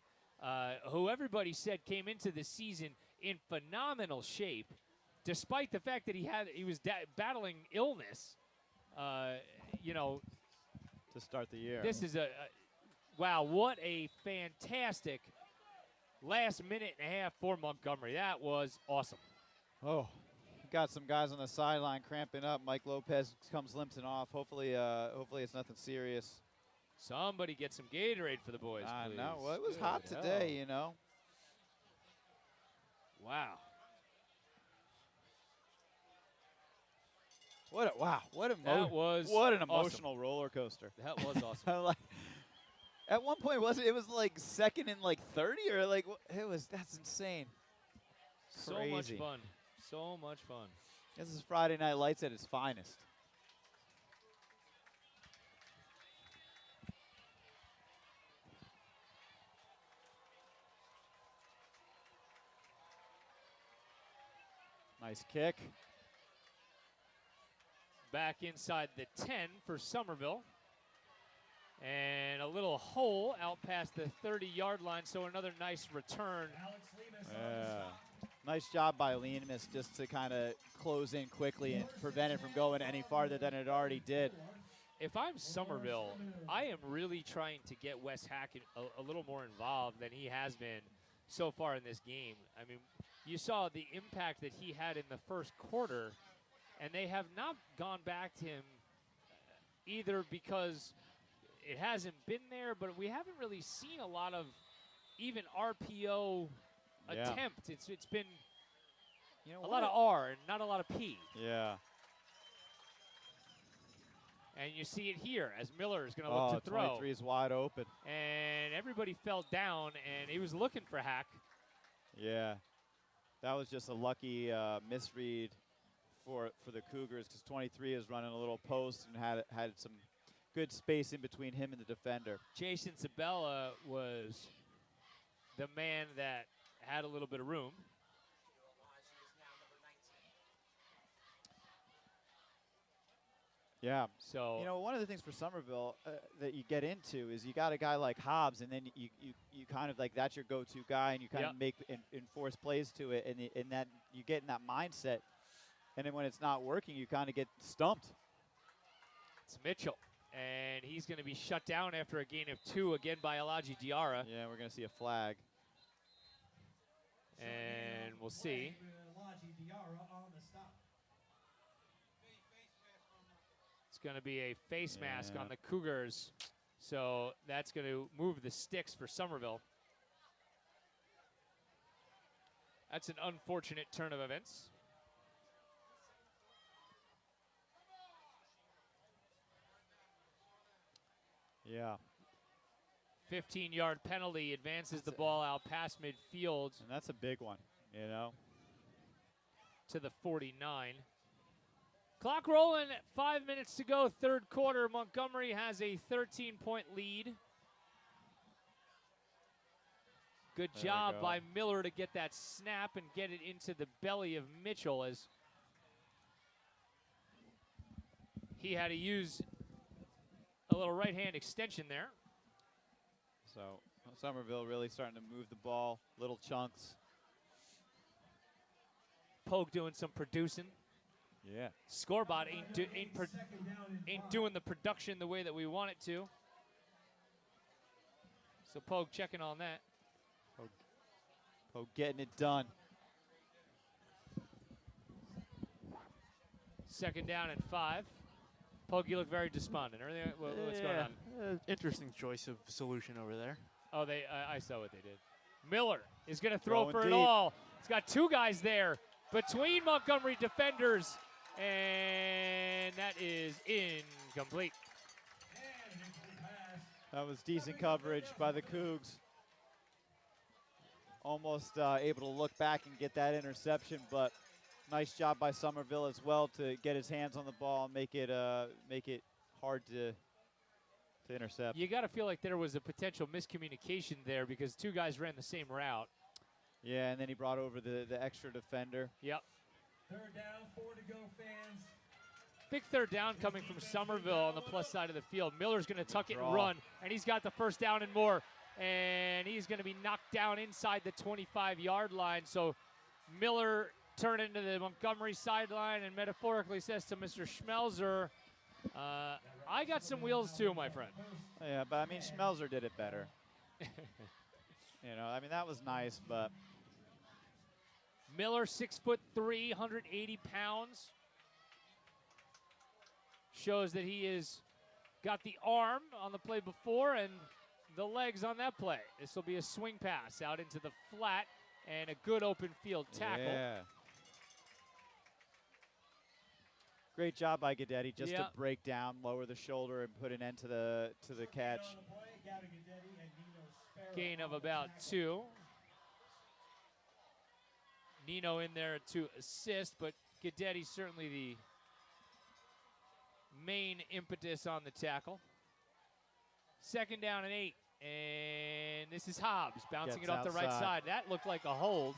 who everybody said came into the season in phenomenal shape, despite the fact that he was battling illness. You know, To start the year. this is wow, what a fantastic last minute and a half for Montgomery. That was awesome. Oh, got some guys on the sideline cramping up. Mike Lopez comes limping off. Hopefully it's nothing serious. Somebody get some Gatorade for the boys, I please. know. Well, it was Good hot hell. today, you know. Wow. What an That was emotional roller coaster. That was awesome. Like, at one point, it was like second and like 30 or like that's insane. So Crazy. much fun. So much fun. This is Friday Night Lights at its finest. Nice kick. Back inside the 10 for Somerville. And a little hole out past the 30-yard line, so another nice return. Yeah. Nice job by Lemus just to kind of close in quickly and prevent it from going any farther than it already did. If I'm Somerville, I am really trying to get Wes Hackett a little more involved than he has been so far in this game. I mean, you saw the impact that he had in the first quarter, and they have not gone back to him either because it hasn't been there, but we haven't really seen a lot of even RPO attempt. It's been a lot of R and not a lot of P. Yeah. And you see it here as Miller is going to look to throw. 23 is wide open. And everybody fell down, and he was looking for Hack. Yeah. That was just a lucky misread for the Cougars because 23 is running a little post and had some good space in between him and the defender. Jason Sabella was the man that had a little bit of room. Yeah. So one of the things for Somerville that you get into is you got a guy like Hobbs, and then you kind of like that's your go-to guy, and you kind of make enforce plays to it, and in that you get in that mindset, and then when it's not working, you kind of get stumped. It's Mitchell, and he's going to be shut down after a gain of 2 again by Elijah Diarra. Yeah, we're going to see a flag. And we'll see. It's going to be a face mask on the Cougars. So that's going to move the sticks for Somerville. That's an unfortunate turn of events. Yeah. 15-yard penalty advances the ball out past midfield. And that's a big one, To the 49. Clock rolling, 5 minutes to go, third quarter. Montgomery has a 13-point lead. Good job by Miller to get that snap and get it into the belly of Mitchell as he had to use a little right-hand extension there. So Somerville really starting to move the ball, little chunks. Pogue doing some producing. Yeah. Scorebot ain't doing the production the way that we want it to. So Pogue checking on that. Pogue getting it done. Second down and 5. Pogue, you look very despondent. What's going on? Interesting choice of solution over there. Oh, I saw what they did. Miller is going to throw Going for it deep. all. He's got 2 guys there between Montgomery defenders, and that is incomplete. That was decent coverage by the Cougs. Almost able to look back and get that interception, but nice job by Somerville as well to get his hands on the ball and make it hard to intercept. You got to feel like there was a potential miscommunication there because 2 guys ran the same route. Yeah, and then he brought over the extra defender. Yep. Third down, 4 to go, fans. Big third down coming from Somerville on the plus side of the field. Miller's going to tuck it and run, and he's got the first down and more. And he's going to be knocked down inside the 25-yard line. So Miller turned into the Montgomery sideline and metaphorically says to Mr. Schmelzer, I got some wheels too, my friend. Yeah, but I mean, Schmelzer did it better. I mean, that was nice, but. Miller, 6'3", 180 pounds. Shows that he has got the arm on the play before and the legs on that play. This will be a swing pass out into the flat and a good open field tackle. Yeah. Great job by Guidetti just to break down, lower the shoulder, and put an end to the catch. Gain of about 2. Nino in there to assist, but Guidetti certainly the main impetus on the tackle. Second down and 8. And this is Hobbs bouncing it off the right side. That looked like a hold.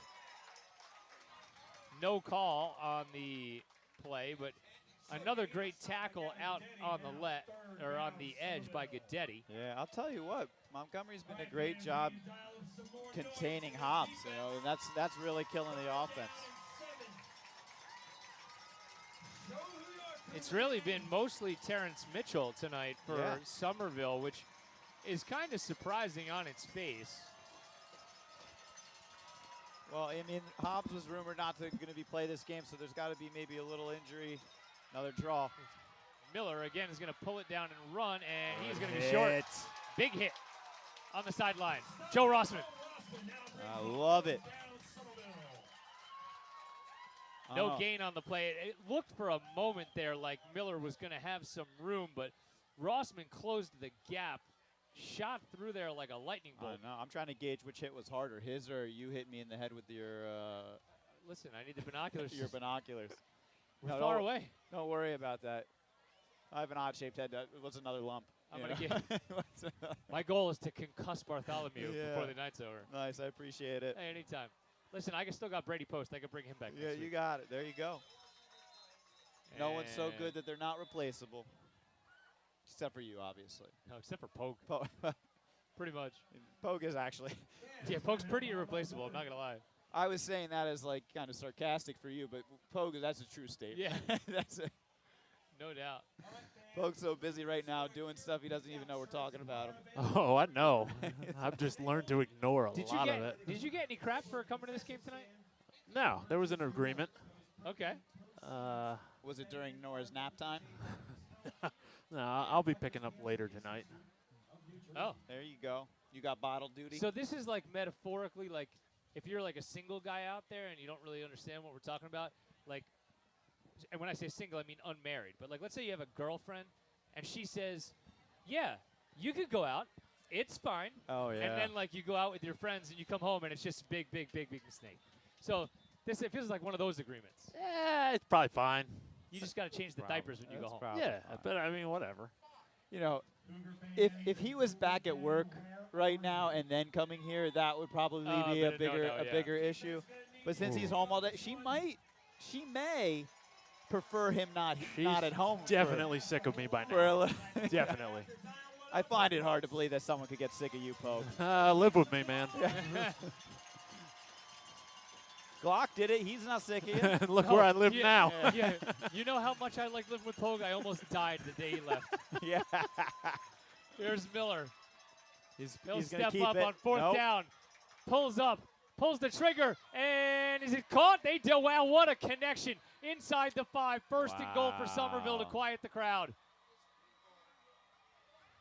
no call on the play, but another great tackle out on the edge by Guidetti. Yeah, I'll tell you what, Montgomery's been a great job containing Hobbs. You know, and that's really killing the offense. It's really been mostly Terrence Mitchell tonight for Yeah. Somerville, which is kind of surprising on its face. Well, I mean, Hobbs was rumored not to going to be play this game, so there's got to be maybe a little injury. Another draw. Miller again is going to pull it down and run, and he's going to be short. Big hit on the sideline. Joe Rossman. I love it. No gain on the play. It looked for a moment there like Miller was going to have some room, but Rossman closed the gap, shot through there like a lightning bolt. I know. I'm trying to gauge which hit was harder, his or you hit me in the head with your Listen, I need the binoculars. your binoculars. We're far away. Don't worry about that. I have an odd-shaped head. That was another lump. I'm you going to know? get. My goal is to concuss Bartholomew Yeah. before the night's over. Nice. I appreciate it. Hey, anytime. Listen, I still got Brady Post. I can bring him back. Yeah, next you week. got it. There you go. No one's so And- good that they're not replaceable. Except for you, obviously. No, except for Pogue. Pogue Pretty much. is actually. Yeah, Pogue's pretty irreplaceable. I'm not going to lie. I was saying that as like kind of sarcastic for you, but Pogue, that's a true statement. Yeah. That's it. No doubt. Pogue's so busy right now doing stuff he doesn't even know we're talking about him. Oh, I know. I've just learned to ignore a lot of it. Did you get any crap for coming to this game tonight? No, there was an agreement. Okay. Was it during Nora's nap time? No, I'll be picking up later tonight. Oh. There you go. You got bottle duty. So this is like metaphorically like if you're like a single guy out there and you don't really understand what we're talking about, like, and when I say single, I mean unmarried. But like, let's say you have a girlfriend and she says, yeah, you could go out. It's fine. Oh, yeah. And then like you go out with your friends and you come home and it's just big mistake. So it feels like one of those agreements. Yeah, it's probably fine. You just got to change the diapers when you go home. Yeah, but I mean, whatever. You know, if he was back at work right now and then coming here, that would probably be a but bigger yeah. bigger issue. But since he's home all day, she may prefer him not at home. Definitely sick of me by For a now. little Definitely. I find it hard to believe that someone could get sick of you, Pope. Live with me, man. Glock did it. He's not sick of you. Look where I live now. Yeah. You know how much I like living with Pogue? I almost died the day he left. Yeah. Here's Miller. He'll he's gonna step keep up it. on fourth Nope. down. Pulls the trigger, and is it caught? They do. Wow, what a connection inside the 5. First and goal for Somerville to Wow. quiet the crowd.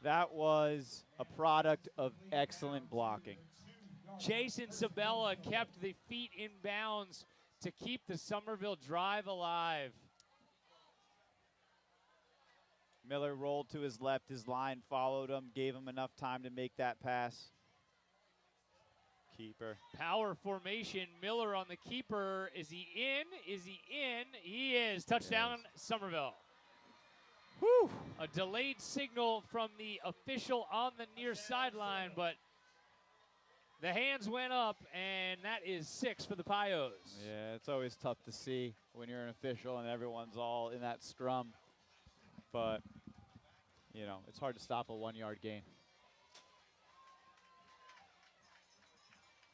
That was a product of excellent blocking. Jason Sabella kept the feet in bounds to keep the Somerville drive alive. Miller rolled to his left. His line followed him, gave him enough time to make that pass. Keeper. Power formation. Miller on the keeper. Is he in? Is he in? He is. Touchdown, Somerville. Whew. A delayed signal from the official on the near sideline, but the hands went up, and that is 6 for the Pios. Yeah, it's always tough to see when you're an official and everyone's all in that scrum. But, you know, it's hard to stop a 1-yard gain.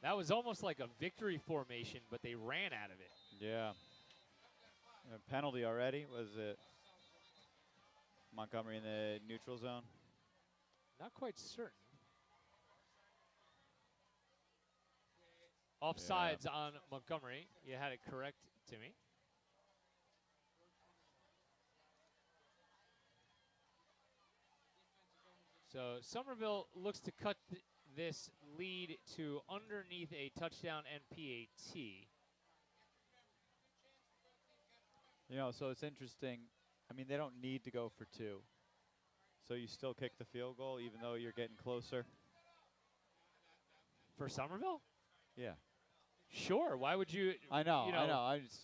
That was almost like a victory formation, but they ran out of it. Yeah. A penalty already? Was it Montgomery in the neutral zone? Not quite certain. Offsides on Montgomery. You had it correct to me. So Somerville looks to cut this lead to underneath a touchdown and PAT. You know, so it's interesting. I mean, they don't need to go for 2. So you still kick the field goal even though you're getting closer? For Somerville? Yeah. Sure. Why would you? I know, you I know. I just,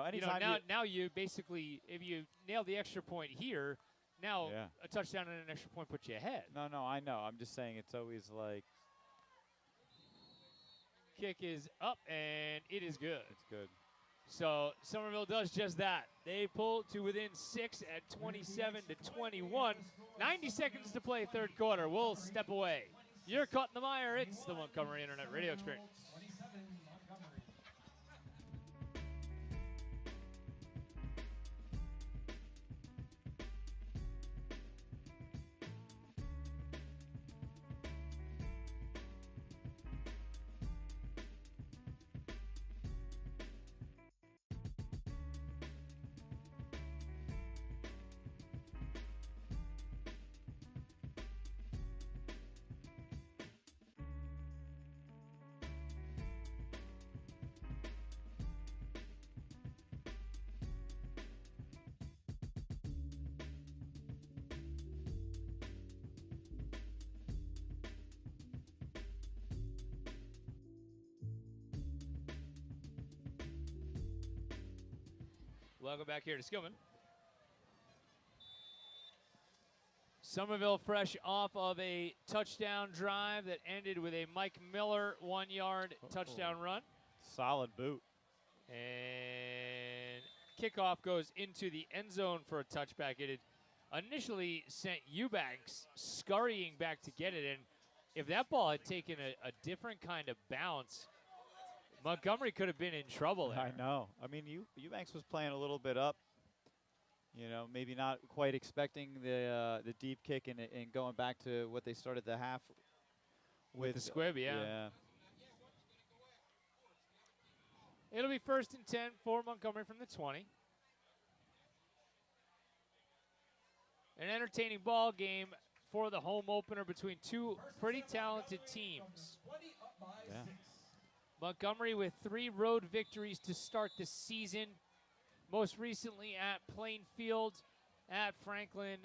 anytime now you basically, if you nail the extra point here, now Yeah. a touchdown and an extra point puts you ahead. No, I know. I'm just saying it's always like, Kick is up, and it is good. it's good. So Somerville does just that. They pull to within 6 at 27-21. 90 seconds to play third quarter. We'll step away. You're caught in the mire. It's the Montgomery Internet Radio Experience. 27, Montgomery. Welcome back here to Skillman. Somerville fresh off of a touchdown drive that ended with a Mike Miller 1-yard touchdown run. Solid boot. And kickoff goes into the end zone for a touchback. It had initially sent Eubanks scurrying back to get it. And if that ball had taken a different kind of bounce, Montgomery could have been in trouble there. I know. I mean, Eubanks was playing a little bit up. You know, maybe not quite expecting the deep kick and going back to what they started the half With the squib, yeah. Yeah. It'll be 1st and 10 for Montgomery from the 20. An entertaining ball game for the home opener between two pretty talented teams. 20 up by Yeah. 6. Montgomery with 3 road victories to start the season. Most recently at Plainfield, at Franklin,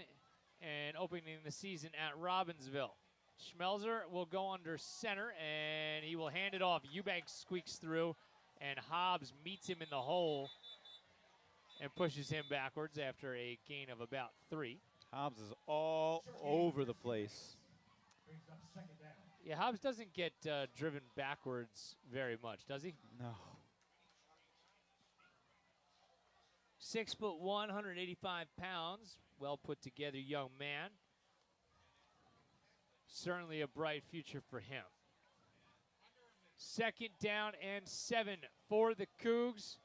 and opening the season at Robbinsville. Schmelzer will go under center, and he will hand it off. Eubanks squeaks through, and Hobbs meets him in the hole and pushes him backwards after a gain of about 3. Hobbs is all over the place. Brings up 2nd down. Yeah, Hobbs doesn't get driven backwards very much, does he? No. 6'1", 185 pounds. Well put together young man. Certainly a bright future for him. 2nd down and 7 for the Cougs.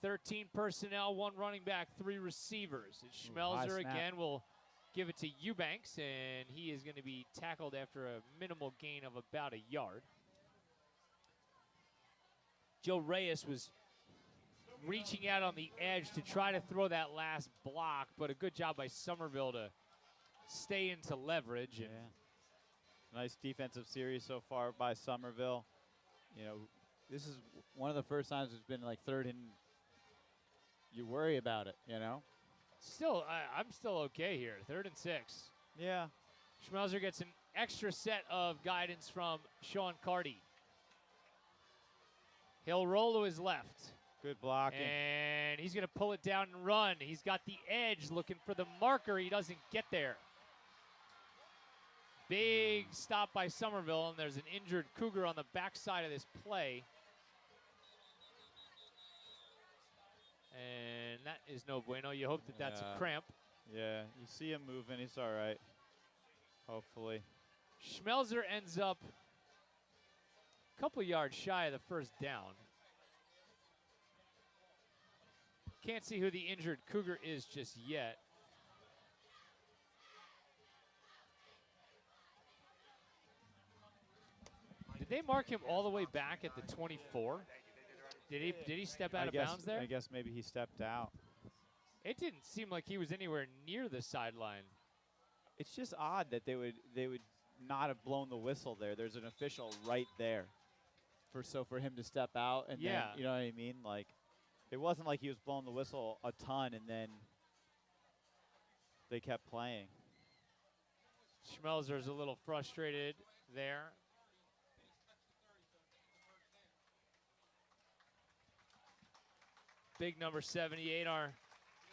13 personnel, 1 running back, 3 receivers. And High Schmelzer snap. again will give it to Eubanks, and he is going to be tackled after a minimal gain of about a yard. Joe Reyes was reaching out on the edge to try to throw that last block, but a good job by Somerville to stay into leverage. And Nice defensive series so far by Somerville. You know, this is one of the first times it's been like 3rd and you worry about it, you know? still, I'm still okay here. 3rd and 6. Yeah. Schmelzer gets an extra set of guidance from Sean Carty. He'll roll to his left. Good blocking. And he's going to pull it down and run. He's got the edge looking for the marker. He doesn't get there. Big stop by Somerville, and there's an injured Cougar on the backside of this play. And that is no bueno. You hope that that's Yeah. a cramp. Yeah, you see him moving. He's all right. Hopefully. Schmelzer ends up a couple yards shy of the 1st down. Can't see who the injured Cougar is just yet. Did they mark him all the way back at the 24? Did he step out of bounds there? I guess maybe he stepped out. It didn't seem like he was anywhere near the sideline. It's just odd that they would not have blown the whistle there. There's an official right there. For him to step out and then, Yeah. you know what I mean? Like, it wasn't like he was blowing the whistle a ton and then they kept playing. Schmelzer's a little frustrated there. Big number 78, our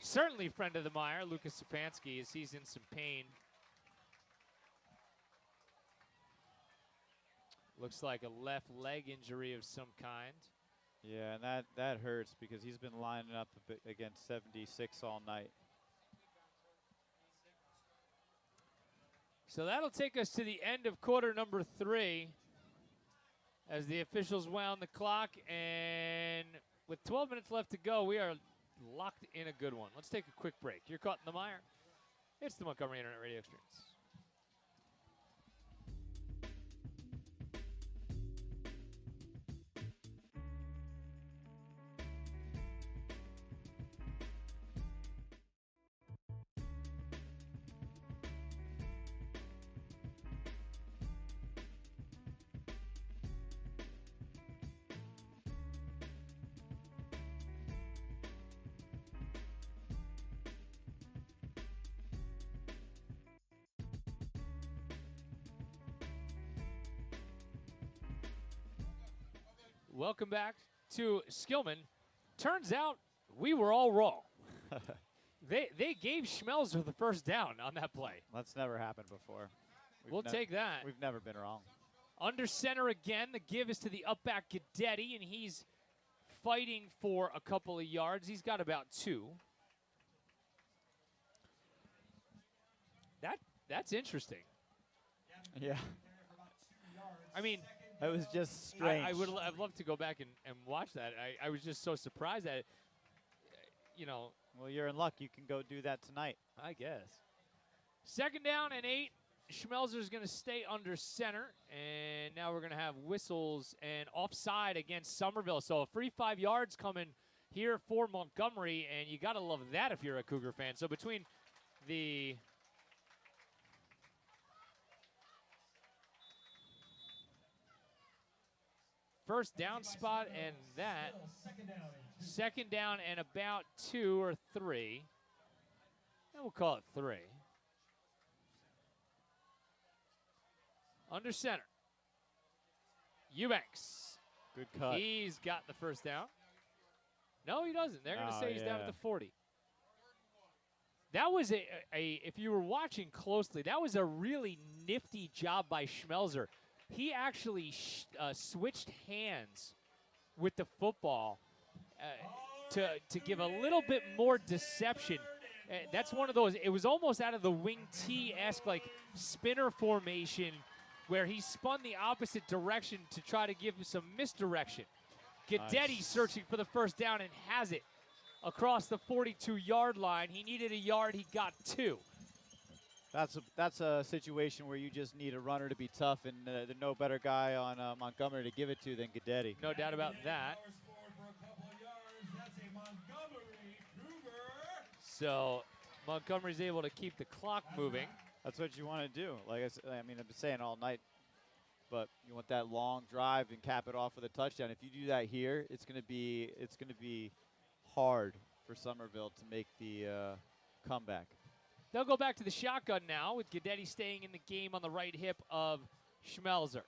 certainly friend of the mire, Lucas Sapansky, as he's in some pain. Looks like a left leg injury of some kind. Yeah, and that hurts because he's been lining up a bit against 76 all night. So that'll take us to the end of quarter number 3 as the officials wound the clock. And with 12 minutes left to go, we are locked in a good one. Let's take a quick break. You're caught in the mire. It's the Montgomery Internet Radio Experience. Welcome back to Skillman. Turns out we were all wrong. They gave Schmelzer the first down on that play. That's never happened before. We'll take that. We've never been wrong. Under center again. The give is to the up back Guidetti, and he's fighting for a couple of yards. He's got about 2. That's interesting. Yeah. I mean, It was just strange. I'd love to go back and watch that. I was just so surprised at it. You know. Well, you're in luck. You can go do that tonight. I guess. 2nd down and 8. Schmelzer's going to stay under center. And now we're going to have whistles and offside against Somerville. So a free 5 yards coming here for Montgomery. And you got to love that if you're a Cougar fan. So between the first down spot and that, 2nd down and about 2 or 3. And we'll call it 3. Under center. Eubanks. Good cut. He's got the first down. No, he doesn't. They're going to say he's down at the 40. That was if you were watching closely, that was a really nifty job by Schmelzer. He actually switched hands with the football to give a little bit more deception. That's one of those. It was almost out of the wing T-esque like spinner formation where he spun the opposite direction to try to give some misdirection. Guidetti searching for the first down and has it across the 42-yard line. He needed a yard. He got 2. That's a situation where you just need a runner to be tough, and there's no better guy on Montgomery to give it to than Guidetti. No doubt about that. So Montgomery's able to keep the clock moving. That's what you want to do. Like I mean, I've been saying all night, but you want that long drive and cap it off with a touchdown. If you do that here, it's gonna be hard for Somerville to make the comeback. They'll go back to the shotgun now with Guidetti staying in the game on the right hip of Schmelzer.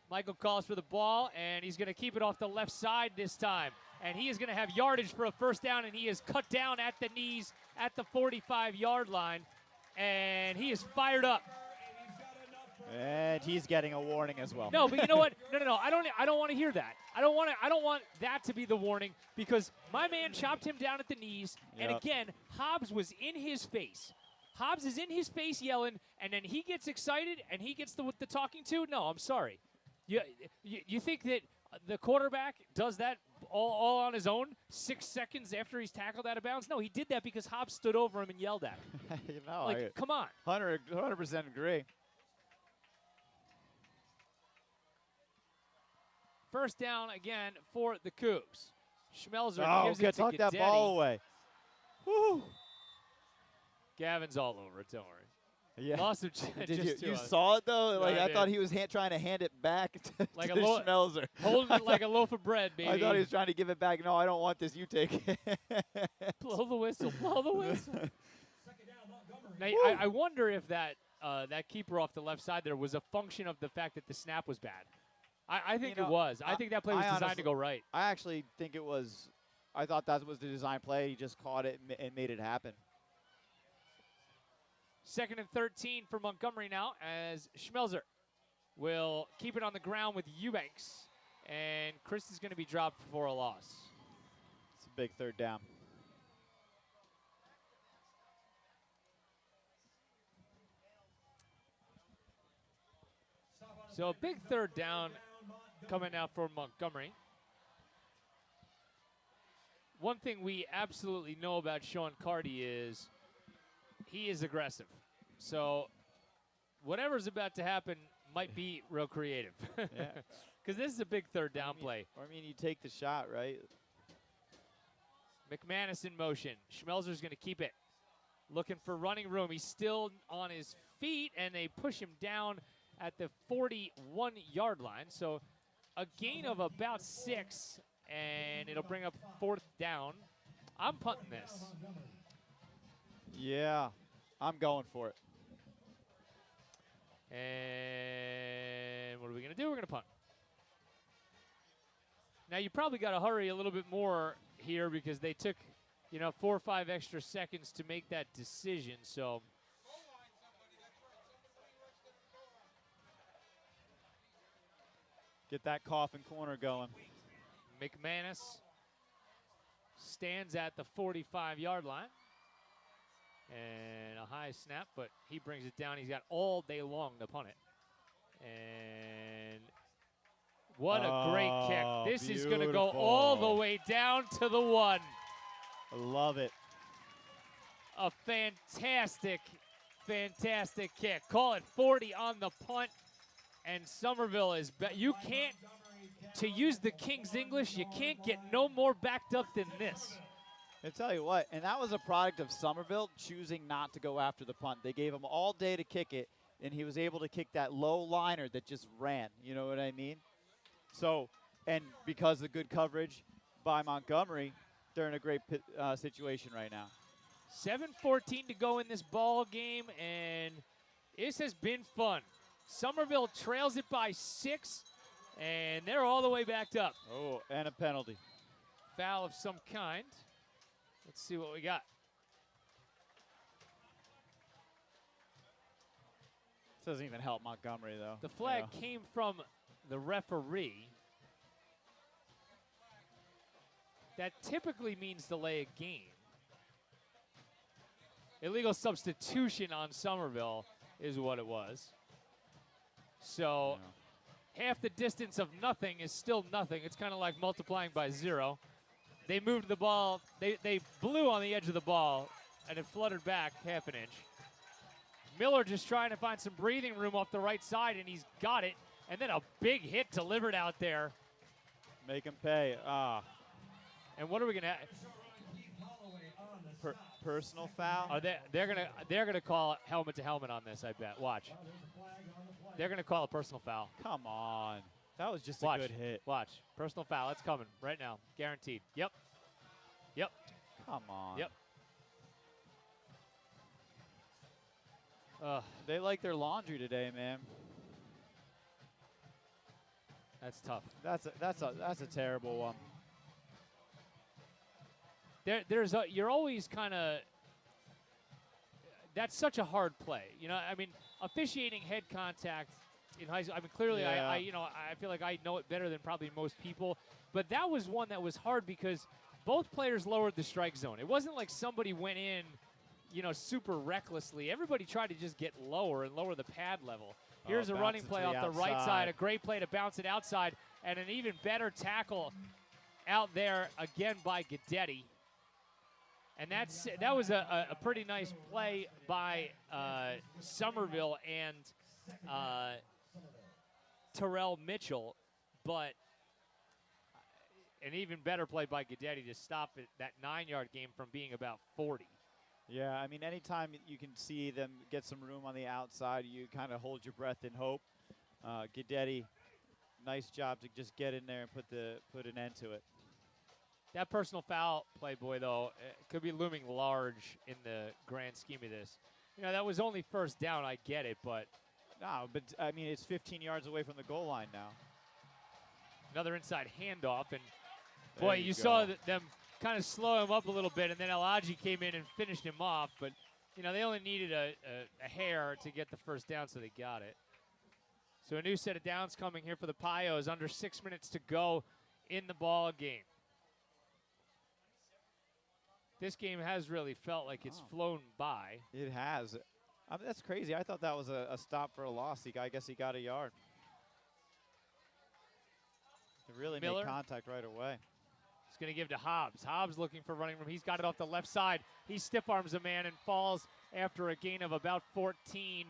Michael calls for the ball, and he's going to keep it off the left side this time. And he is going to have yardage for a first down, and he is cut down at the knees at the 45-yard line. And he is fired up. And he's getting a warning as well. No, but you know what? No. I don't want to hear that. I don't want that to be the warning because my man chopped him down at the knees. Yep. And again, Hobbs was in his face. Hobbs is in his face yelling, and then he gets excited and he gets the talking to. No, I'm sorry. You think that the quarterback does that all on his own 6 seconds after he's tackled out of bounds? No, he did that because Hobbs stood over him and yelled at him. Come on. 100% agree. First down again for the Cougs. Schmelzer gives it to tuck that Guidetti. ball away. Woo. Gavin's all over it, don't worry. Yeah. Lost him Did you saw it though? No, Like I I thought did. he was trying to hand it back to, Like to a Schmelzer. Holding it like a loaf of bread, baby. I thought he was trying to give it back. No, I don't want this. You take it. Blow the whistle. Blow the whistle. Now, I wonder if that keeper off the left side there was a function of the fact that the snap was bad. I think it was. I think that play was designed to go right. I actually think it was. I thought that was the design play. He just caught it and made it happen. 2nd and 13 for Montgomery now as Schmelzer will keep it on the ground with Eubanks. and Chris is going to be dropped for a loss. It's a big third down. So a big third down coming out for Montgomery. One thing we absolutely know about Sean Carty is he is aggressive. So whatever's about to happen might be real creative. Yeah. Because this is a big third down play. I mean, you take the shot, right? McManus in motion. Schmelzer's going to keep it. Looking for running room. He's still on his feet, and they push him down at the 41-yard line. So a gain of about 6, and it'll bring up 4th down. I'm punting this. Yeah, I'm going for it. And what are we going to do? We're going to punt. Now, you probably got to hurry a little bit more here because they took, 4 or 5 extra seconds to make that decision. So Get that coffin corner going. McManus stands at the 45-yard line. And a high snap, but he brings it down. He's got all day long to punt it. And what a great kick. This is going to go all the way down to the 1. I love it. A fantastic, fantastic kick. Call it 40 on the punt. And Somerville is, you can't, to use the King's English, you can't get no more backed up than this. I tell you what, and that was a product of Somerville choosing not to go after the punt. They gave him all day to kick it, and he was able to kick that low liner that just ran. You know what I mean? So, and because of good coverage by Montgomery, they're in a great situation right now. 7:14 to go in this ball game, and this has been fun. Somerville trails it by 6, and they're all the way backed up. Oh, and a penalty. Foul of some kind. Let's see what we got. This doesn't even help Montgomery, though. The flag came from the referee. That typically means delay a game. Illegal substitution on Somerville is what it was. So half the distance of nothing is still nothing. It's kind of like multiplying by 0. They moved the ball. They blew on the edge of the ball, and it fluttered back half an inch. Miller just trying to find some breathing room off the right side, and he's got it. And then a big hit delivered out there. Make him pay. And what are we gonna? Personal foul. Are they're gonna call helmet to helmet on this? I bet. Watch. They're gonna call a personal foul. Come on. That was just Watch. a good hit. Watch. Personal foul. It's coming right now. Guaranteed. Yep. Yep. Come on. Yep. They like their laundry today, man. That's tough. That's a terrible one. You're always kind of. That's such a hard play. I mean, officiating head contact in high school. I mean, clearly, Yeah. I feel like I know it better than probably most people. But that was one that was hard because both players lowered the strike zone. It wasn't like somebody went in, super recklessly. Everybody tried to just get lower and lower the pad level. Here's a running play off the right side. A great play to bounce it outside, and an even better tackle out there again by Guidetti. And that was a pretty nice play by Somerville and Terrell Mitchell, but an even better play by Guidetti to stop that 9-yard game from being about 40. Yeah, I mean, anytime you can see them get some room on the outside, you kind of hold your breath in hope. Guidetti, nice job to just get in there and put an end to it. That personal foul, Playboy, though, could be looming large in the grand scheme of this. That was only first down. I get it, but. No, but, I mean, it's 15 yards away from the goal line now. Another inside handoff, and, boy, you saw them kind of slow him up a little bit, and then Alaji came in and finished him off. But, they only needed a hair to get the first down, so they got it. So a new set of downs coming here for the Pios. Under 6 minutes to go in the ball game. This game has really felt like it's flown by. It has. I mean, that's crazy. I thought that was a stop for a loss. I guess he got a yard. He really Miller. made contact right away. He's going to give to Hobbs. Hobbs looking for running room. He's got it off the left side. He stiff arms a man and falls after a gain of about 14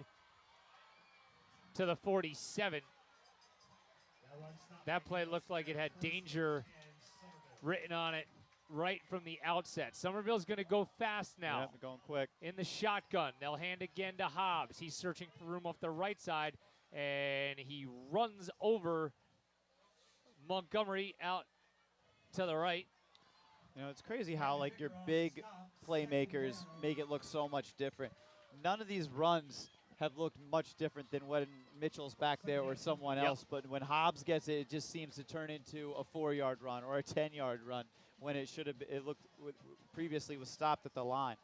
to the 47. That play looked like it had danger written on it right from the outset. Somerville's going to go fast now. Yep, going quick. In the shotgun. They'll hand again to Hobbs. He's searching for room off the right side, and he runs over Montgomery out to the right. You know, it's crazy how, like, your big playmakers make it look so much different. None of these runs have looked much different than when Mitchell's back there or someone else, but when Hobbs gets it, it just seems to turn into a 4-yard run or a 10-yard run when it should have been, it looked previously was stopped at the line.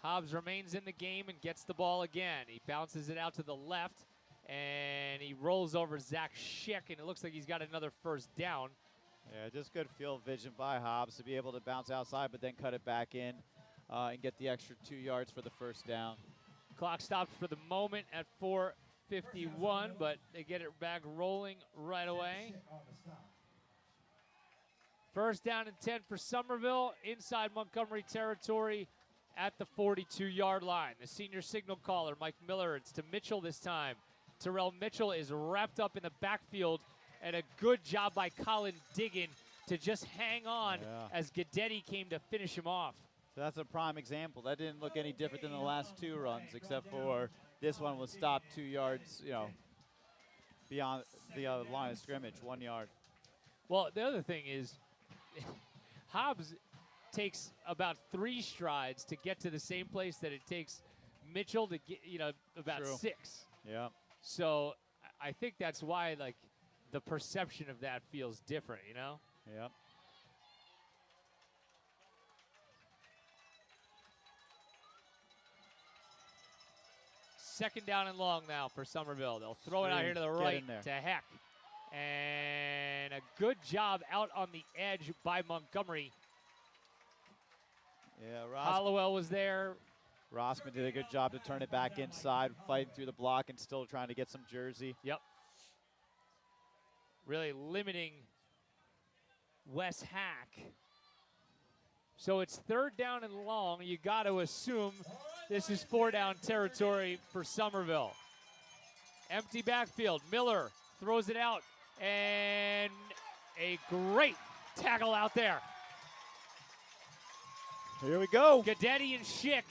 Hobbs remains in the game and gets the ball again. He bounces it out to the left, and he rolls over Zach Schick, and it looks like he's got another first down. Yeah, just good field vision by Hobbs to be able to bounce outside but then cut it back in and get the extra 2 yards for the first down. Clock stopped for the moment at 4:51, but they get it back rolling right away. First down and 10 for Somerville inside Montgomery territory at the 42-yard line. The senior signal caller, Mike Miller, it's to Mitchell this time. Terrell Mitchell is wrapped up in the backfield, and a good job by Colin Diggin to just hang on as Guidetti came to finish him off. So that's a prime example. That didn't look any different than the last 2 runs, except for this one was stopped 2 yards, you know, beyond the line of scrimmage, 1 yard. Well, the other thing is, Hobbs takes about 3 strides to get to the same place that it takes Mitchell to get, you know, about True. 6. Yeah. So I think that's why, like, the perception of that feels different, you know? Yep. Second down and long now for Somerville. They'll throw it out here to the right to Heck. And a good job out on the edge by Montgomery. Yeah, Hollowell was there. Rossman did a good job to turn it back inside, fighting through the block and still trying to get some jersey. Yep. Really limiting Wes Hack. So it's third down and long. You got to assume this is 4-down territory for Somerville. Empty backfield. Miller throws it out, and a great tackle out there. Here we go. Guidetti and Schick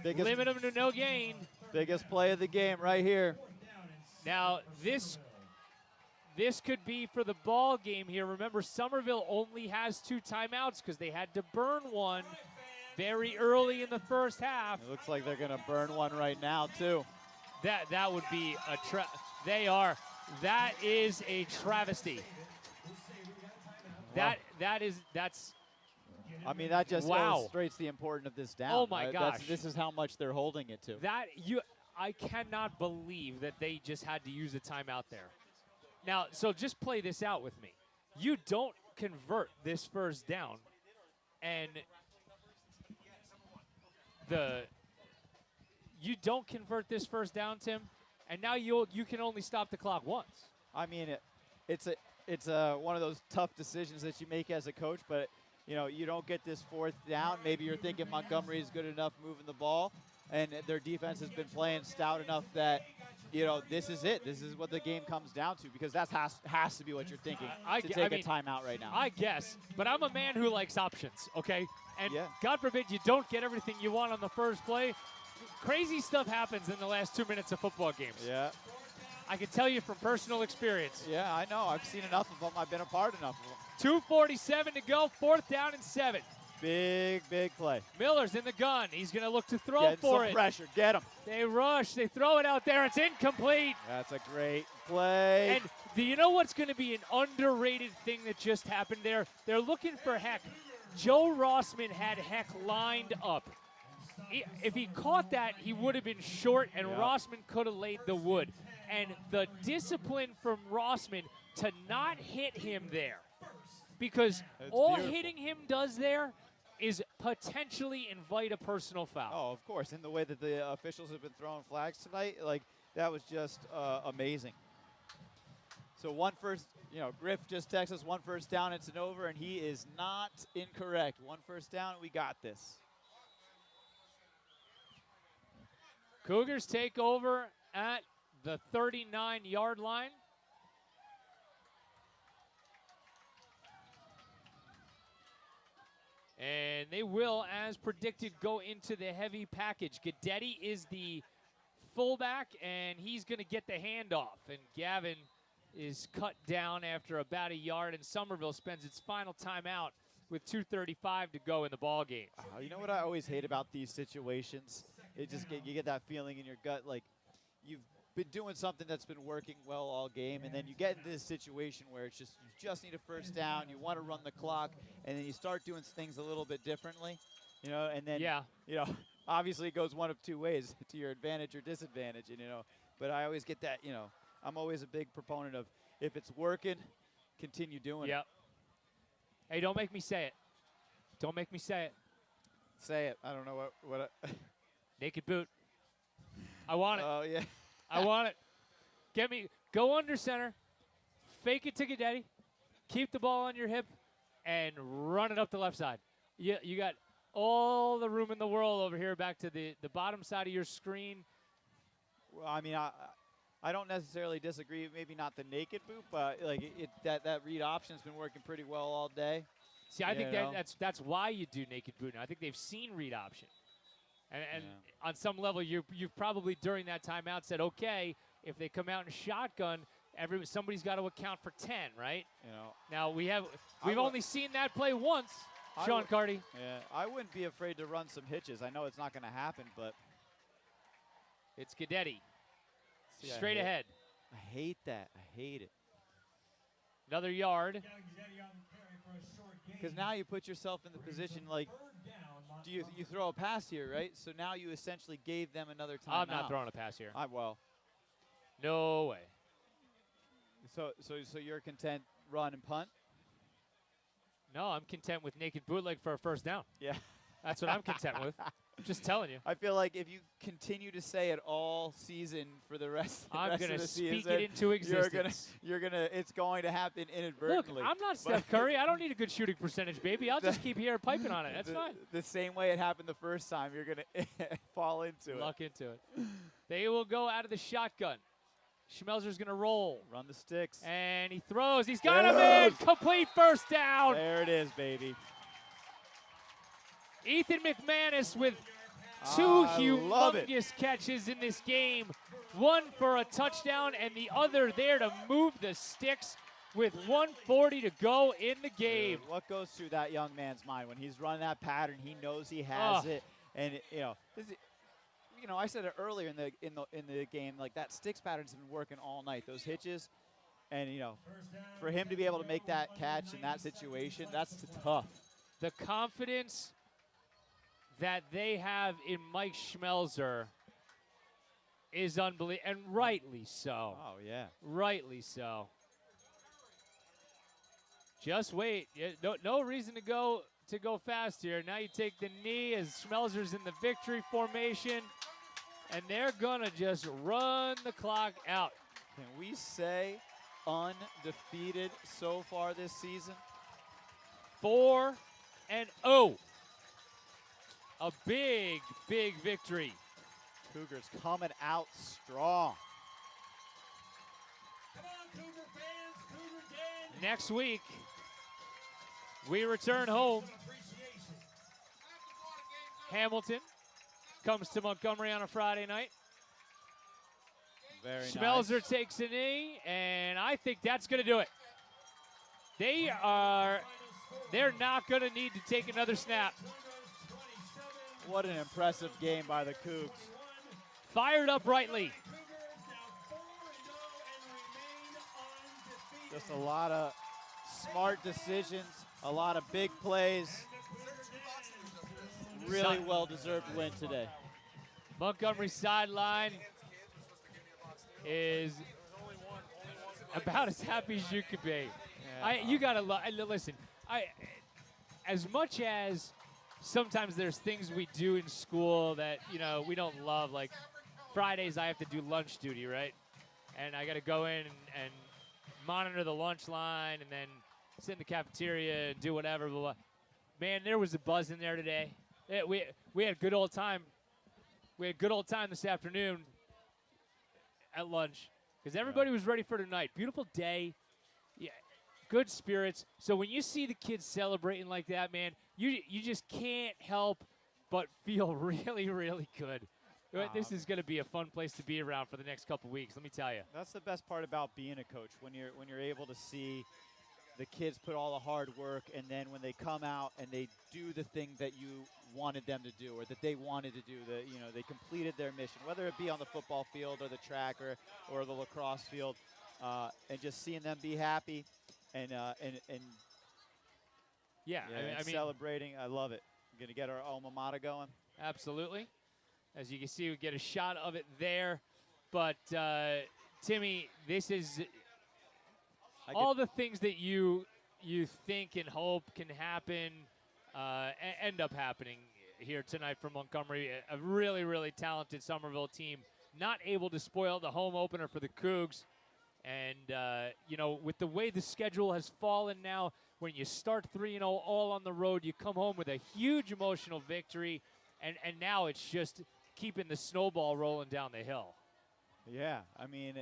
Biggest, limit him to no gain. biggest play of the game right here. Now, this could be for the ball game here. Remember, Somerville only has 2 timeouts because they had to burn one very early in the first half. It looks like they're going to burn one right now, too. That would be a that is a travesty. That's I mean, that just illustrates the importance of this down. Oh my gosh. This is how much they're holding it to. I cannot believe that they just had to use a timeout there. Now, so just play this out with me. You don't convert this first down, and you don't convert this first down, Tim, and now you can only stop the clock once. I mean, it's one of those tough decisions that you make as a coach, but you know, you don't get this 4th down. Maybe you're thinking Montgomery is good enough moving the ball, and their defense has been playing stout enough that, you know, this is it. This is what the game comes down to, because that has to be what you're thinking, a timeout right now. I guess, but I'm a man who likes options, okay? And Yeah. God forbid you don't get everything you want on the first play. Crazy stuff happens in the last 2 minutes of football games. Yeah. I can tell you from personal experience. Yeah, I know. I've seen enough of them. I've been a part enough of them. 2:47 to go, 4th down and 7. Big play. Miller's in the gun. He's going to look to throw Getting for some it. pressure. Get him. They rush. They throw it out there. It's incomplete. That's a great play. And do you know what's going to be an underrated thing that just happened there? They're looking for Heck. Joe Rossman had Heck lined up if he caught that, he would have been short, and Yep. Rossman could have laid the wood. And the discipline from Rossman to not hit him there, because It's all beautiful. hitting him does there is potentially invite a personal foul. Oh, of course. In the way that the officials have been throwing flags tonight, like, that was just amazing. So Griff just texted us 1 first down, it's an over, and he is not incorrect. 1 first down, we got this. Cougars take over at the 39-yard line. And they will, as predicted, go into the heavy package. Guidetti is the fullback, and he's going to get the handoff. And Gavin is cut down after about a yard, and Somerville spends its final timeout with 2:35 to go in the ball game. You know what I always hate about these situations? You get that feeling in your gut, like you've been doing something that's been working well all game, and then you get into this situation where it's just you just need a first down, you want to run the clock, and then you start doing things a little bit differently, and then obviously it goes one of two ways, to your advantage or disadvantage, but I always get that, I'm always a big proponent of if it's working, continue doing it. Yep. Hey, don't make me say it. Don't make me say it. Say it. I don't know what Naked boot. I want it. Oh, yeah. I want it. Go under center, fake it to Guidetti, keep the ball on your hip, and run it up the left side. You got all the room in the world over here back to the bottom side of your screen. Well, I mean, I don't necessarily disagree. Maybe not the naked boot, but like that read option's been working pretty well all day. See, I think that's why you do naked boot. I think they've seen read option. And on some level, you've probably during that timeout said, okay, if they come out in shotgun, somebody's got to account for 10, right? Now we've only seen that play once, Sean Carty. Yeah, I wouldn't be afraid to run some hitches. I know it's not going to happen, but it's Guidetti. Straight ahead. I hate that. I hate it. Another yard. Because now you put yourself in the position like, you throw a pass here, right? So now you essentially gave them another timeout. I'm not throwing a pass here. No way. So you're content run and punt? No, I'm content with naked bootleg for a first down. Yeah. That's what I'm content with. Just telling you. I feel like if you continue to say it all season for the rest, I'm going to speak it into existence. It's going to happen inadvertently. Look, I'm not Steph Curry. I don't need a good shooting percentage, baby. I'll just keep here piping on it. That's fine. The same way it happened the first time, you're going to fall into it. Luck into it. They will go out of the shotgun. Schmelzer's going to roll. Run the sticks. And he throws. He's got him in. Complete first down. There it is, baby. Ethan McManus with two humongous catches in this game. One for a touchdown and the other there to move the sticks with 1:40 to go in the game. Dude, what goes through that young man's mind when he's running that pattern? He knows he has it, and I said it earlier in the game. Like that sticks pattern's been working all night. Those hitches, and for him to be able to make that catch in that situation, that's tough. The confidence that they have in Mike Schmelzer is unbelievable, and rightly so. Oh, yeah. Rightly so. Just wait. No reason to go fast here. Now you take the knee as Schmelzer's in the victory formation, and they're going to just run the clock out. Can we say undefeated so far this season? 4-0. A big, big victory. Cougars coming out strong. Come on, Cougar fans, Cougar Den. Next week, we return home. Hamilton comes to Montgomery on a Friday night. Very Schmelzer nice. takes a knee, and I think that's going to do it. They're not going to need to take another snap. What an impressive game by the Cougs. Fired up rightly. Just a lot of smart decisions, a lot of big plays. really well-deserved win today. Montgomery sideline is about as happy as you could be. You gotta listen. As much as sometimes there's things we do in school that we don't love. Like Fridays, I have to do lunch duty, right? And I got to go in and monitor the lunch line, and then sit in the cafeteria and do whatever. Blah, blah. Man, there was a buzz in there today. We had a good old time. We had a good old time this afternoon at lunch because everybody was ready for tonight. Beautiful day. Yeah, good spirits. So when you see the kids celebrating like that, man, you just can't help but feel really, really good. This is going to be a fun place to be around for the next couple weeks. Let me tell you. That's the best part about being a coach, when you're able to see the kids put all the hard work, and then when they come out and they do the thing that you wanted them to do, or that they wanted to do, they completed their mission, whether it be on the football field or the track or the lacrosse field, and just seeing them be happy and celebrating. I love it. We're gonna get our alma mater going. Absolutely. As you can see, we get a shot of it there. But, Timmy, this is all the things that you think and hope can happen end up happening here tonight for Montgomery. A really, really talented Somerville team, not able to spoil the home opener for the Cougs. And, with the way the schedule has fallen now, when you start 3-0 all on the road, you come home with a huge emotional victory. And now it's just keeping the snowball rolling down the hill. Yeah, I mean,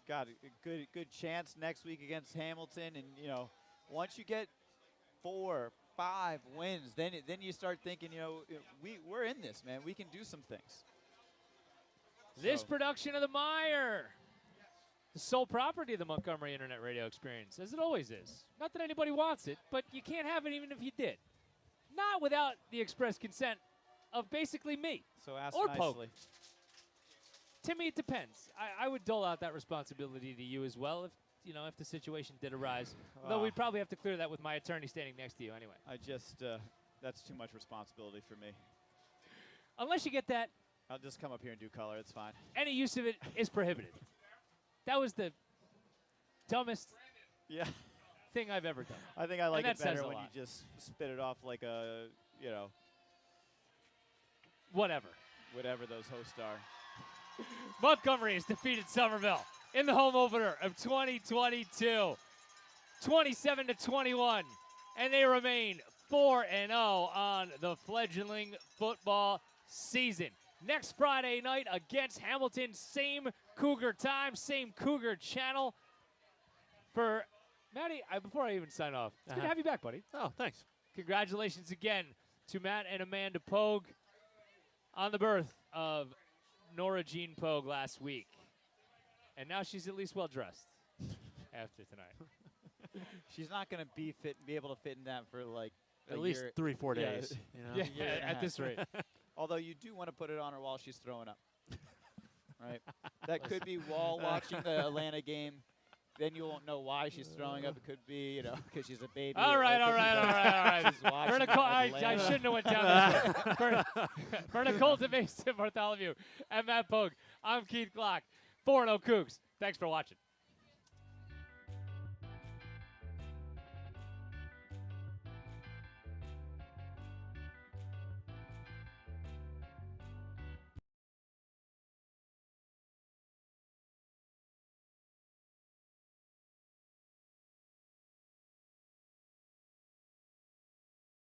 got a good chance next week against Hamilton, and once you get 4, 5 wins, then you start thinking, we're in this, man. We can do some things. This production of the MIRE, the sole property of the Montgomery Internet Radio Experience, as it always is. Not that anybody wants it, but you can't have it even if you did. Not without the express consent of basically me. So ask or nicely. Pope. Timmy, it depends. I would dole out that responsibility to you as well if the situation did arise. Though we'd probably have to clear that with my attorney standing next to you anyway. I just, that's too much responsibility for me. Unless you get that. I'll just come up here and do color. It's fine. Any use of it is prohibited. That was the dumbest thing I've ever done. I think I like it better when lot. you just spit it off like a, whatever those hosts are. Montgomery has defeated Somerville in the home opener of 2022, 27-21, and they remain 4-0 on the fledgling football season. Next Friday night against Hamilton, same Cougar time, same Cougar channel. For Matty, before I even sign off, it's good to have you back, buddy. Oh, thanks. Congratulations again to Matt and Amanda Pogue on the birth of Nora Jean Pogue last week. And now she's at least well-dressed after tonight. She's not going to be able to fit in that for like at least 3-4 days. Yeah, at this rate. Although you do want to put it on her while she's throwing up. Right? That could be while watching the Atlanta game. Then you won't know why she's throwing up. It could be, because she's a baby. All right. I shouldn't have went down this way. For Nicole DeMason, Bartholomew, and Matt Pogue, I'm Keith Glock. 4-0 Cougs. Thanks for watching.